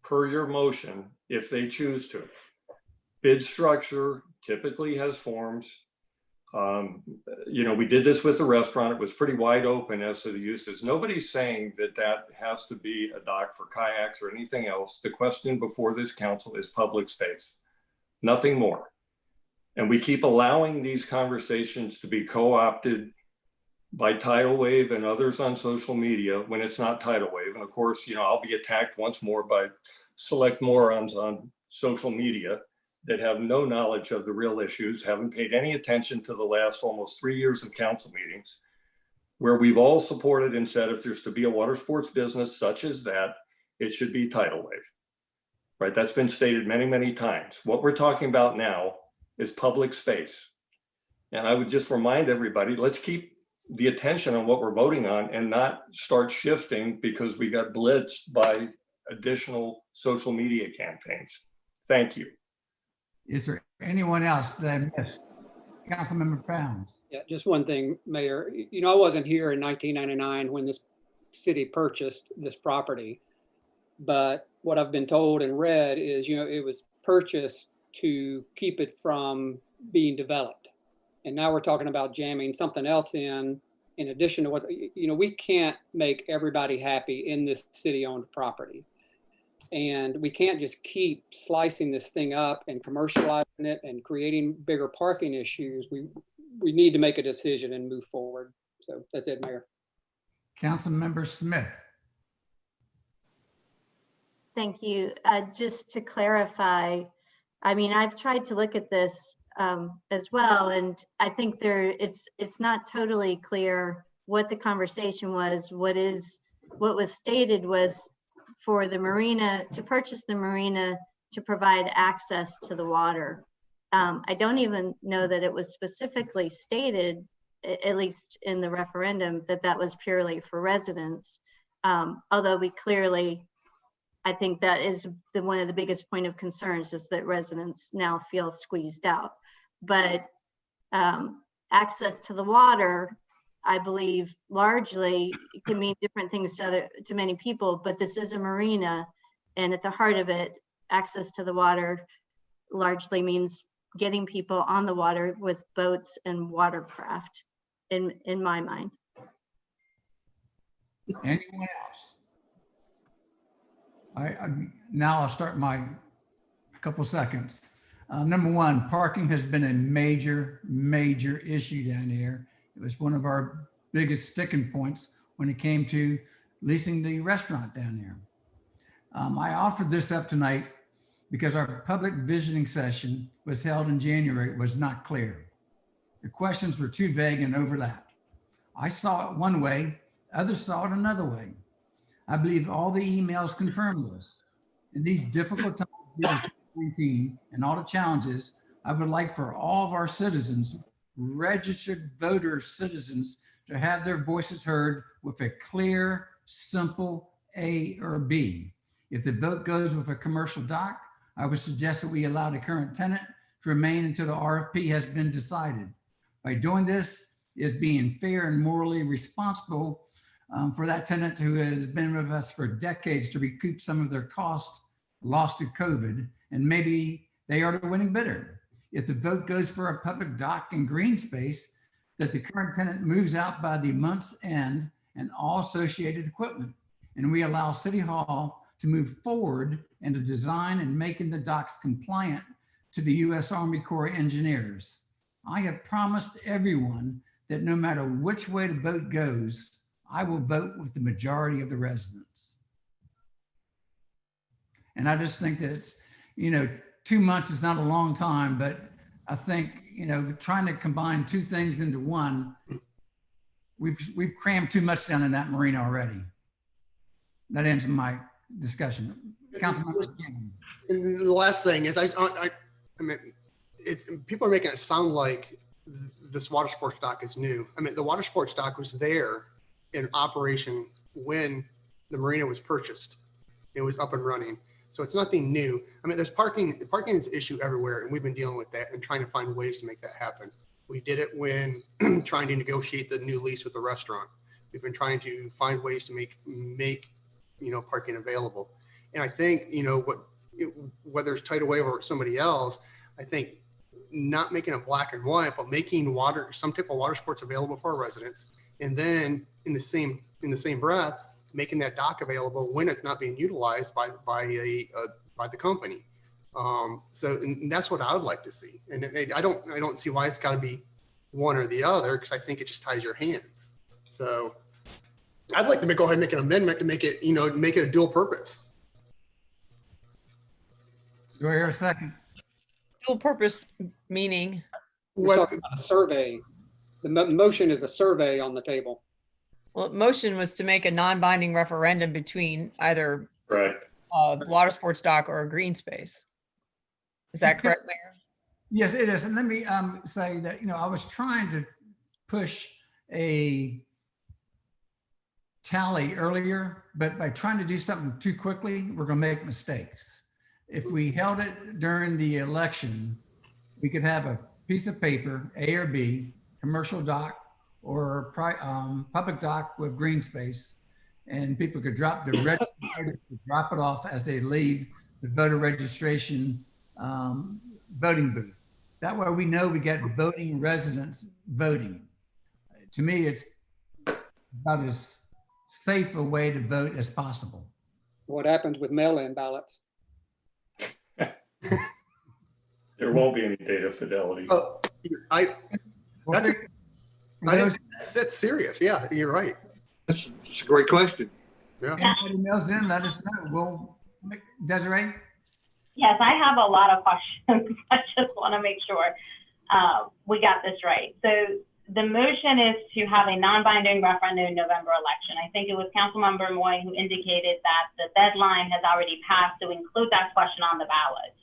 per your motion if they choose to. Bid structure typically has forms. We did this with the restaurant. It was pretty wide open as to the uses. Nobody's saying that has to be a dock for kayaks or anything else. The question before this council is public space, nothing more. And we keep allowing these conversations to be co-opted by Tidal Wave and others on social media when it's not Tidal Wave. And of course, I'll be attacked once more by select morons on social media that have no knowledge of the real issues, haven't paid any attention to the last almost 3 years of council meetings, where we've all supported and said if there's to be a water sports business such as that, it should be Tidal Wave, right? That's been stated many, many times. What we're talking about now is public space. And I would just remind everybody, let's keep the attention on what we're voting on and not start shifting because we got blitzed by additional social media campaigns. Thank you. Is there anyone else that I missed? Councilmember Pounds. Yeah, just one thing, Mayor. I wasn't here in 1999 when this city purchased this property, but what I've been told and read is, it was purchased to keep it from being developed. And now we're talking about jamming something else in addition to what, we can't make everybody happy in this city-owned property. And we can't just keep slicing this thing up and commercializing it and creating bigger parking issues. We need to make a decision and move forward. So that's it, Mayor. Councilmember Smith. Thank you. Just to clarify, I've tried to look at this as well, and I think it's not totally clear what the conversation was. What was stated was for the marina, to purchase the marina to provide access to the water. I don't even know that it was specifically stated, at least in the referendum, that was purely for residents. Although we clearly, I think that is one of the biggest point of concerns is that residents now feel squeezed out. But access to the water, I believe largely can mean different things to many people, but this is a marina, and at the heart of it, access to the water largely means getting people on the water with boats and watercraft, in my mind. Anyone else? Now I'll start my couple seconds. Number one, parking has been a major issue down here. It was one of our biggest sticking points when it came to leasing the restaurant down there. I offered this up tonight because our public visiting session was held in January. It was not clear. The questions were too vague and overlapped. I saw it one way, others saw it another way. I believe all the emails confirmed this. In these difficult times due to COVID-19 and all the challenges, I would like for all of our citizens, registered voter citizens, to have their voices heard with a clear, simple A or B. If the vote goes with a commercial dock, I would suggest that we allow the current tenant to remain until the RFP has been decided. By doing this is being fair and morally responsible for that tenant who has been with us for decades to recoup some of their costs lost to COVID, and maybe they are the winning bidder. If the vote goes for a public dock and green space, that the current tenant moves out by the month's end and all associated equipment, and we allow City Hall to move forward in the design and making the docks compliant to the U.S. Army Corps of Engineers. I have promised everyone that no matter which way the vote goes, I will vote with the majority of the residents. And I just think that it's, 2 months is not a long time, but I think, trying to combine two things into one, we've crammed too much down in that marina already. That ends my discussion. Councilmember King. And the last thing is, people are making it sound like this water sports dock is new. The water sports dock was there in operation when the marina was purchased. It was up and running. So it's nothing new. There's parking is an issue everywhere, and we've been dealing with that and trying to find ways to make that happen. We did it when trying to negotiate the new lease with the restaurant. We've been trying to find ways to make parking available. And I think, whether it's Tidal Wave or somebody else, I think not making it black and white, but making some type of water sports available for our residents. And then in the same breath, making that dock available when it's not being utilized by the company. So and that's what I would like to see. And I don't see why it's got to be one or the other, because I think it just ties your hands. So I'd like to go ahead and make an amendment to make it, make it a dual purpose. Do I hear a second? Dual purpose meaning? We're talking about a survey. The motion is a survey on the table. Well, motion was to make a non-binding referendum between either Right. water sports dock or a green space. Is that correct, Mayor? Yes, it is. And let me say that, I was trying to push a tally earlier, but by trying to do something too quickly, we're going to make mistakes. If we held it during the election, we could have a piece of paper, A or B, commercial dock or public dock with green space, and people could drop the drop it off as they leave the voter registration voting booth. That way we know we get voting residents voting. To me, it's about as safe a way to vote as possible. What happens with mail-in ballots? There won't be any data fidelity. That's serious. Yeah, you're right. That's a great question. Yeah. Anybody else in, let us know. Desiree? Yes, I have a lot of questions. I just want to make sure we got this right. So the motion is to have a non-binding referendum in November election. I think it was Councilmember Moy who indicated that the deadline has already passed to include that question on the ballot.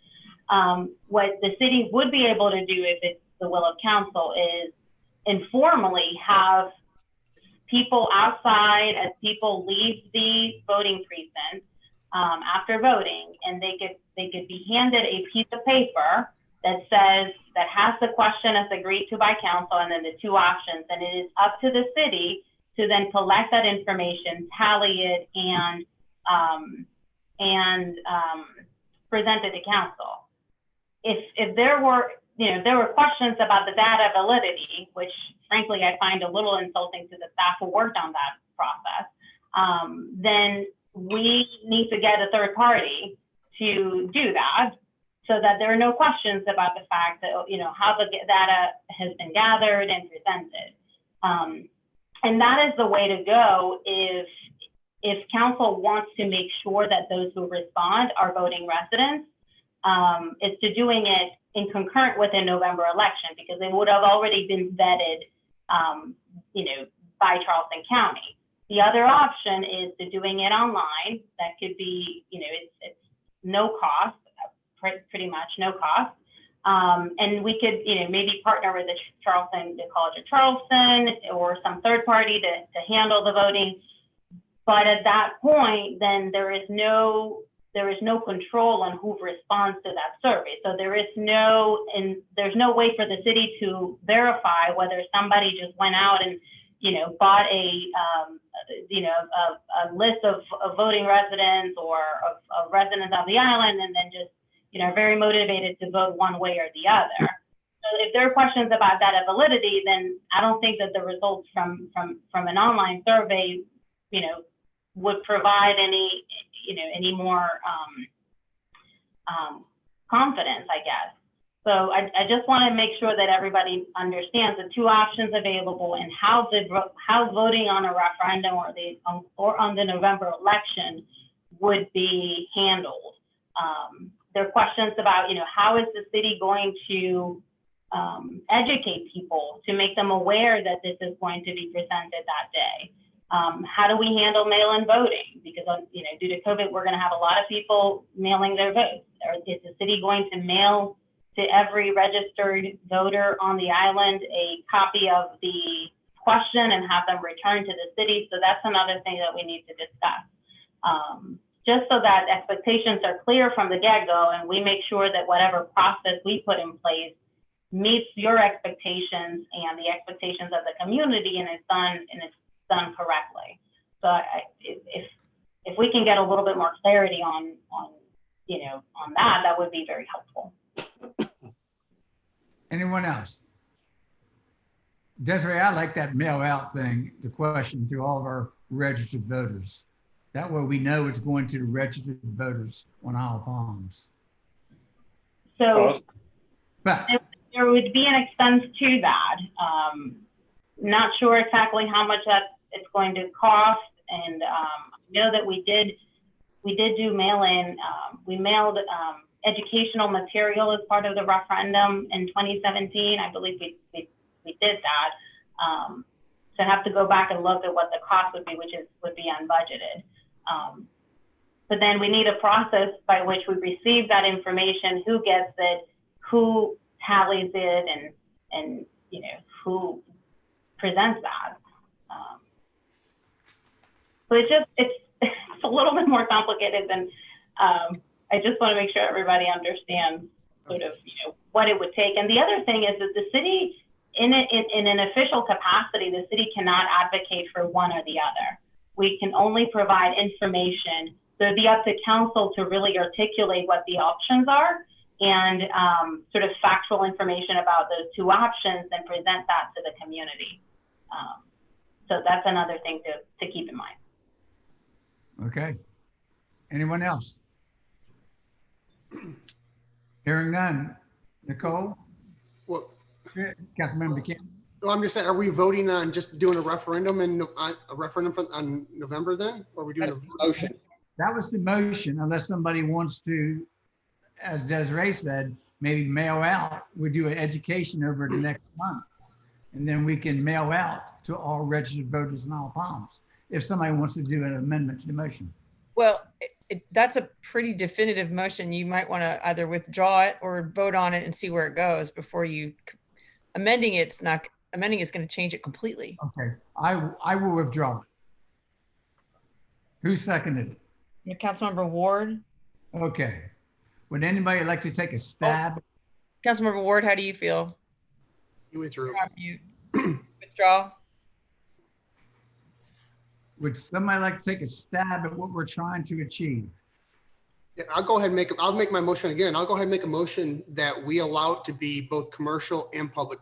What the city would be able to do, if it's the will of council, is informally have people outside as people leave the voting precinct after voting, and they could be handed a piece of paper that has the question as agreed to by council, and then the two options, and it is up to the city to then collect that information, tally it, and present it to council. If there were questions about the data validity, which frankly I find a little insulting to the staff who worked on that process, then we need to get a third party to do that, so that there are no questions about the fact that, how the data has been gathered and presented. And that is the way to go if council wants to make sure that those who respond are voting residents, is to doing it in concurrent with the November election, because they would have already been vetted, by Charleston County. The other option is to doing it online. That could be, it's no cost, pretty much no cost. And we could, maybe partner with the College of Charleston or some third party to handle the voting. But at that point, then there is no control on who responds to that survey. So there's no way for the city to verify whether somebody just went out and, bought a list of voting residents or of residents of the island, and then just, very motivated to vote one way or the other. So if there are questions about data validity, then I don't think that the results from an online survey, would provide any more confidence, I guess. So I just want to make sure that everybody understands the two options available and how voting on a referendum or on the November election would be handled. There are questions about, how is the city going to educate people to make them aware that this is going to be presented that day? How do we handle mail-in voting? Because, due to COVID, we're going to have a lot of people mailing their votes. Or is the city going to mail to every registered voter on the island a copy of the question and have them returned to the city? So that's another thing that we need to discuss. Just so that expectations are clear from the get-go, and we make sure that whatever process we put in place meets your expectations and the expectations of the community, and it's done correctly. So if we can get a little bit more clarity on that would be very helpful. Anyone else? Desiree, I like that mail out thing, the question to all of our registered voters. That way we know it's going to the registered voters on Isle of Palms. So But there would be an expense to that. Not sure exactly how much that it's going to cost. And I know that we did do mail-in. We mailed educational material as part of the referendum in 2017. I believe we did that. So I have to go back and look at what the cost would be, would be unbudgeted. But then we need a process by which we receive that information, who gets it, who tallies it, and you know, who presents that. So it's a little bit more complicated than, I just want to make sure everybody understands sort of, you know, what it would take. And the other thing is that the city, in an official capacity, the city cannot advocate for one or the other. We can only provide information. So it'd be up to council to really articulate what the options are and sort of factual information about those two options and present that to the community. So that's another thing to keep in mind. okay. Anyone else? Hearing none. Nicole? Well, Councilmember Buchanan? well, I'm just saying, are we voting on just doing a referendum on November then? Or are we doing That's the motion. That was the motion, unless somebody wants to, as Desiree said, maybe mail out. We do an education over the next month. And then we can mail out to all registered voters in Isle of Palms if somebody wants to do an amendment to the motion. Well, that's a pretty definitive motion. You might want to either withdraw it or vote on it and see where it goes before you amending it's not amending it's going to change it completely. Okay, I will withdraw it. Who seconded it? Councilmember Ward. Okay. Would anybody like to take a stab? Councilmember Ward, how do you feel? You withdrew. You withdraw? Would somebody like to take a stab at what we're trying to achieve? Yeah, I'll go ahead and I'll make my motion again. I'll go ahead and make a motion that we allow it to be both commercial and public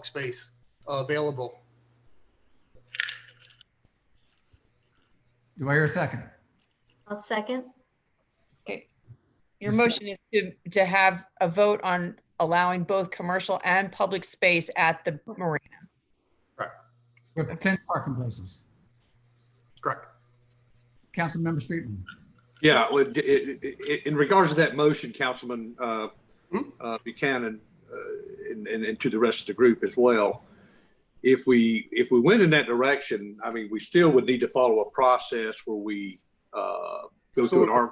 space available. Do I hear a second? I'll second. Okay. Your motion is to have a vote on allowing both commercial and public space at the marina. With 10 parking places. Correct. Councilmember Streetman. Yeah, in regards to that motion, Councilman Buchanan, and to the rest of the group as well, if we went in that direction, I mean, we still would need to follow a process where we go through an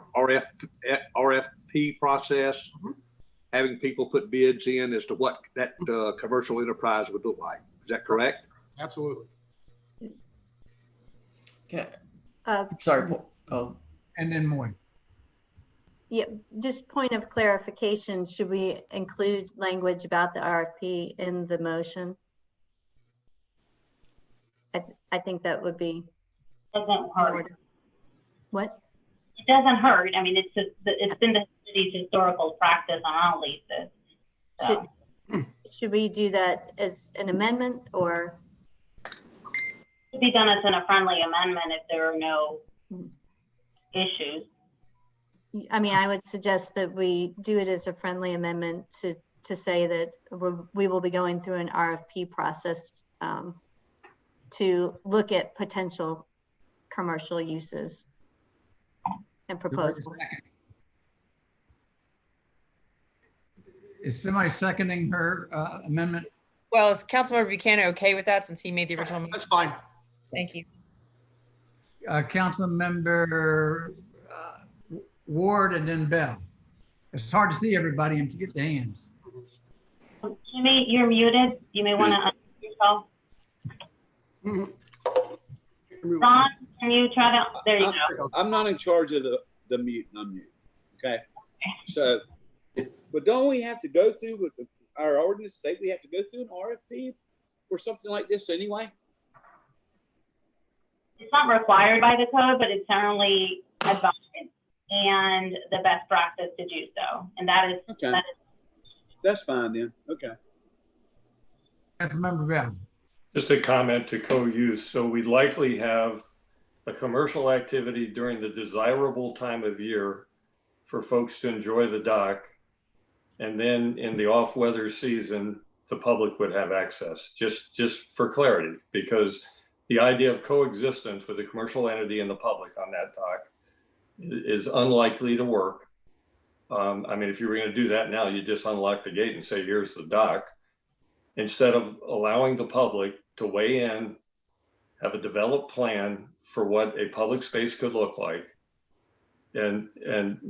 RFP process, having people put bids in as to what that commercial enterprise would look like. Is that correct? Absolutely. Okay. Sorry, Paul. Oh, And then Moy. Yeah, just point of clarification, should we include language about the RFP in the motion? I think that would be. Doesn't hurt. What? It doesn't hurt. I mean, it's been the city's historical practice on all leases. So. Should we do that as an amendment or? It could be done as a friendly amendment if there are no issues. I mean, I would suggest that we do it as a friendly amendment to say that we will be going through an RFP process to look at potential commercial uses and proposals. Is somebody seconding her amendment? Well, is Councilmember Buchanan okay with that since he made the original? That's fine. Thank you. Councilmember Ward and then Bell. It's hard to see everybody and to get the hands. Jimmy, you're muted. You may want to unmute yourself. Ron, can you try to? There you go. I'm not in charge of the mute and unmute. Okay. So, but don't we have to go through with our ordinance state? We have to go through an RFP for something like this anyway? It's not required by the code, but it's certainly advised and the best practice to do so. And that is, okay. That's fine then. Okay. Councilmember Bell. Just a comment to co-use. So we'd likely have a commercial activity during the desirable time of year for folks to enjoy the dock. And then in the off weather season, the public would have access, just for clarity, because the idea of coexistence with a commercial entity and the public on that dock is unlikely to work. I mean, if you were going to do that now, you just unlock the gate and say, here's the dock, instead of allowing the public to weigh in, have a developed plan for what a public space could look like. And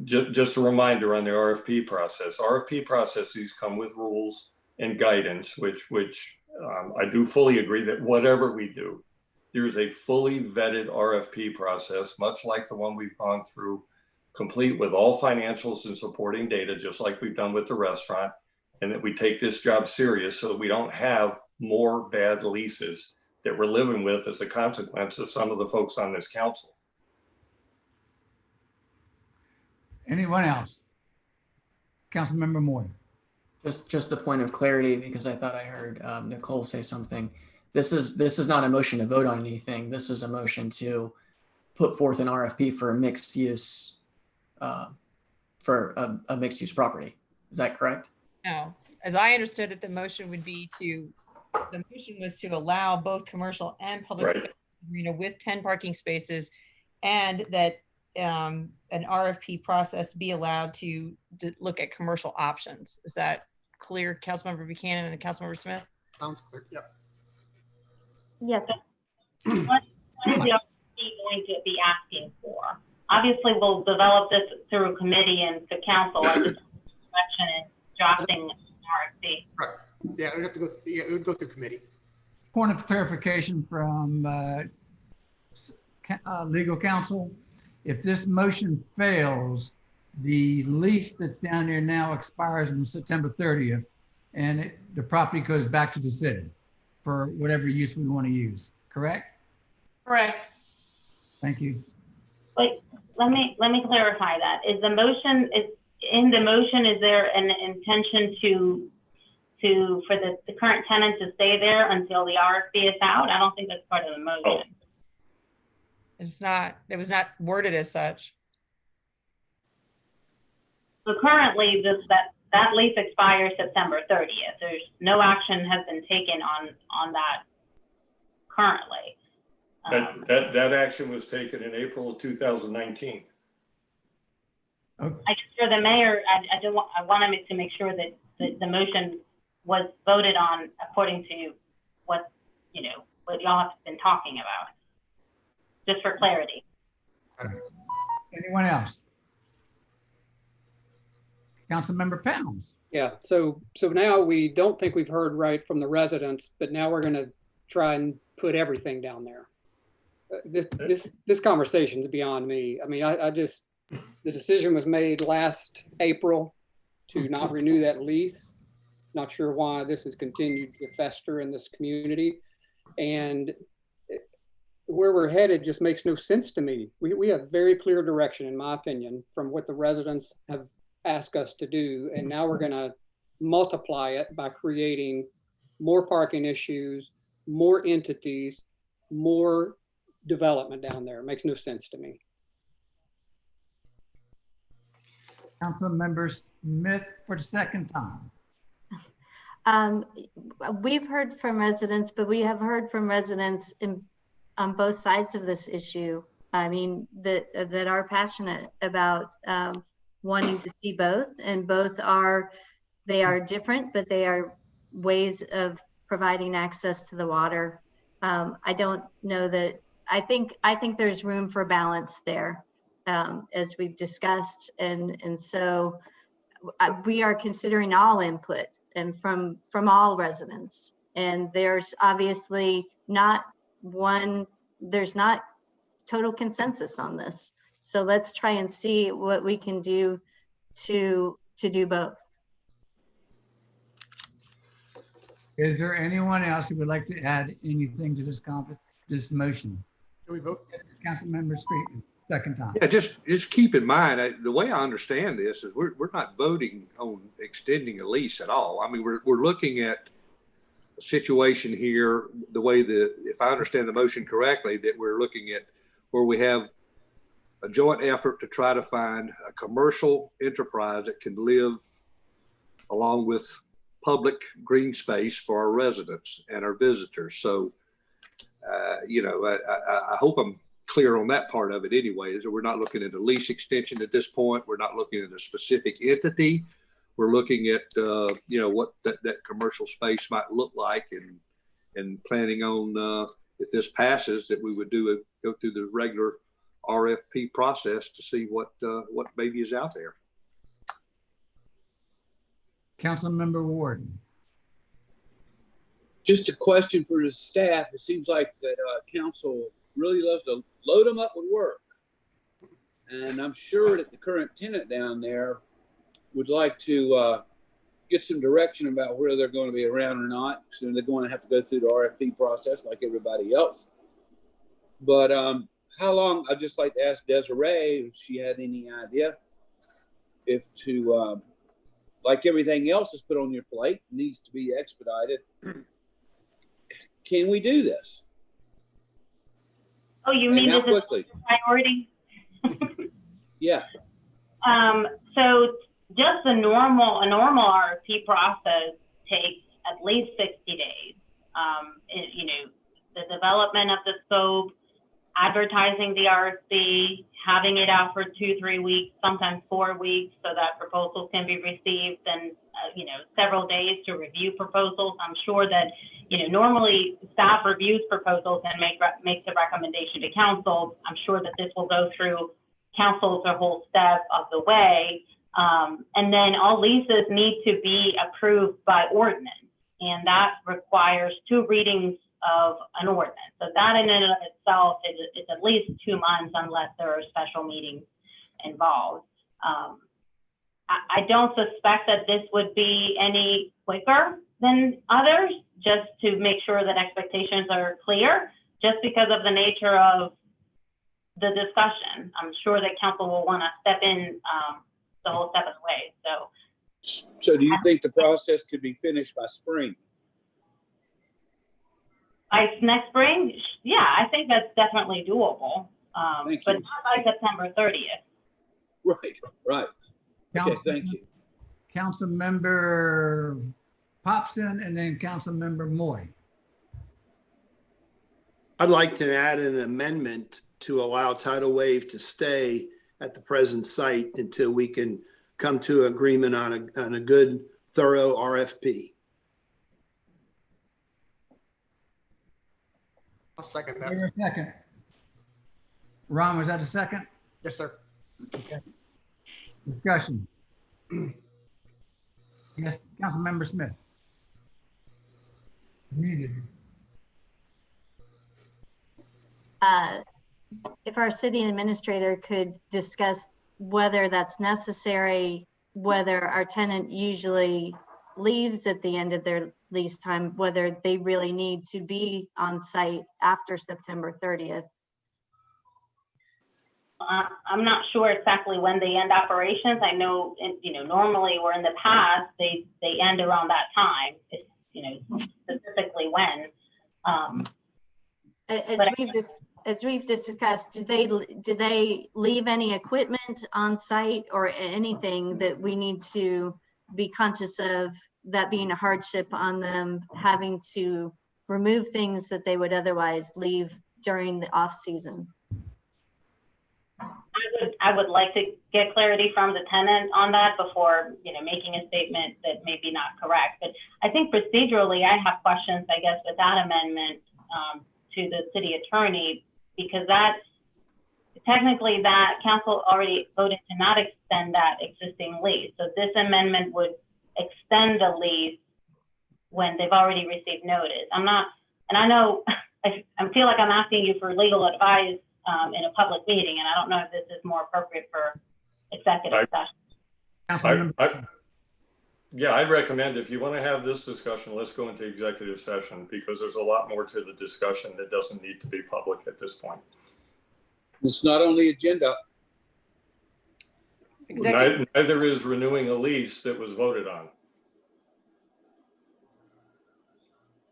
just a reminder on the RFP process. RFP processes come with rules and guidance, which I do fully agree that whatever we do, there's a fully vetted RFP process, much like the one we've gone through, complete with all financials and supporting data, just like we've done with the restaurant, and that we take this job serious so that we don't have more bad leases that we're living with as a consequence of some of the folks on this council. Anyone else? Councilmember Moore. Just a point of clarity, because I thought I heard Nicole say something. This is not a motion to vote on anything. This is a motion to put forth an RFP for a mixed use property. Is that correct? No, as I understood it, the motion was to allow both commercial and public Right. space arena with 10 parking spaces, and that an RFP process be allowed to look at commercial options. Is that clear, Councilmember Buchanan and Councilmember Smith? Sounds clear. Yep. Yes. What is the RFP going to be asking for? Obviously, we'll develop this through committee and the council at the election and drafting RFP. Right. Yeah, it would have to go. It would go through committee. Point of clarification from legal counsel. If this motion fails, the lease that's down there now expires on September 30th, and the property goes back to the city for whatever use we want to use, correct? Correct. Thank you. Wait, let me clarify that. Is the motion, is there an intention for the current tenant to stay there until the RFP is out? I don't think that's part of the motion. It was not worded as such. So currently, that lease expires September 30th. There's no action has been taken on that currently. That action was taken in April of 2019. Okay. I just, for the mayor, I wanted to make sure that the motion was voted on according to what y'all have been talking about, just for clarity. Anyone else? Councilmember Pounds. Yeah, so now we don't think we've heard right from the residents, but now we're gonna try and put everything down there. This conversation is beyond me. I mean, the decision was made last April to not renew that lease. Not sure why this has continued to fester in this community. And where we're headed just makes no sense to me. We have very clear direction, in my opinion, from what the residents have asked us to do. And now we're gonna multiply it by creating more parking issues, more entities, more development down there. It makes no sense to me. Councilmember Smith for the second time. We've heard from residents, but we have heard from residents on both sides of this issue. I mean, that are passionate about wanting to see both, and both they are different, but they are ways of providing access to the water. I don't know that, I think there's room for balance there, as we've discussed. And so we are considering all input and from all residents. And there's obviously there's not total consensus on this. So let's try and see what we can do to do both. Is there anyone else who would like to add anything to this motion? Can we vote? Councilmember Street, second time. Yeah, just keep in mind, the way I understand this is we're not voting on extending a lease at all. I mean, we're looking at a situation here, the way if I understand the motion correctly, that we're looking at where we have a joint effort to try to find a commercial enterprise that can live along with public green space for our residents and our visitors. So, I hope I'm clear on that part of it anyway, is that we're not looking at a lease extension at this point. We're not looking at a specific entity. We're looking at, what that commercial space might look like, and planning on, if this passes, that we would go through the regular RFP process to see what maybe is out there. Councilmember Ward. Just a question for the staff. It seems like that council really loves to load them up with work. And I'm sure that the current tenant down there would like to get some direction about whether they're going to be around or not. So they're going to have to go through the RFP process like everybody else. But how long, I'd just like to ask Desiree if she had any idea if to, like everything else that's put on your plate, needs to be expedited. Can we do this? Oh, you And mean how this is quickly? a priority? Yeah. So just a normal RFP process takes at least 60 days. The development of the scope, advertising the RFP, having it out for 2-3 weeks, sometimes 4 weeks, so that proposals can be received, and several days to review proposals. I'm sure that normally staff reviews proposals and makes a recommendation to council. I'm sure that this will go through council the whole step of the way, and then all leases need to be approved by ordinance, and that requires 2 readings of an ordinance. So that in and of itself is at least 2 months unless there are special meetings involved. I don't suspect that this would be any quicker than others, just to make sure that expectations are clear, just because of the nature of the discussion. I'm sure that council will want to step in the whole step of the way. So do you think the process could be finished by spring? By next spring, yeah, I think that's definitely doable, but not by September 30th. Right. Okay, thank you. Councilmember Popson, and then Councilmember Moy. I'd like to add an amendment to allow Tidal Wave to stay at the present site until we can come to agreement on a good, thorough RFP. I'll second that. Here, a second. Ron, was that a second? Yes, sir. Okay. Discussion. Yes, Councilmember Smith. Muted. If our city administrator could discuss whether that's necessary, whether our tenant usually leaves at the end of their lease time, whether they really need to be on site after September 30th. I'm not sure exactly when they end operations. I know, normally or in the past, they end around that time, specifically when. As we've discussed, do they leave any equipment on site or anything that we need to be conscious of, that being a hardship on them, having to remove things that they would otherwise leave during the off season? I would like to get clarity from the tenant on that before, making a statement that may be not correct. But I think procedurally, I have questions, I guess, with that amendment to the city attorney, because technically that council already voted to not extend that existing lease. So this amendment would extend the lease when they've already received notice. I know, I feel like I'm asking you for legal advice in a public meeting, and I don't know if this is more appropriate for executive session. Yeah, I'd recommend, if you want to have this discussion, let's go into executive session, because there's a lot more to the discussion that doesn't need to be public at this point. It's not on the agenda. Neither is renewing a lease that was voted on.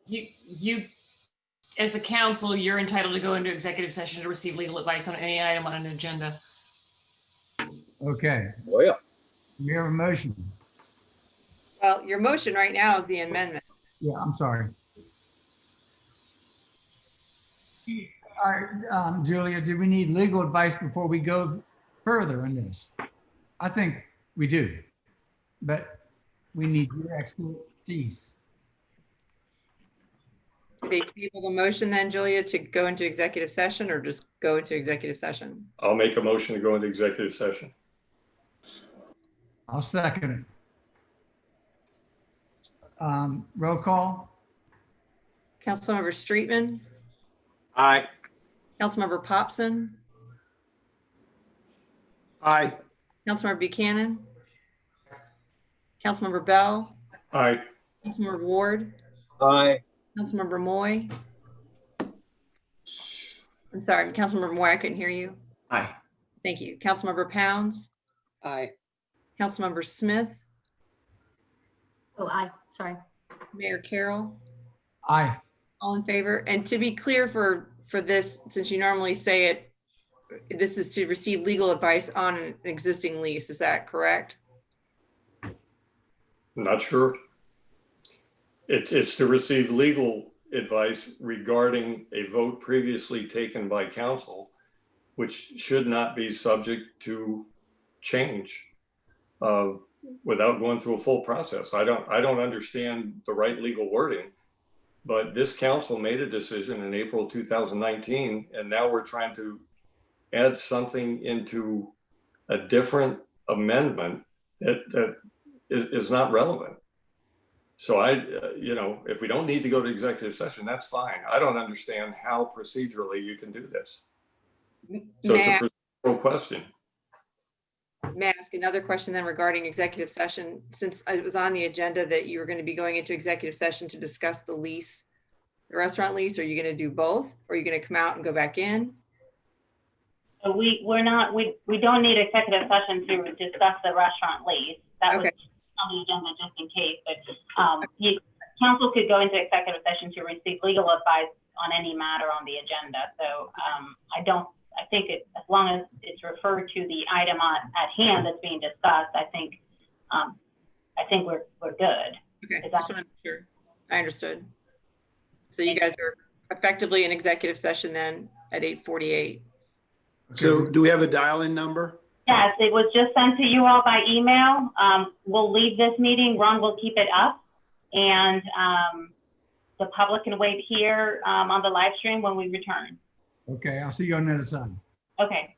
You, as a council, you're entitled to go into executive session to receive legal advice on any item on an agenda. Okay, Well, we have a motion. Well, your motion right now is the amendment. Yeah, I'm sorry. All right, Julia, do we need legal advice before we go further in this? I think we do, but we need your expertise. Do they table the motion then, Julia, to go into executive session or just go into executive session? I'll make a motion to go into executive session. I'll second it. Roll call. Councilmember Streetman, aye. Councilmember Popson, Aye. Councilmember Buchanan, Councilmember Bell, Aye. Councilmember Ward, Aye. Councilmember Moy. I'm sorry, Councilmember Moy, I couldn't hear you. Aye. Thank you. Councilmember Pounds, Aye. Councilmember Smith, Oh, aye, sorry. Mayor Carroll, Aye. all in favor. And to be clear for this, since you normally say it, this is to receive legal advice on an existing lease. Is that correct? Not sure. It's to receive legal advice regarding a vote previously taken by council, which should not be subject to change without going through a full process. I don't understand the right legal wording, but this council made a decision in April 2019, and now we're trying to add something into a different amendment that is not relevant. So if we don't need to go to executive session, that's fine. I don't understand how procedurally you can do this. So May it's a procedural question. May I ask another question then regarding executive session? Since it was on the agenda that you were going to be going into executive session to discuss the lease, the restaurant lease, are you going to do both? Or are you going to come out and go back in? So we don't need executive session to discuss the restaurant lease. That was Okay. on the agenda just in case, but council could go into executive session to receive legal advice on any matter on the agenda. So I think as long as it's referred to the item at hand that's being discussed, I think we're good. Okay, Is that- just want to make sure I understood. So you guys are effectively in executive session then at 8:48. So do we have a dial-in number? Yes, it was just sent to you all by email. We'll leave this meeting. Ron will keep it up, and the public can wait here on the live stream when we return. Okay, I'll see you on the other side. Okay.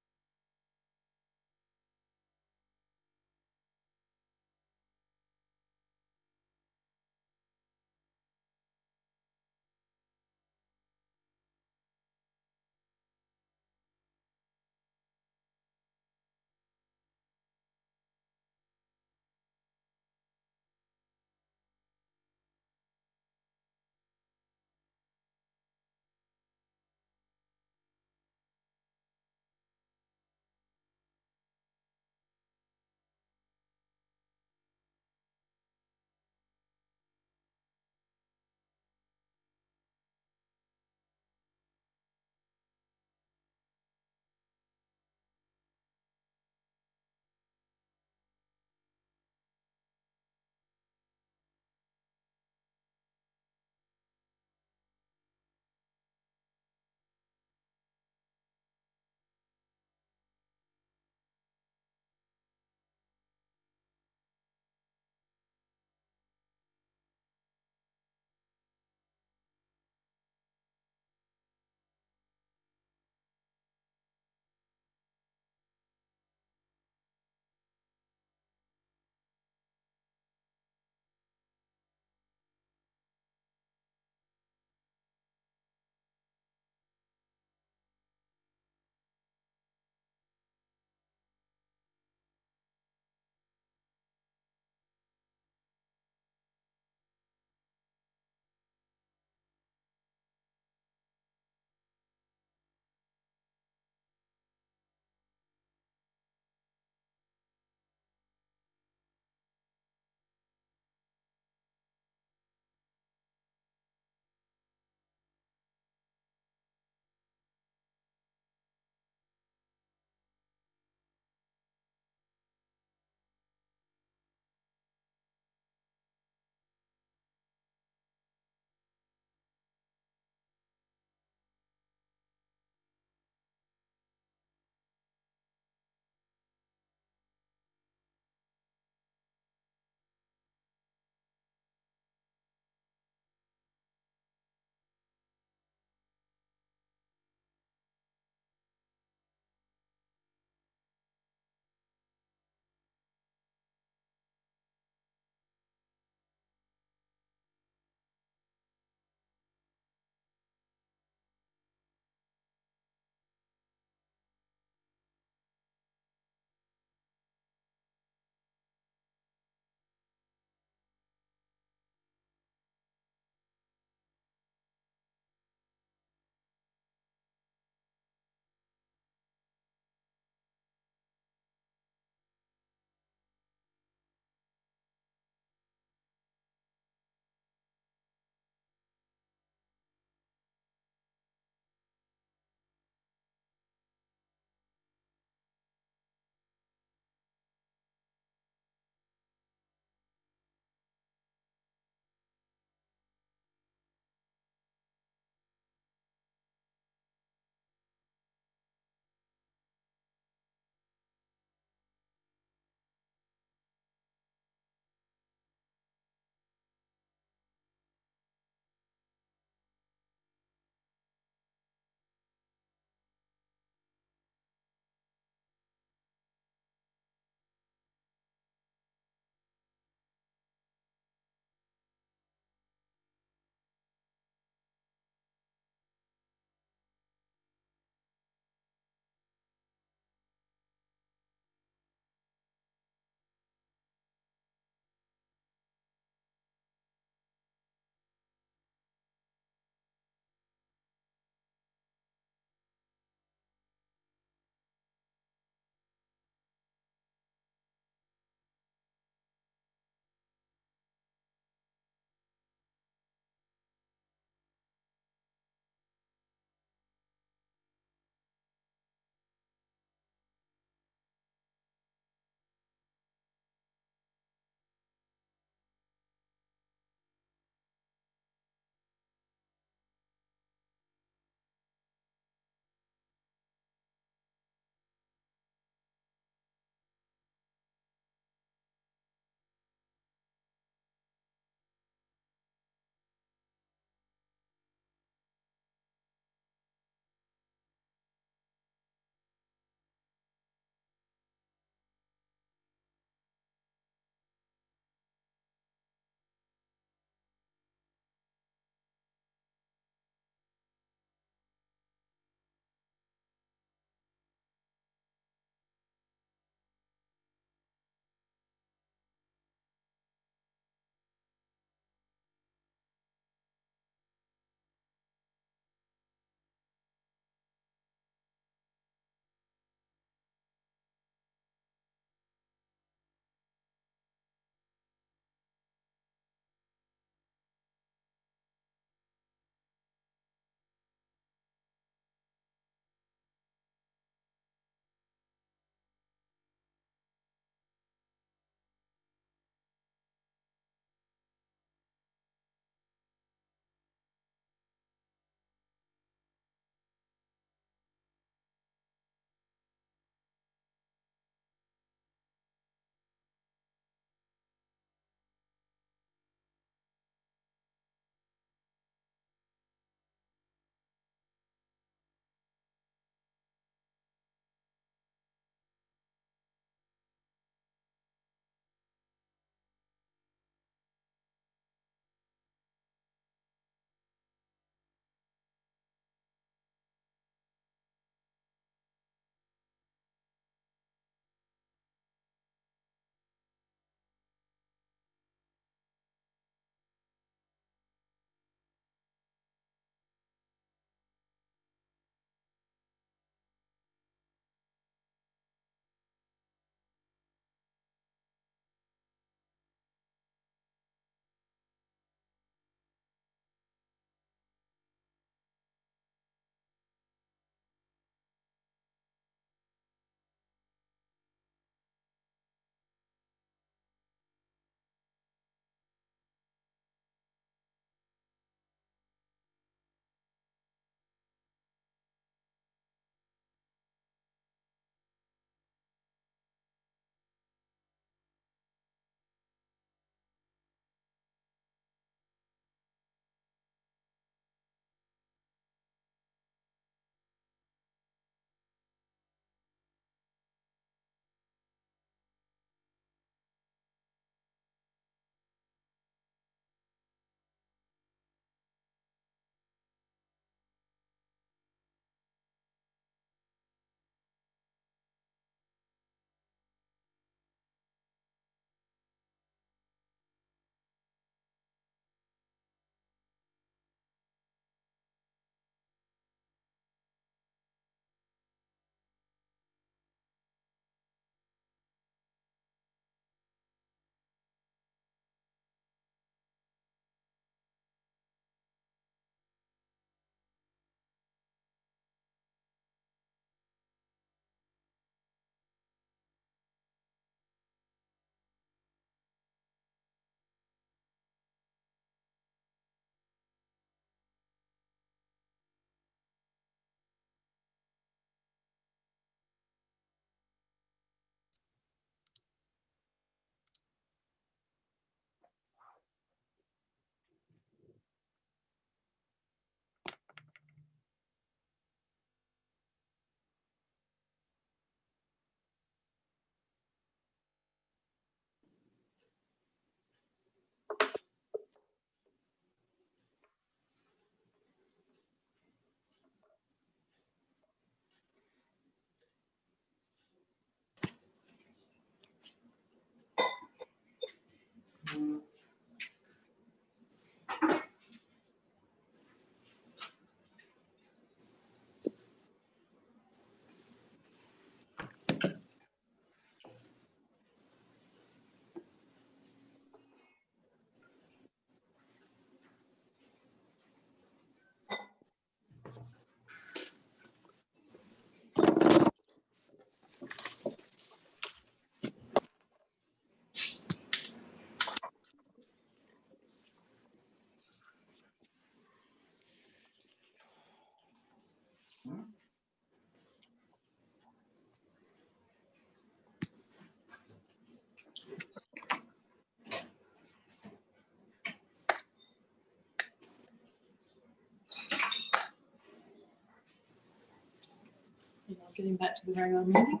getting back to the regular meeting.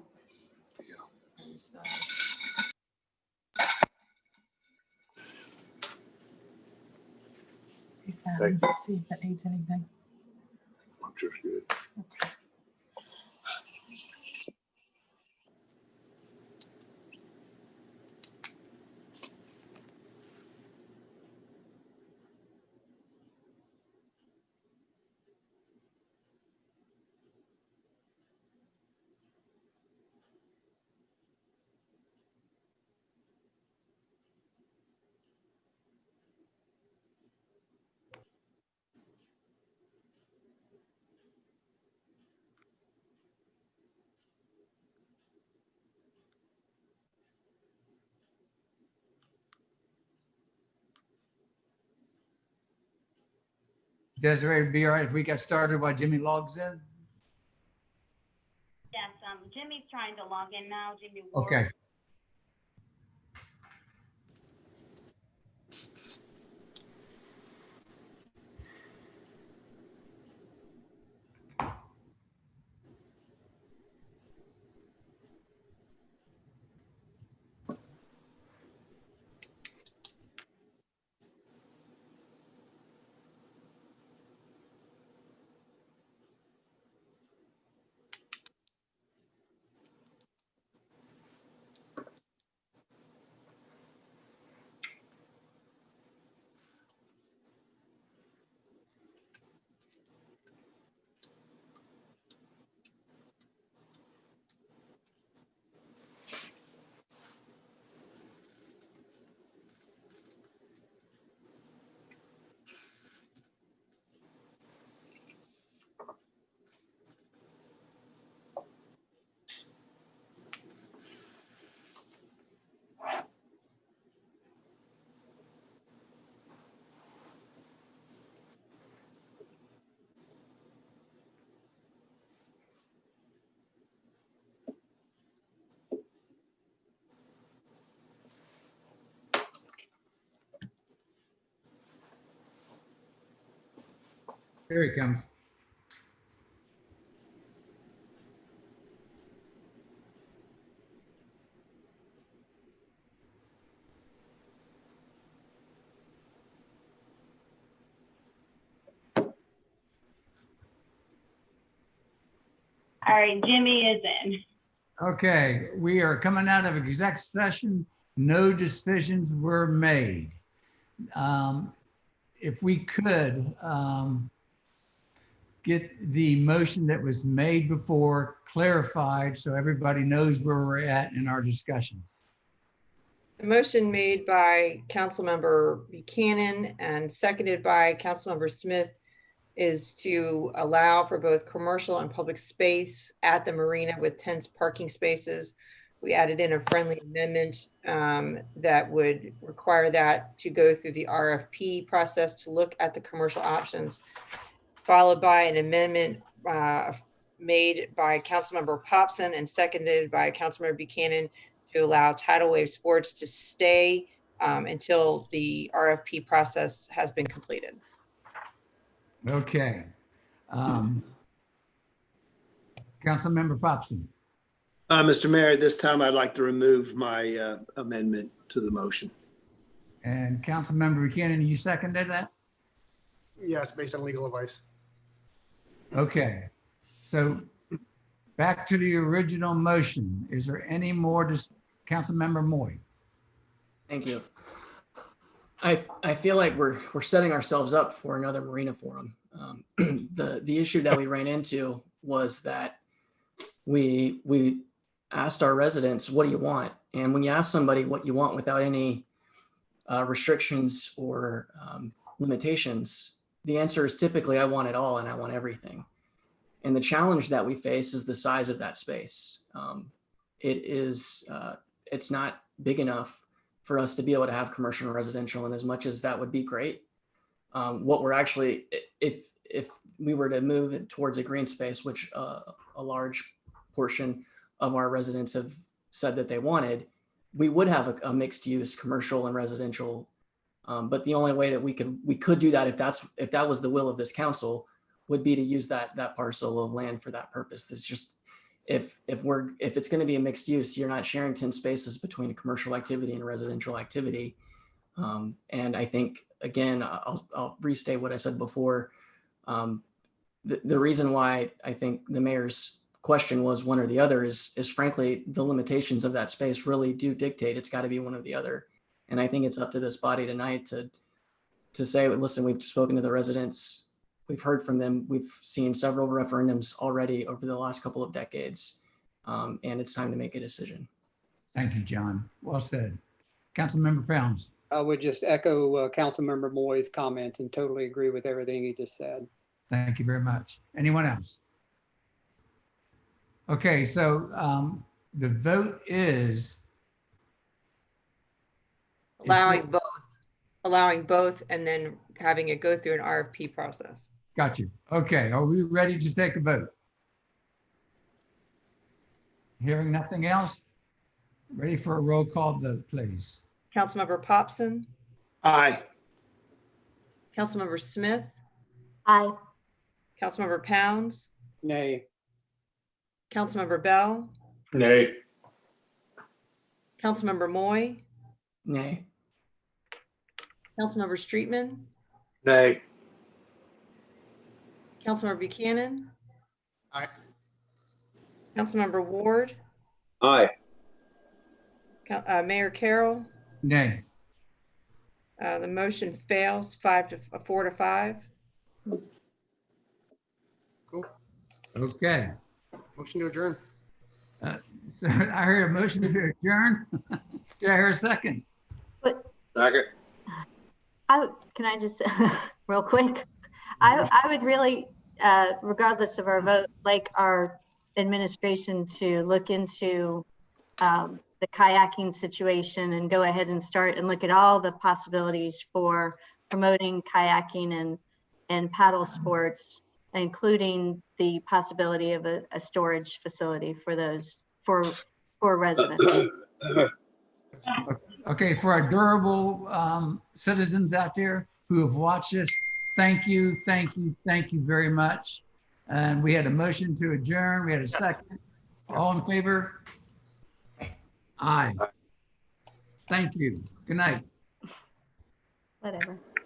So, Thank you. see if that needs anything. I'm just good. Okay. Desiree, be all right if we get started while Jimmy logs in? Yes, Jimmy's trying to log in now. Jimmy Ward. Okay. Here he comes. All right, Jimmy is in. Okay, we are coming out of exec session. No decisions were made. If we could get the motion that was made before clarified so everybody knows where we're at in our discussions. The motion made by Councilmember Buchanan and seconded by Councilmember Smith is to allow for both commercial and public space at the marina with 10 parking spaces. We added in a friendly amendment that would require that to go through the RFP process to look at the commercial options, followed by an amendment made by Councilmember Popson and seconded by Councilmember Buchanan to allow Tidal Wave Sports to stay until the RFP process has been completed. Okay. Councilmember Popson. Mr. Mayor, at this time, I'd like to remove my amendment to the motion. And Councilmember Buchanan, you seconded that? Yes, based on legal advice. Okay. So back to the original motion. Is there any more? Just Councilmember Moy. Thank you. I feel like we're setting ourselves up for another Marina Forum. The issue that we ran into was that we asked our residents, what do you want? And when you ask somebody what you want without any restrictions or limitations, the answer is typically, I want it all and I want everything. And the challenge that we face is the size of that space. It's not big enough for us to be able to have commercial and residential. And as much as that would be great, what we're actually, if we were to move it towards a green space, which a large portion of our residents have said that they wanted, we would have a mixed use commercial and residential. But the only way that we could do that, if that was the will of this council, would be to use that parcel of land for that purpose. if it's going to be a mixed use, you're not sharing 10 spaces between a commercial activity and a residential activity. And I think, again, I'll restate what I said before. The reason why I think the mayor's question was one or the other is frankly, the limitations of that space really do dictate it's got to be one or the other. And I think it's up to this body tonight to say, listen, we've spoken to the residents, we've heard from them, we've seen several referendums already over the last couple of decades, and it's time to make a decision. Thank you, John. Well said. Councilmember Pounds. I would just echo Councilmember Moy's comments and totally agree with everything he just said. Thank you very much. Anyone else? Okay, so the vote is allowing both and then having it go through an RFP process. got you. Okay, are we ready to take a vote? Hearing nothing else, ready for a roll call vote, please. Councilmember Popson, Aye. Councilmember Smith, Aye. Councilmember Pounds, Nay. Councilmember Bell, Nay. Councilmember Moy, Nay. Councilmember Streetman, Nay. Councilmember Buchanan, Aye. Councilmember Ward, Aye. Mayor Carroll. Nay. The motion fails 4 to 5. Cool. Okay. Motion to adjourn. I heard a motion to adjourn. Did I hear a second? Second. Can I just, real quick? I would really, regardless of our vote, like our administration to look into the kayaking situation and go ahead and start and look at all the possibilities for promoting kayaking and paddle sports, including the possibility of a storage facility for those, for residents. Okay, for our durable citizens out there who have watched this, thank you very much. And we had a motion to adjourn. We had a second. All in favor? Aye. Thank you. Good night. Whatever.